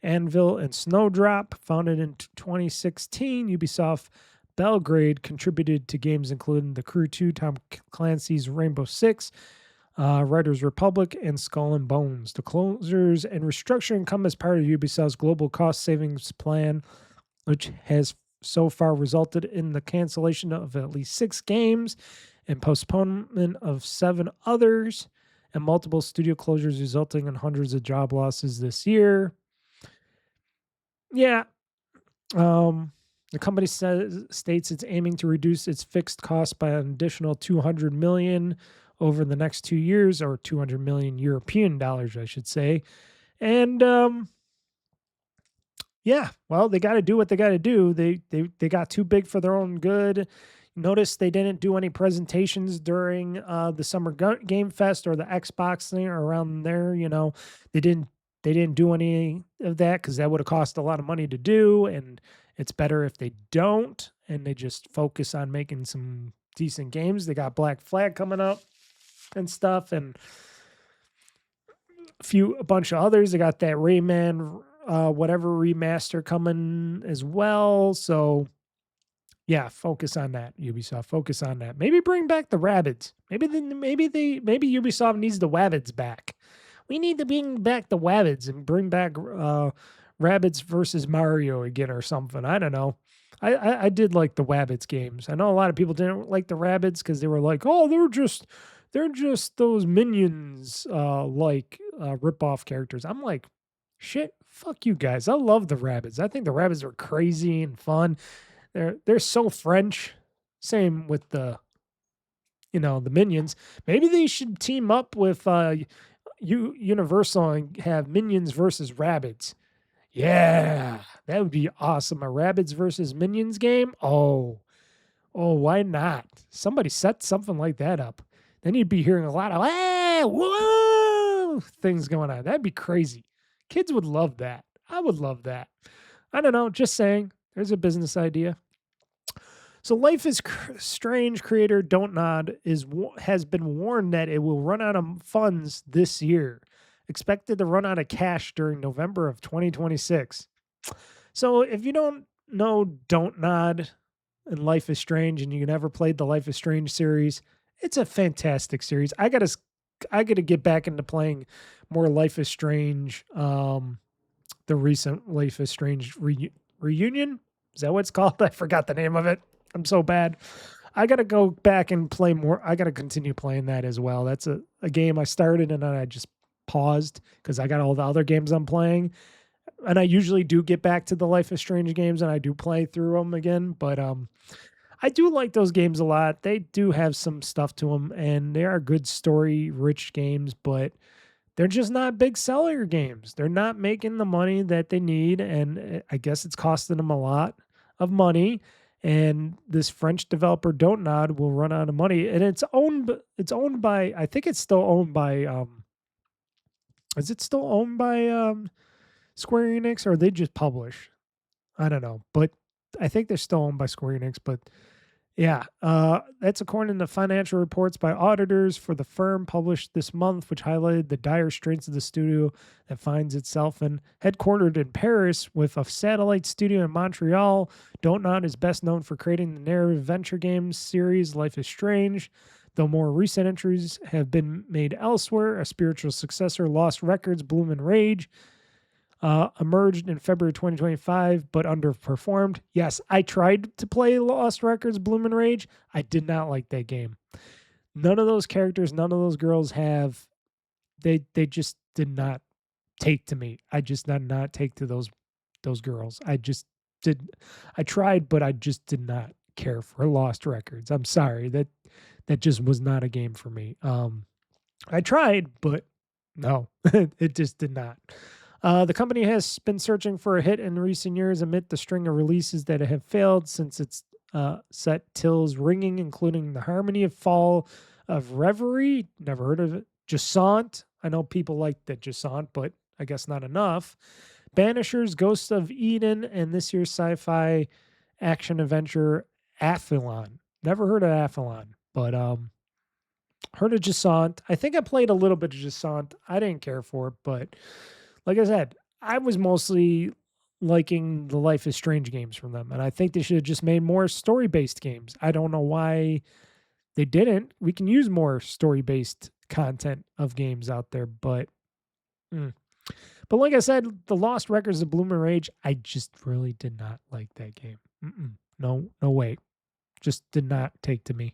Anvil and Snowdrop. Founded in 2016, Ubisoft Belgrade contributed to games including The Crew 2, Tom Clancy's Rainbow Six, Riders Republic, and Skull and Bones. The closures and restructuring come as part of Ubisoft's global cost savings plan, which has so far resulted in the cancellation of at least 6 games and postponement of 7 others, and multiple studio closures resulting in hundreds of job losses this year. Yeah. The company states it's aiming to reduce its fixed costs by an additional $200 million over the next 2 years, or 200 million European dollars, I should say. And yeah, well, they got to do what they got to do. They got too big for their own good. Notice they didn't do any presentations during the Summer Game Fest or the Xbox thing or around there. You know, they didn't do any of that because that would have cost a lot of money to do, and it's better if they don't and they just focus on making some decent games. They got Black Flag coming up and stuff, and a bunch of others. They got that Rayman whatever remaster coming as well. So yeah, focus on that, Ubisoft. Focus on that. Maybe bring back the Rabbids. Maybe Ubisoft needs the Wabbids back. We need to bring back the Wabbids and bring back Rabbids versus Mario again or something. I don't know. I did like the Wabbids games. I know a lot of people didn't like the Rabbids because they were like, oh, they're just those minions rip-off characters. I'm like, shit, fuck you guys. I love the Rabbids. I think the Rabbids are crazy and fun. They're so French. Same with the Minions. Maybe they should team up with Universal and have Minions versus Rabbids. Yeah, that would be awesome. A Rabbids versus Minions game? Oh, why not? Somebody set something like that up. Then you'd be hearing a lot of whoa things going on. That'd be crazy. Kids would love that. I would love that. I don't know. Just saying. There's a business idea. So Life is Strange creator Don't Nod has been warned that it will run out of funds this year. Expected to run out of cash during November of 2026. So if you don't know Don't Nod, and Life is Strange, and you never played the Life is Strange series, it's a fantastic series. I gotta get back into playing more Life is Strange. The recent Life is Strange reunion. Is that what it's called? I forgot the name of it. I'm so bad. I gotta go back and play more. I gotta continue playing that as well. That's a game I started and then I just paused because I got all the other games I'm playing. And I usually do get back to the Life is Strange games and I do play through them again. But I do like those games a lot. They do have some stuff to them and they are good story rich games, but they're just not big seller games. They're not making the money that they need. And I guess it's costing them a lot of money. And this French developer Don't Nod will run out of money. And it's owned by, I think it's still owned by is it still owned by Square Enix or they just publish? I don't know. But I think they're still owned by Square Enix, but yeah, that's according to financial reports by auditors for the firm published this month, which highlighted the dire straits of the studio that finds itself headquartered in Paris with a satellite studio in Montreal. Don't Nod is best known for creating the narrative adventure games series Life is Strange, though more recent entries have been made elsewhere. A spiritual successor, Lost Records, Bloom and Rage, emerged in February 2025, but underperformed. Yes, I tried to play Lost Records, Bloom and Rage. I did not like that game. None of those characters, none of those girls have. They just did not take to me. I just did not take to those girls. I just did. I tried, but I just did not care for Lost Records. I'm sorry, that just was not a game for me. I tried, but no, it just did not. The company has been searching for a hit in recent years amid the string of releases that have failed since its set Till's Ringing, including the Harmony of Fall of Reverie. Never heard of it. Jasant. I know people like that Jasant, but I guess not enough. Banishers, Ghosts of Eden, and this year's sci-fi action adventure Athlon. Never heard of Athlon, but heard of Jasant. I think I played a little bit of Jasant. I didn't care for it, but like I said, I was mostly liking the Life is Strange games from them. And I think they should have just made more story-based games. I don't know why they didn't. We can use more story-based content of games out there, but but like I said, the Lost Records of Bloom and Rage, I just really did not like that game. No way. Just did not take to me.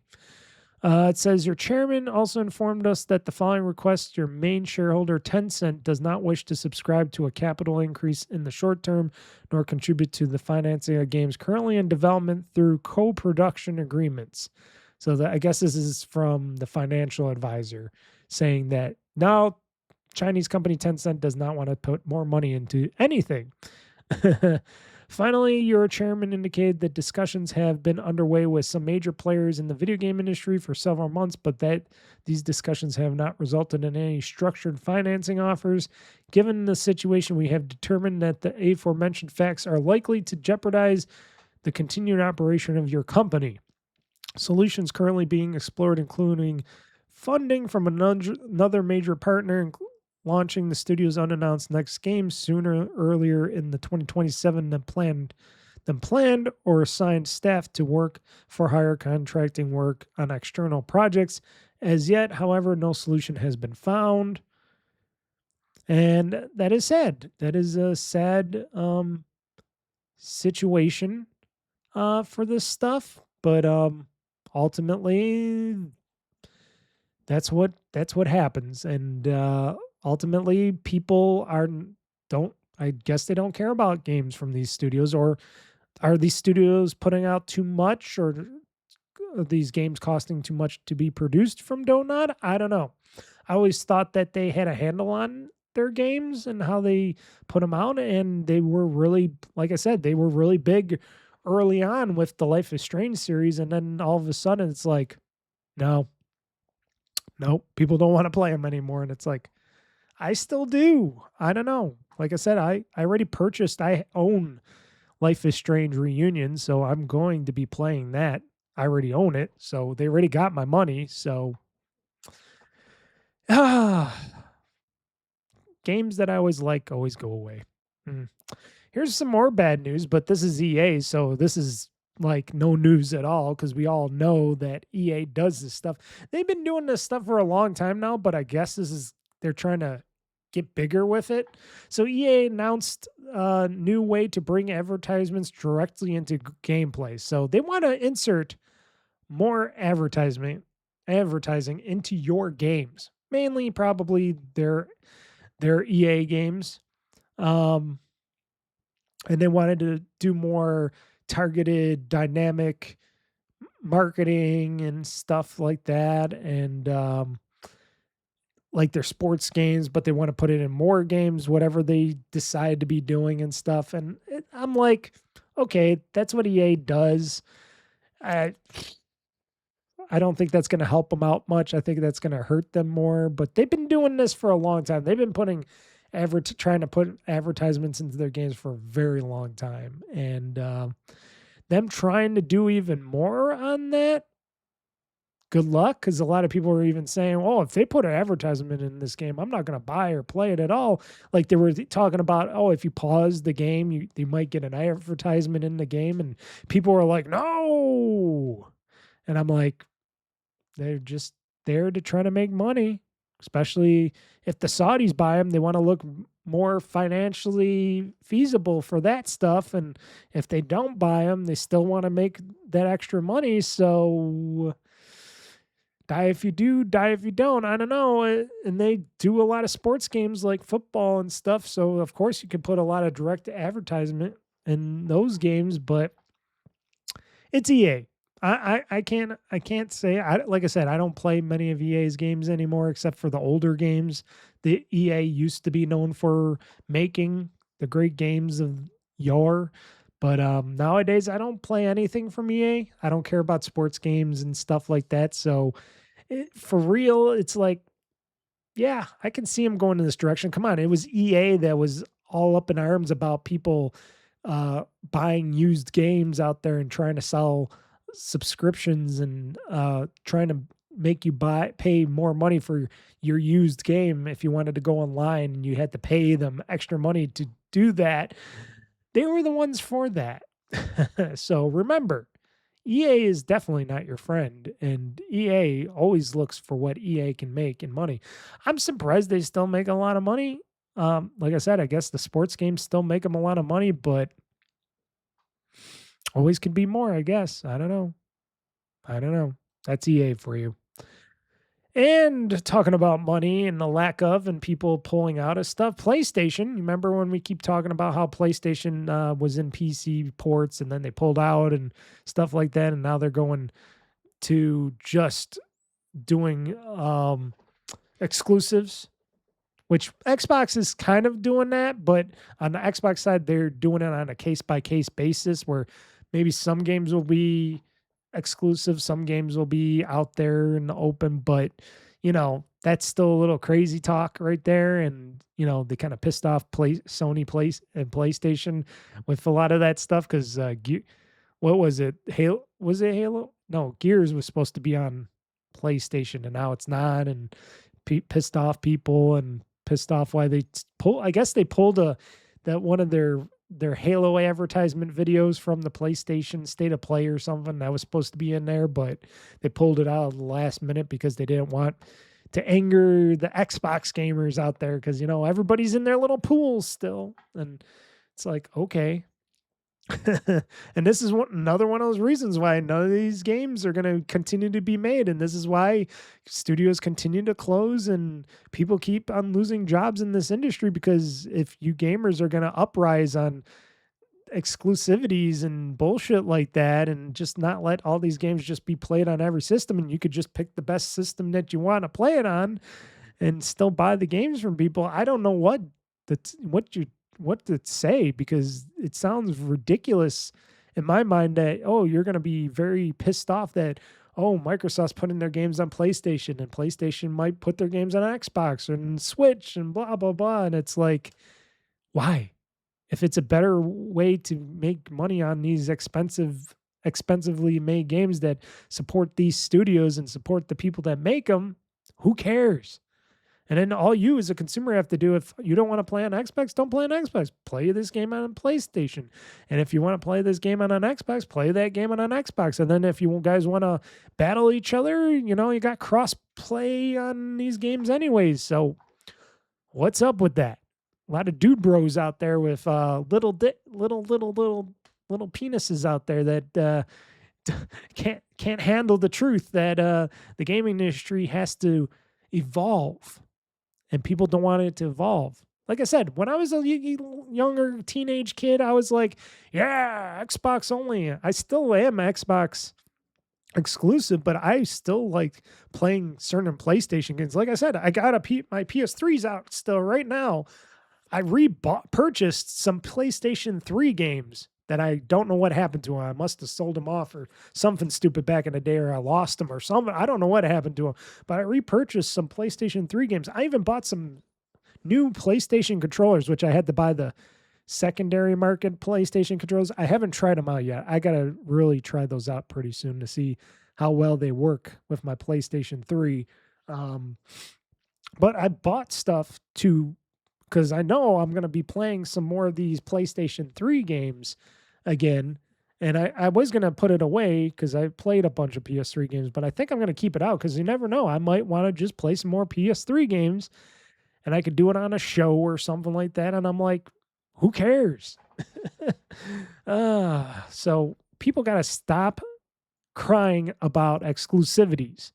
It says your chairman also informed us that the following request: your main shareholder, Tencent, does not wish to subscribe to a capital increase in the short term, nor contribute to the financing of games currently in development through co-production agreements. So I guess this is from the financial advisor saying that now Chinese company Tencent does not want to put more money into anything. Finally, your chairman indicated that discussions have been underway with some major players in the video game industry for several months, but that these discussions have not resulted in any structured financing offers. Given the situation, we have determined that the aforementioned facts are likely to jeopardize the continued operation of your company. Solutions currently being explored, including funding from another major partner, launching the studio's unannounced next game earlier in the 2027 than planned, or assigned staff to work for hire contracting work on external projects. As yet, however, no solution has been found. And that is sad. That is a sad situation for this stuff. But ultimately, that's what happens. And ultimately, people I guess they don't care about games from these studios, or are these studios putting out too much, or are these games costing too much to be produced from Don't Nod? I don't know. I always thought that they had a handle on their games and how they put them out, and they were really, like I said, they were really big early on with the Life is Strange series, and then all of a sudden it's like, no, people don't want to play them anymore, and it's like, I still do. I don't know. Like I said, I already purchased, I own Life is Strange Reunion, so I'm going to be playing that. I already own it, so they already got my money, so games that I always like always go away. Here's some more bad news, but this is EA, so this is like no news at all because we all know that EA does this stuff. They've been doing this stuff for a long time now, but I guess they're trying to get bigger with it. So EA announced a new way to bring advertisements directly into gameplay. So they want to insert more advertising into your games, mainly probably their EA games. And they wanted to do more targeted dynamic marketing and stuff like that, and like their sports games, but they want to put it in more games, whatever they decide to be doing and stuff. And I'm like, okay, that's what EA does. I don't think that's going to help them out much. I think that's going to hurt them more. But they've been doing this for a long time. They've been trying to put advertisements into their games for a very long time, and them trying to do even more on that, good luck, because a lot of people are even saying, oh, if they put an advertisement in this game, I'm not going to buy or play it at all. Like they were talking about, oh, if you pause the game, you might get an advertisement in the game, and people were like, no. And I'm like, they're just there to try to make money, especially if the Saudis buy them. They want to look more financially feasible for that stuff. And if they don't buy them, they still want to make that extra money. So die if you do, die if you don't. I don't know. And they do a lot of sports games like football and stuff. So of course you can put a lot of direct advertisement in those games, but it's EA. I can't say, like I said, I don't play many of EA's games anymore except for the older games. The EA used to be known for making the great games of yore, but nowadays I don't play anything from EA. I don't care about sports games and stuff like that. So for real, it's like, yeah, I can see them going in this direction. Come on, it was EA that was all up in arms about people buying used games out there and trying to sell subscriptions and trying to make you pay more money for your used game if you wanted to go online and you had to pay them extra money to do that. They were the ones for that. So remember, EA is definitely not your friend, and EA always looks for what EA can make in money. I'm surprised they still make a lot of money. Like I said, I guess the sports games still make them a lot of money, but always could be more, I guess. I don't know. That's EA for you. And talking about money and the lack of and people pulling out of stuff, PlayStation. You remember when we keep talking about how PlayStation was in PC ports and then they pulled out and stuff like that, and now they're going to just doing exclusives, which Xbox is kind of doing that, but on the Xbox side, they're doing it on a case-by-case basis where maybe some games will be exclusive, some games will be out there in the open, but, you know, that's still a little crazy talk right there. And, you know, they kind of pissed off Sony and PlayStation with a lot of that stuff because, what was it? Halo? Was it Halo? No, Gears was supposed to be on PlayStation, and now it's not, and pissed off people and pissed off why they I guess they pulled one of their Halo advertisement videos from the PlayStation State of Play or something that was supposed to be in there, but they pulled it out at the last minute because they didn't want to anger the Xbox gamers out there because, you know, everybody's in their little pools still. And it's like, okay. And this is another one of those reasons why none of these games are going to continue to be made. And this is why studios continue to close and people keep on losing jobs in this industry, because if you gamers are going to uprise on exclusivities and bullshit like that and just not let all these games just be played on every system, and you could just pick the best system that you want to play it on and still buy the games from people, I don't know what to say, because it sounds ridiculous in my mind that, oh, you're going to be very pissed off that, oh, Microsoft's putting their games on PlayStation and PlayStation might put their games on Xbox and Switch and blah, blah, blah. And it's like, why? If it's a better way to make money on these expensively made games that support these studios and support the people that make them, who cares? And then all you as a consumer have to do, if you don't want to play on Xbox, don't play on Xbox. Play this game on PlayStation. And if you want to play this game on an Xbox, play that game on an Xbox. And then if you guys want to battle each other, you know, you got cross play on these games anyways. So what's up with that? A lot of dude bros out there with little penises out there that can't handle the truth that the gaming industry has to evolve, and people don't want it to evolve. Like I said, when I was a younger teenage kid, I was like, yeah, Xbox only. I still am Xbox exclusive, but I still like playing certain PlayStation games. Like I said, I got my PS3's out still right now. I purchased some PlayStation 3 games that I don't know what happened to them. I must have sold them off or something stupid back in the day, or I lost them or something. I don't know what happened to them, but I repurchased some PlayStation 3 games. I even bought some new PlayStation controllers, which I had to buy the secondary market PlayStation controllers. I haven't tried them out yet. I got to really try those out pretty soon to see how well they work with my PlayStation 3. But I bought stuff because I know I'm going to be playing some more of these PlayStation 3 games again. And I was going to put it away because I played a bunch of PS3 games, but I think I'm going to keep it out because you never know. I might want to just play some more PS3 games, and I could do it on a show or something like that. And I'm like, who cares? So people got to stop crying about exclusivities.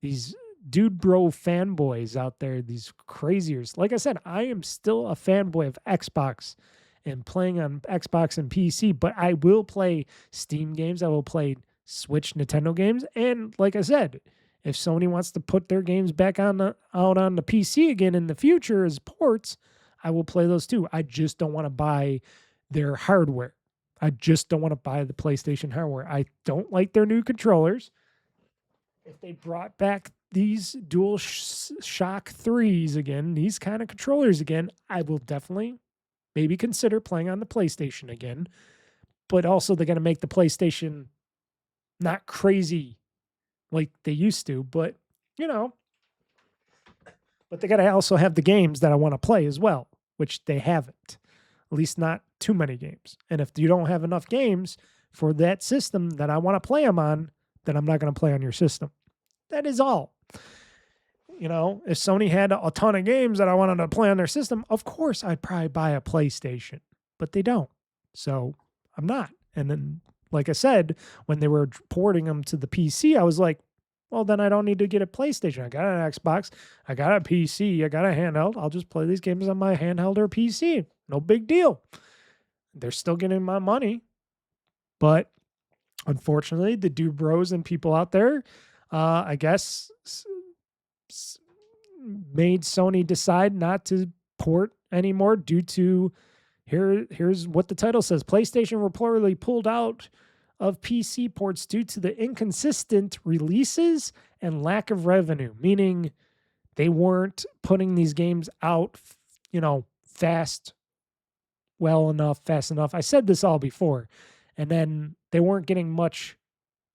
These dude bro fanboys out there, these craziers. Like I said, I am still a fanboy of Xbox and playing on Xbox and PC, but I will play Steam games. I will play Switch, Nintendo games. And like I said, if Sony wants to put their games back out on the PC again in the future as ports, I will play those too. I just don't want to buy their hardware. I just don't want to buy the PlayStation hardware. I don't like their new controllers. If they brought back these Dual Shock 3s again, these kind of controllers again, I will definitely maybe consider playing on the PlayStation again. But also they're going to make the PlayStation not crazy like they used to, but you know, but they got to also have the games that I want to play as well, which they haven't, at least not too many games. And if you don't have enough games for that system that I want to play them on, then I'm not going to play on your system. That is all. You know, if Sony had a ton of games that I wanted to play on their system, of course I'd probably buy a PlayStation, but they don't. So I'm not. And then, like I said, when they were porting them to the PC, I was like, well, then I don't need to get a PlayStation. I got an Xbox, I got a PC, I got a handheld. I'll just play these games on my handheld or PC. No big deal. They're still getting my money. But unfortunately, the dude bros and people out there, I guess, made Sony decide not to port anymore due to, here's what the title says: PlayStation reportedly pulled out of PC ports due to the inconsistent releases and lack of revenue, meaning they weren't putting these games out, fast enough. I said this all before. And then they weren't getting much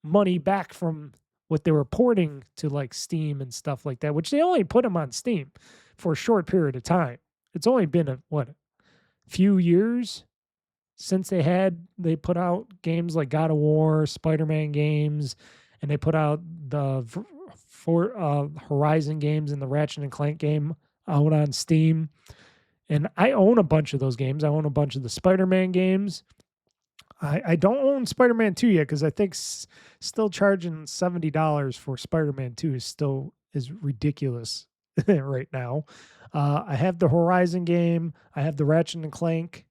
money back from what they were porting to like Steam and stuff like that, which they only put them on Steam for a short period of time. It's only been a few years since they put out games like God of War, Spider-Man games, and they put out the Horizon games and the Ratchet and Clank game out on Steam. And I own a bunch of those games. I own a bunch of the Spider-Man games. I don't own Spider-Man 2 yet because I think still charging $70 for Spider-Man 2 is ridiculous right now. I have the Horizon game. I have the Ratchet and Clank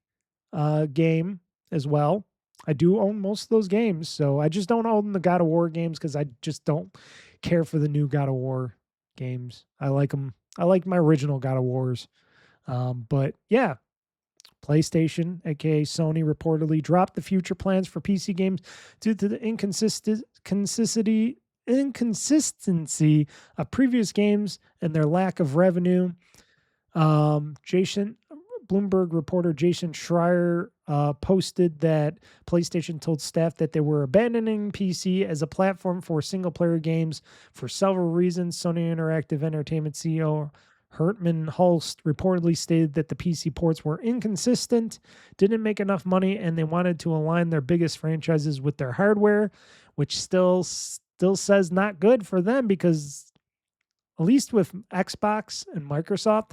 game as well. I do own most of those games, so I just don't own the God of War games because I just don't care for the new God of War games. I like them. I like my original God of Wars. But yeah, PlayStation, aka Sony, reportedly dropped the future plans for PC games due to the inconsistency of previous games and their lack of revenue. Jason Bloomberg reporter Jason Schreier posted that PlayStation told staff that they were abandoning PC as a platform for single-player games for several reasons. Sony Interactive Entertainment CEO Herman Hulst reportedly stated that the PC ports were inconsistent, didn't make enough money, and they wanted to align their biggest franchises with their hardware, which still says not good for them, because at least with Xbox and Microsoft,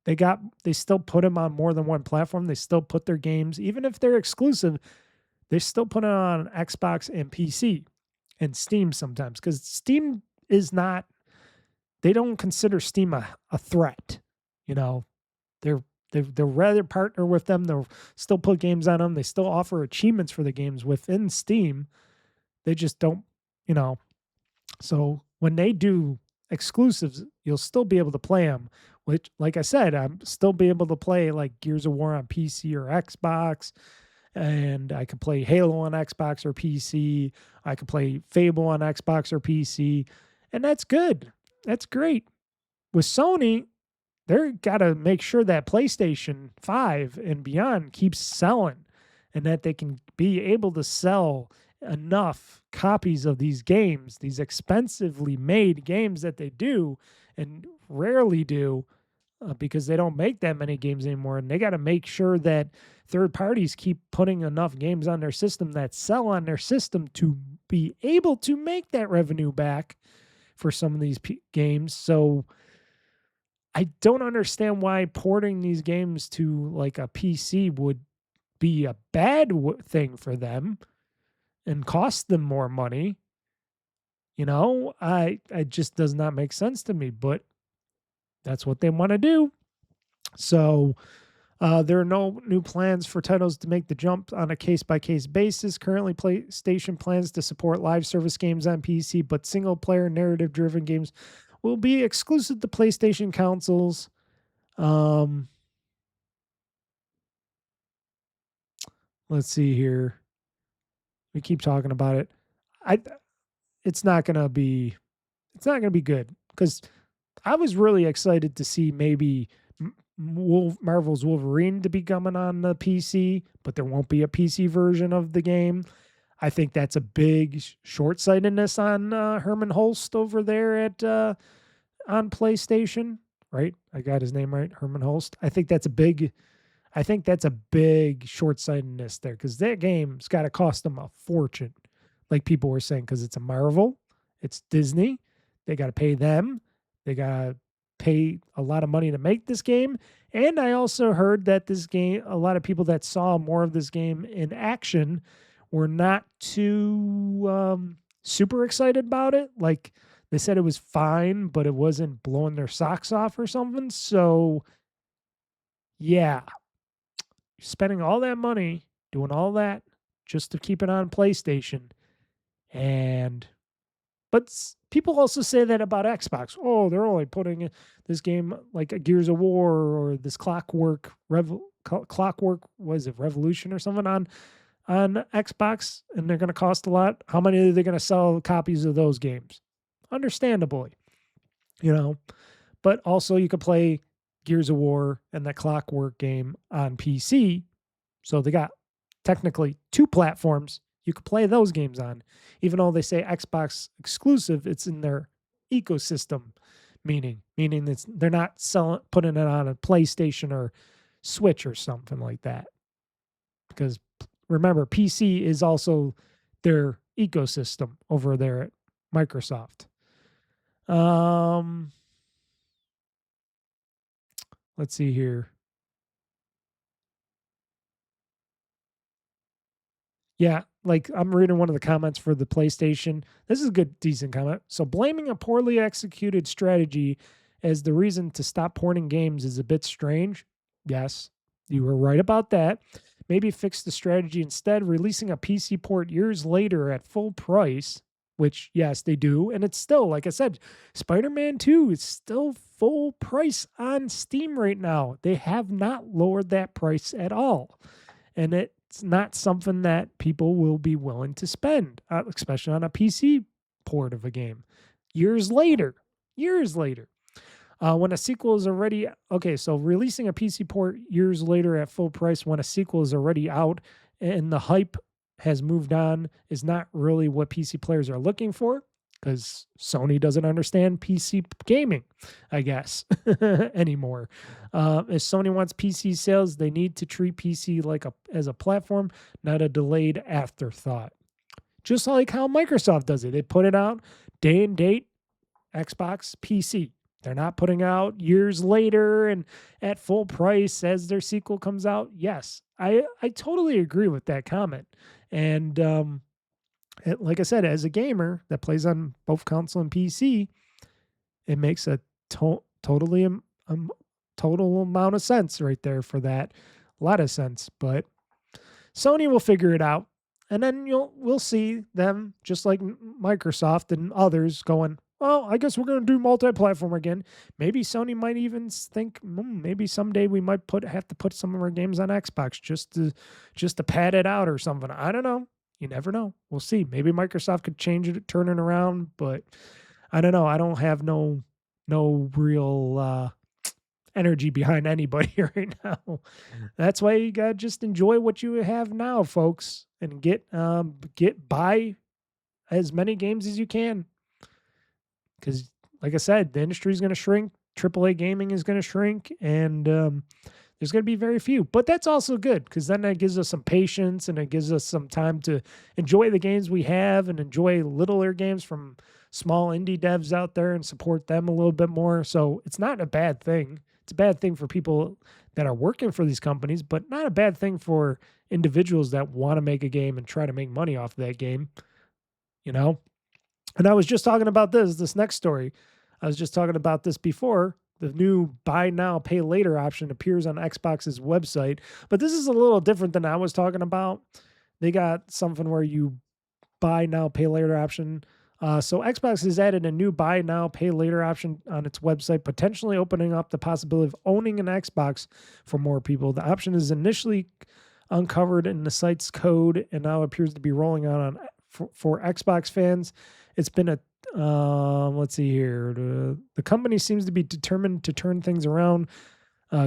they still put them on more than one platform. They still put their games, even if they're exclusive, they still put it on Xbox and PC and Steam sometimes, because Steam is not, they don't consider Steam a threat. You know, they'll rather partner with them. They'll still put games on them. They still offer achievements for the games within Steam. They just don't, you know. So when they do exclusives, you'll still be able to play them. Which, like I said, I'm still be able to play like Gears of War on PC or Xbox, and I could play Halo on Xbox or PC. I could play Fable on Xbox or PC, and that's good. That's great. With Sony, they're got to make sure that PlayStation 5 and beyond keeps selling, and that they can be able to sell enough copies of these games, these expensively made games that they do and rarely do, because they don't make that many games anymore. And they got to make sure that third parties keep putting enough games on their system that sell on their system to be able to make that revenue back for some of these games. So I don't understand why porting these games to like a PC would be a bad thing for them and cost them more money. You know, it just does not make sense to me, but that's what they want to do. So there are no new plans for titles to make the jump on a case-by-case basis. Currently, PlayStation plans to support live service games on PC, but single-player narrative-driven games will be exclusive to PlayStation consoles. Let's see here. We keep talking about it. It's not gonna be good, because I was really excited to see maybe Marvel's Wolverine to be coming on the PC, but there won't be a PC version of the game. I think that's a big short-sightedness on Herman Hulst over there at on PlayStation, right? I got his name right, Herman Hulst. I think that's a big short-sightedness there, because that game's got to cost them a fortune, like people were saying, because it's a Marvel, it's Disney, they got to pay them, they got to pay a lot of money to make this game. And I also heard that this game, a lot of people that saw more of this game in action were not too super excited about it. Like, they said it was fine, but it wasn't blowing their socks off or something. So yeah, spending all that money, doing all that just to keep it on PlayStation. But people also say that about Xbox. Oh, they're only putting this game like a Gears of War or this Clockwork, was it Revolution or something on Xbox, and they're going to cost a lot. How many are they going to sell copies of those games? Understandably, you know. But also you could play Gears of War and the Clockwork game on PC. So they got technically two platforms you could play those games on. Even though they say Xbox exclusive, it's in their ecosystem, meaning they're not putting it on a PlayStation or Switch or something like that. Because remember, PC is also their ecosystem over there at Microsoft. Let's see here. Yeah, like I'm reading one of the comments for the PlayStation. This is a good, decent comment. So blaming a poorly executed strategy as the reason to stop porting games is a bit strange. Yes, you were right about that. Maybe fix the strategy instead, releasing a PC port years later at full price, which, yes, they do. And it's still, like I said, Spider-Man 2 is still full price on Steam right now. They have not lowered that price at all. And it's not something that people will be willing to spend, especially on a PC port of a game. Years later. When a sequel is already okay, so releasing a PC port years later at full price when a sequel is already out and the hype has moved on is not really what PC players are looking for because Sony doesn't understand PC gaming, I guess, anymore. If Sony wants PC sales, they need to treat PC like as a platform, not a delayed afterthought. Just like how Microsoft does it. They put it out day and date, Xbox, PC. They're not putting out years later and at full price as their sequel comes out. Yes, I totally agree with that comment. And like I said, as a gamer that plays on both console and PC, it makes a totally total amount of sense right there for that. A lot of sense, but Sony will figure it out. And then we'll see them just like Microsoft and others going, well, I guess we're going to do multi-platform again. Maybe Sony might even think maybe someday we might have to put some of our games on Xbox just to pad it out or something. I don't know. You never know. We'll see. Maybe Microsoft could change it, turn it around, but I don't know. I don't have no real energy behind anybody right now. That's why you gotta just enjoy what you have now, folks, and get buy as many games as you can. Because, like I said, the industry is going to shrink. AAA gaming is going to shrink, and there's going to be very few. But that's also good because then that gives us some patience and it gives us some time to enjoy the games we have and enjoy littler games from small indie devs out there and support them a little bit more. So it's not a bad thing. It's a bad thing for people that are working for these companies, but not a bad thing for individuals that want to make a game and try to make money off of that game, you know? And I was just talking about this next story. I was just talking about this before. The new buy now, pay later option appears on Xbox's website, but this is a little different than I was talking about. They got something where you buy now, pay later option. So Xbox has added a new buy now, pay later option on its website, potentially opening up the possibility of owning an Xbox for more people. The option is initially uncovered in the site's code and now appears to be rolling out on for Xbox fans. It's been a let's see here. The company seems to be determined to turn things around.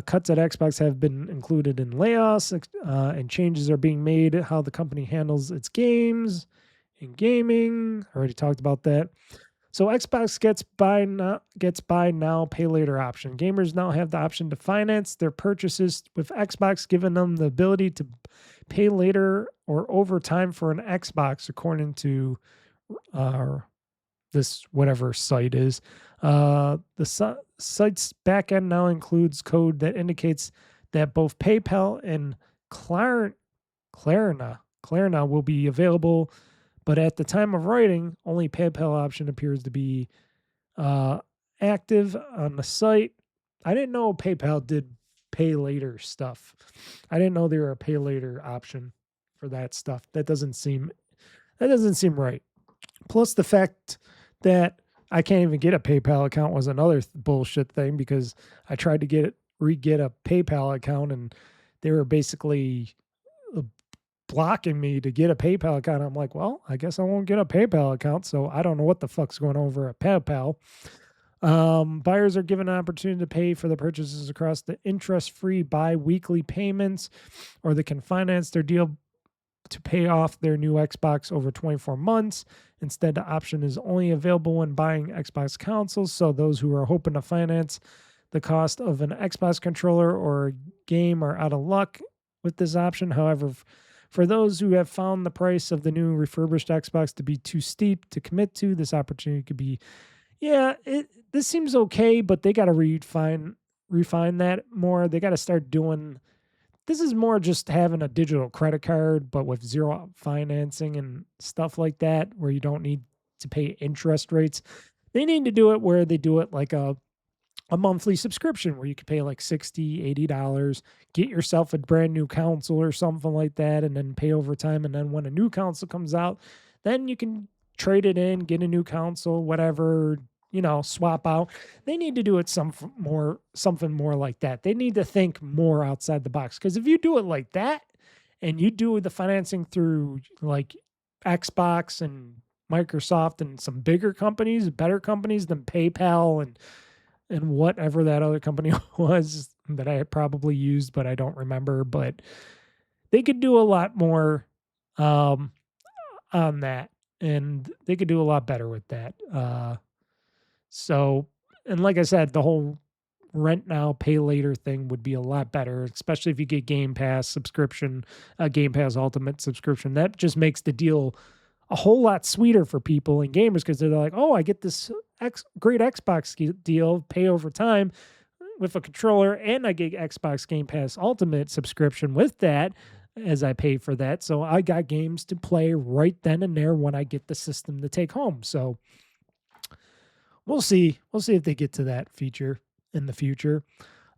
Cuts at Xbox have been included in layoffs, and changes are being made how the company handles its games in gaming. I already talked about that. So Xbox gets buy now, pay later option. Gamers now have the option to finance their purchases with Xbox, giving them the ability to pay later or over time for an Xbox, according to this whatever site is. The site's backend now includes code that indicates that both PayPal and Klarna will be available, but at the time of writing, only PayPal option appears to be active on the site. I didn't know PayPal did pay later stuff. I didn't know there were a pay later option for that stuff. That doesn't seem right. Plus the fact that I can't even get a PayPal account was another bullshit thing because I tried to get a PayPal account and they were basically blocking me to get a PayPal account. I'm like, well, I guess I won't get a PayPal account, so I don't know what the fuck's going on over at PayPal. Buyers are given an opportunity to pay for the purchases across the interest-free bi-weekly payments, or they can finance their deal to pay off their new Xbox over 24 months. Instead, the option is only available when buying Xbox consoles, so those who are hoping to finance the cost of an Xbox controller or a game are out of luck with this option. However, for those who have found the price of the new refurbished Xbox to be too steep to commit to, this opportunity could be, this seems okay, but they got to refine that more. They got to start doing, this is more just having a digital credit card, but with zero financing and stuff like that, where you don't need to pay interest rates. They need to do it where they do it like a monthly subscription where you could pay like $60, $80, get yourself a brand new console or something like that, and then pay over time. And then when a new console comes out, then you can trade it in, get a new console, whatever, swap out. They need to do it something more like that. They need to think more outside the box. Because if you do it like that and you do the financing through like Xbox and Microsoft and some bigger companies, better companies than PayPal and and whatever that other company was that I had probably used, but I don't remember. But they could do a lot more um, on that, and they could do a lot better with that. So, and like I said, the whole rent now, pay later thing would be a lot better, especially if you get Game Pass subscription, Game Pass Ultimate subscription. That just makes the deal a whole lot sweeter for people and gamers because they're like, oh, I get this great Xbox deal, pay over time with a controller, and I get Xbox Game Pass Ultimate subscription with that as I pay for that. So I got games to play right then and there when I get the system to take home. So we'll see. We'll see if they get to that feature in the future.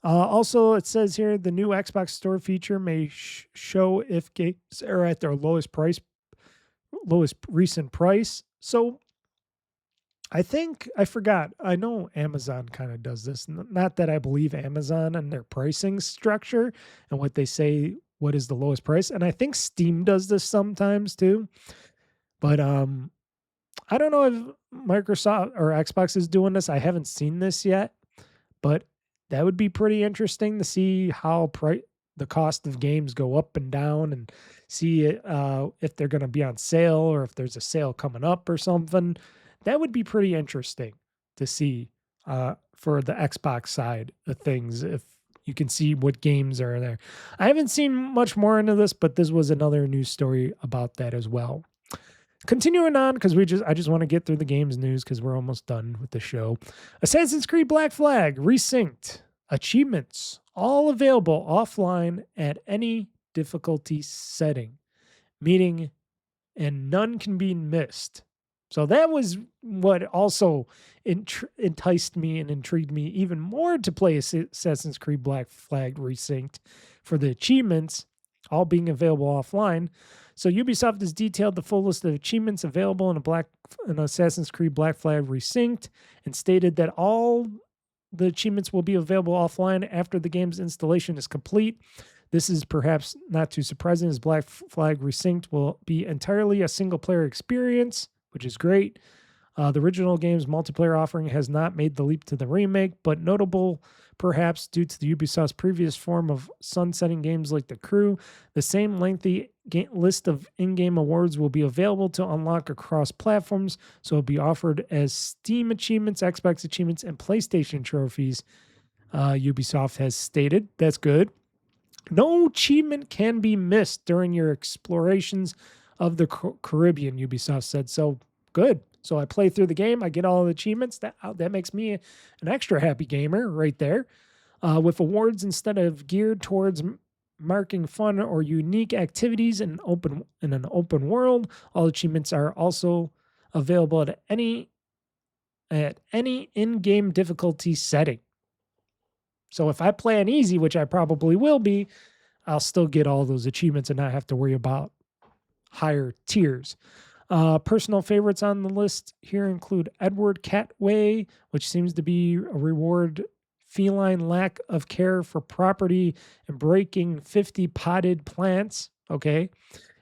Also, it says here the new Xbox Store feature may show if games are at their lowest recent price. So I think I forgot. I know Amazon kind of does this. Not that I believe Amazon and their pricing structure and what they say, what is the lowest price. And I think Steam does this sometimes too. But I don't know if Microsoft or Xbox is doing this. I haven't seen this yet, but that would be pretty interesting to see how the cost of games go up and down, and see if they're going to be on sale or if there's a sale coming up or something. That would be pretty interesting to see for the Xbox side of things, if you can see what games are there. I haven't seen much more into this, but this was another news story about that as well. Continuing on, because I just want to get through the games news because we're almost done with the show. Assassin's Creed Black Flag resynced. Achievements all available offline at any difficulty setting, meaning and none can be missed. So that was what also enticed me and intrigued me even more to play Assassin's Creed Black Flag resynced, for the achievements all being available offline. So Ubisoft has detailed the full list of achievements available in Assassin's Creed Black Flag resynced, and stated that all the achievements will be available offline after the game's installation is complete. This is perhaps not too surprising, as Black Flag resynced will be entirely a single-player experience, which is great. The original game's multiplayer offering has not made the leap to the remake, but notable perhaps due to the Ubisoft's previous form of sunsetting games like The Crew. The same lengthy list of in-game awards will be available to unlock across platforms, so it'll be offered as Steam achievements, Xbox achievements, and PlayStation trophies, Ubisoft has stated. That's good. No achievement can be missed during your explorations of the Caribbean, Ubisoft said. So good. So I play through the game, I get all the achievements. That makes me an extra happy gamer right there. With awards instead of geared towards marking fun or unique activities in an open world, all achievements are also available at any in-game difficulty setting. So if I play on easy, which I probably will be, I'll still get all those achievements and not have to worry about higher tiers. Personal favorites on the list here include Edward Catway, which seems to be a reward feline lack of care for property and breaking 50 potted plants. Okay.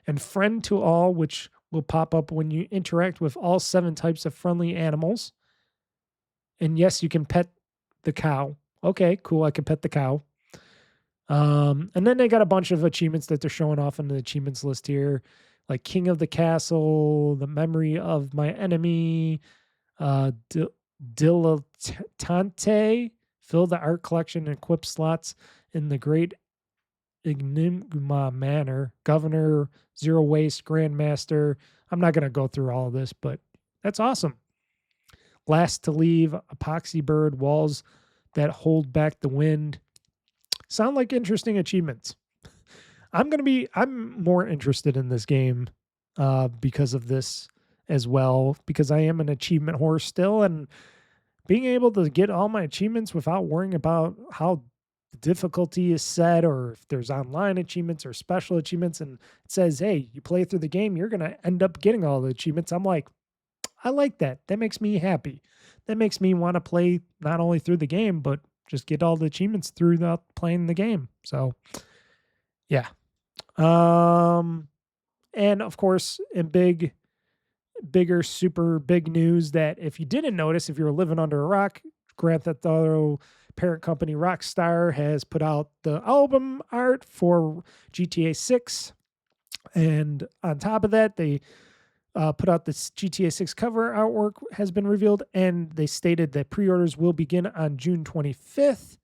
And Friend to All, which will pop up when you interact with all 7 types of friendly animals. And yes, you can pet the cow. Okay, cool. I can pet the cow. And then they got a bunch of achievements that they're showing off in the achievements list here, like King of the Castle, The Memory of My Enemy, Dilettante, fill the art collection and equip slots in the Great Enigma Manor, Governor, Zero Waste, Grandmaster. I'm not going to go through all of this, but that's awesome. Last to Leave, Epoxy Bird, Walls that Hold Back the Wind. Sound like interesting achievements. I'm more interested in this game because of this as well, because I am an achievement whore still, and being able to get all my achievements without worrying about how the difficulty is set or if there's online achievements or special achievements, and it says, hey, you play through the game, you're going to end up getting all the achievements. I'm like, I like that. That makes me happy. That makes me want to play not only through the game, but just get all the achievements throughout playing the game. So, yeah. And of course, in bigger, super big news that if you didn't notice, if you were living under a rock, Grand Theft Auto parent company Rockstar has put out the album art for GTA 6. And on top of that, they put out this GTA 6 cover artwork has been revealed, and they stated that pre-orders will begin on June 25th,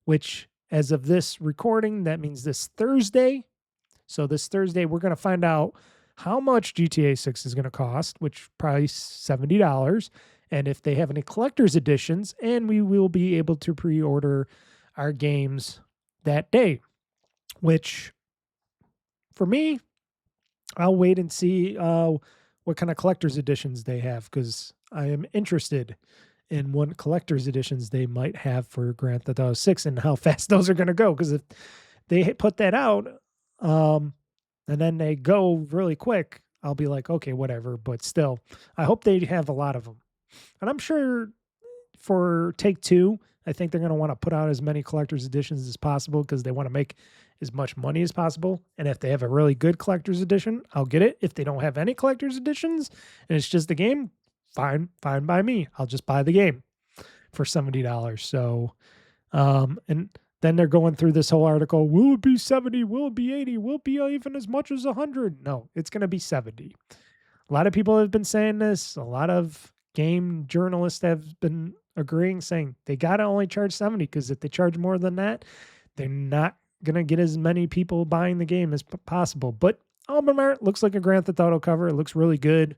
which as of this recording, that means this Thursday. So this Thursday, we're going to find out how much GTA 6 is going to cost, which probably $70, and if they have any collector's editions, and we will be able to pre-order our games that day, which for me, I'll wait and see what kind of collector's editions they have, because I am interested in what collector's editions they might have for Grand Theft Auto 6 and how fast those are going to go, because if they put that out, and then they go really quick, I'll be like, okay, whatever. But still, I hope they have a lot of them. And I'm sure for Take-Two, I think they're going to want to put out as many collector's editions as possible because they want to make as much money as possible. And if they have a really good collector's edition, I'll get it. If they don't have any collector's editions and it's just the game, fine by me. I'll just buy the game for $70. So, and then they're going through this whole article. Will it be 70? Will it be 80? Will it be even as much as 100? No, it's going to be 70. A lot of people have been saying this. A lot of game journalists have been agreeing, saying they got to only charge 70 because if they charge more than that, they're not going to get as many people buying the game as possible. But album art looks like a Grand Theft Auto cover. It looks really good.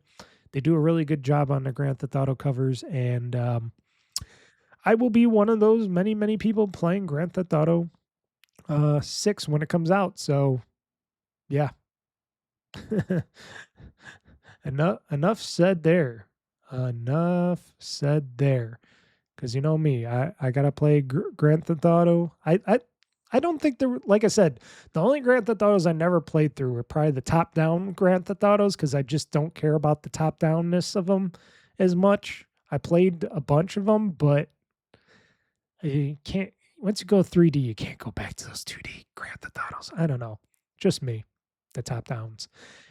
They do a really good job on the Grand Theft Auto covers, and I will be one of those many people playing Grand Theft Auto 6 when it comes out. So, yeah. Enough said there. Enough said there. Because you know me, I gotta play Grand Theft Auto. I don't think there, like I said, the only Grand Theft Autos I never played through were probably the top-down Grand Theft Autos, because I just don't care about the top-downness of them as much. I played a bunch of them, but you can't, once you go 3D, you can't go back to those 2D Grand Theft Autos. I don't know. Just me, the top-downs.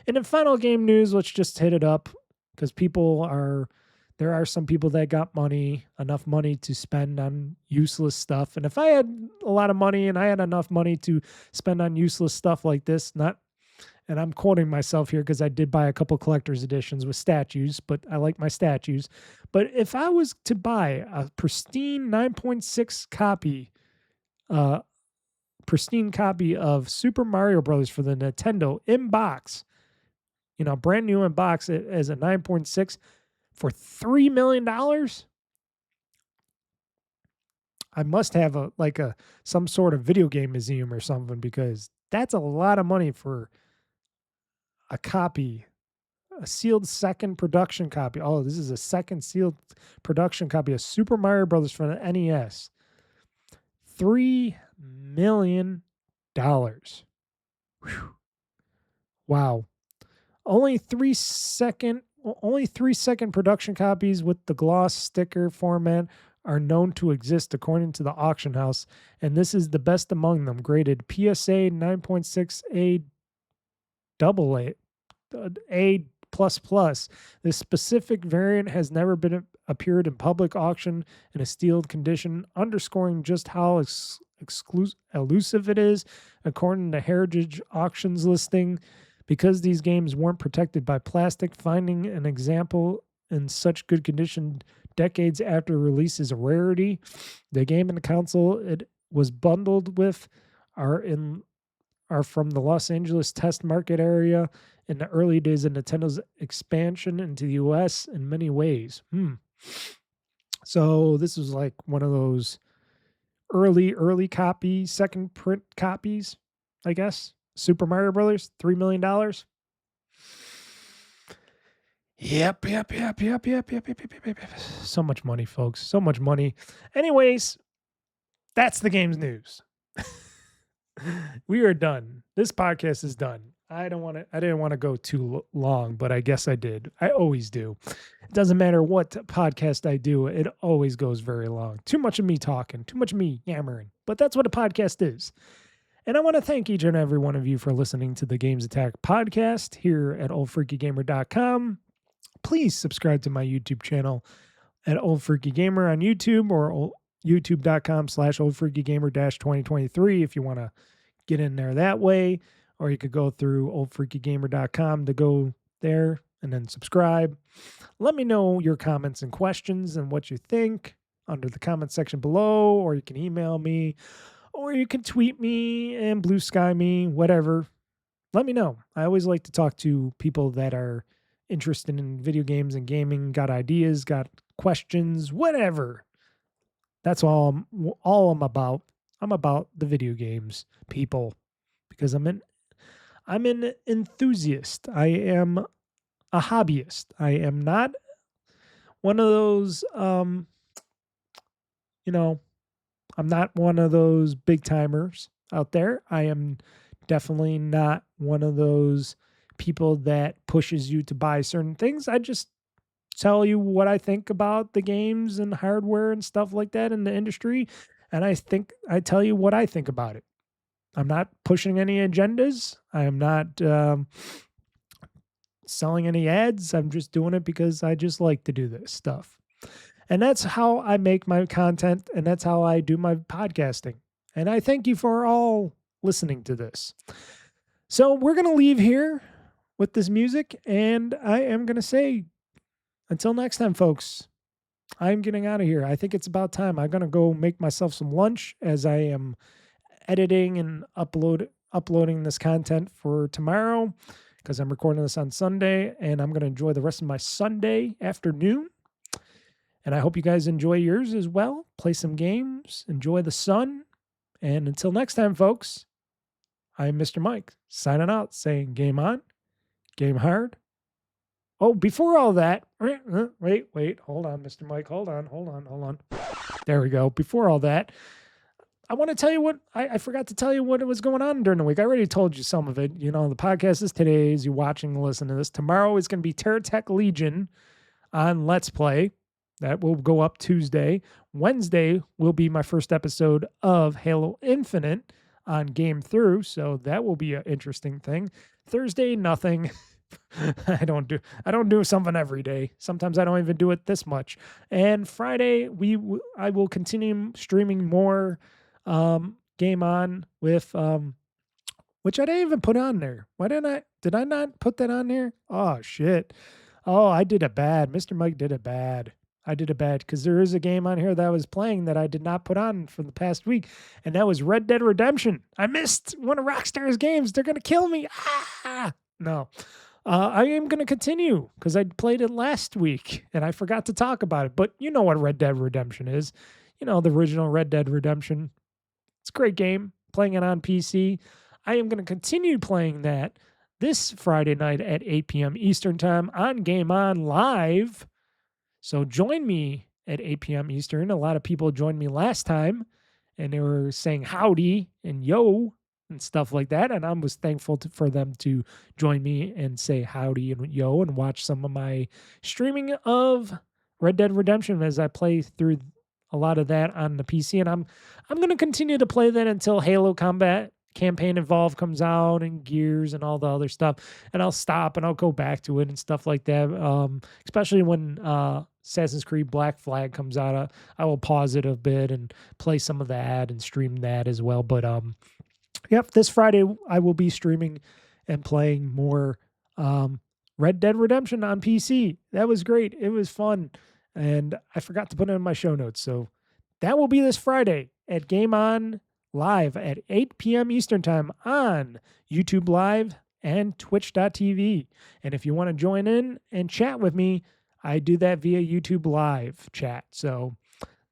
And in final game news, let's just hit it up, because there are some people that got enough money to spend on useless stuff. And if I had a lot of money and I had enough money to spend on useless stuff like this, and I'm quoting myself here because I did buy a couple collector's editions with statues, but I like my statues. But if I was to buy a pristine 9.6 pristine copy of Super Mario Brothers for the Nintendo in box, brand new in box as a 9.6, for $3 million, I must have some sort of video game museum or something, because that's a lot of money for a copy, a sealed second production copy. Oh, this is a second sealed production copy of Super Mario Brothers for the NES. $3 million. Whew. Wow. Only 3-second production copies with the gloss sticker format are known to exist according to the auction house, and this is the best among them, graded PSA 9.6 A++. This specific variant has never been appeared in public auction in a sealed condition, underscoring just how elusive it is, according to Heritage Auctions listing. Because these games weren't protected by plastic, finding an example in such good condition decades after release is a rarity. The game and the console it was bundled with are from the Los Angeles test market area in the early days of Nintendo's expansion into the US in many ways. So this was like one of those early copy, second print copies, I guess. Super Mario Brothers, $3 million. Yep. So much money, folks. So much money. Anyways, that's the game's news. We are done. This podcast is done. I didn't want to go too long, but I guess I did. I always do. It doesn't matter what podcast I do. It always goes very long. Too much of me talking, too much of me yammering, but that's what a podcast is. And I want to thank each and every one of you for listening to the GamezAttack podcast here at OldFreakyGamer.com. Please subscribe to my YouTube channel. at OldFreakyGamer on YouTube or youtube.com/OldFreakyGamer-2023 if you want to get in there that way. Or you could go through OldFreakyGamer.com to go there and then subscribe. Let me know your comments and questions and what you think under the comment section below, or you can email me, or you can tweet me and blue sky me, whatever. Let me know. I always like to talk to people that are interested in video games and gaming, got ideas, got questions, whatever. That's all I'm about. I'm about the video games, people, because I'm an enthusiast. I am a hobbyist. I am not one of those I'm not one of those big timers out there. I am definitely not one of those people that pushes you to buy certain things. I just tell you what I think about the games and hardware and stuff like that in the industry. And I tell you what I think about it. I'm not pushing any agendas. I am not selling any ads. I'm just doing it because I just like to do this stuff. And that's how I make my content, and that's how I do my podcasting. And I thank you for all listening to this. So we're going to leave here with this music, and I am going to say, until next time, folks, I'm getting out of here. I think it's about time. I'm going to go make myself some lunch as I am editing and uploading this content for tomorrow, because I'm recording this on Sunday, and I'm going to enjoy the rest of my Sunday afternoon. And I hope you guys enjoy yours as well. Play some games, enjoy the sun. And until next time, folks, I'm Mr. Mike, signing out, saying game on, game hard. Oh, before all that, wait, hold on, Mr. Mike, hold on. There we go. Before all that, I want to tell you what, I forgot to tell you what was going on during the week. I already told you some of it. You know, the podcast is today as you're watching and listening to this. Tomorrow is going to be TerraTech Legion on Let's Play. That will go up Tuesday. Wednesday will be my first episode of Halo Infinite on Game Through, so that will be an interesting thing. Thursday, nothing. I don't do something every day. Sometimes I don't even do it this much. And Friday, I will continue streaming more Game On with which I didn't even put on there. Did I not put that on there? Oh shit. Oh, I did it bad. Mr. Mike did it bad. I did it bad because there is a game on here that I was playing that I did not put on for the past week, and that was Red Dead Redemption. I missed one of Rockstar's games. They're going to kill me. No. I am going to continue because I played it last week, and I forgot to talk about it. But you know what Red Dead Redemption is. You know, the original Red Dead Redemption. It's a great game. Playing it on PC. I am going to continue playing that this Friday night at 8 p.m. Eastern Time on Game On Live. So join me at 8 p.m. Eastern. A lot of people joined me last time, and they were saying howdy and yo and stuff like that. And I was thankful for them to join me and say howdy and yo and watch some of my streaming of Red Dead Redemption as I play through a lot of that on the PC. And I'm going to continue to play that until Halo Combat Campaign Evolved comes out and Gears and all the other stuff. And I'll stop and I'll go back to it and stuff like that. Especially when Assassin's Creed Black Flag comes out, I will pause it a bit and play some of that and stream that as well. But yep, this Friday I will be streaming and playing more Red Dead Redemption on PC. That was great. It was fun. And I forgot to put it in my show notes. So that will be this Friday at Game On Live at 8 p.m. Eastern Time on YouTube Live and Twitch.tv. And if you want to join in and chat with me, I do that via YouTube Live chat. So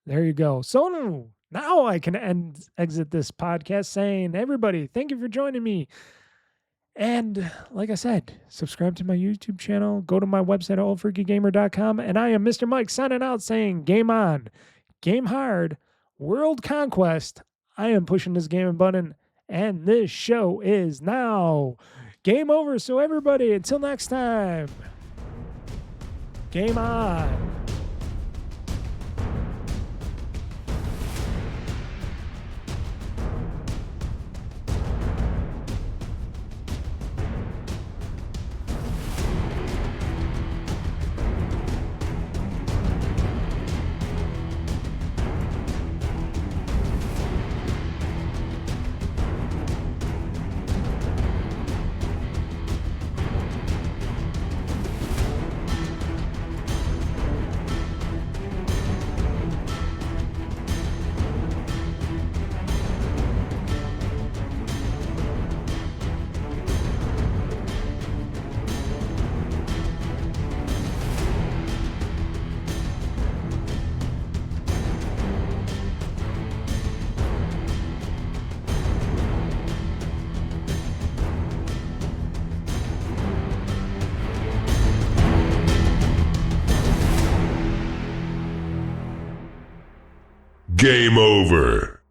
there you go. So now I can exit this podcast saying, everybody, thank you for joining me. And like I said, subscribe to my YouTube channel. Go to my website at OldFreakyGamer.com. And I am Mr. Mike signing out saying game on, game hard, world conquest. I am pushing this gaming button, and this show is now game over. So everybody, until next time, game on. Game over.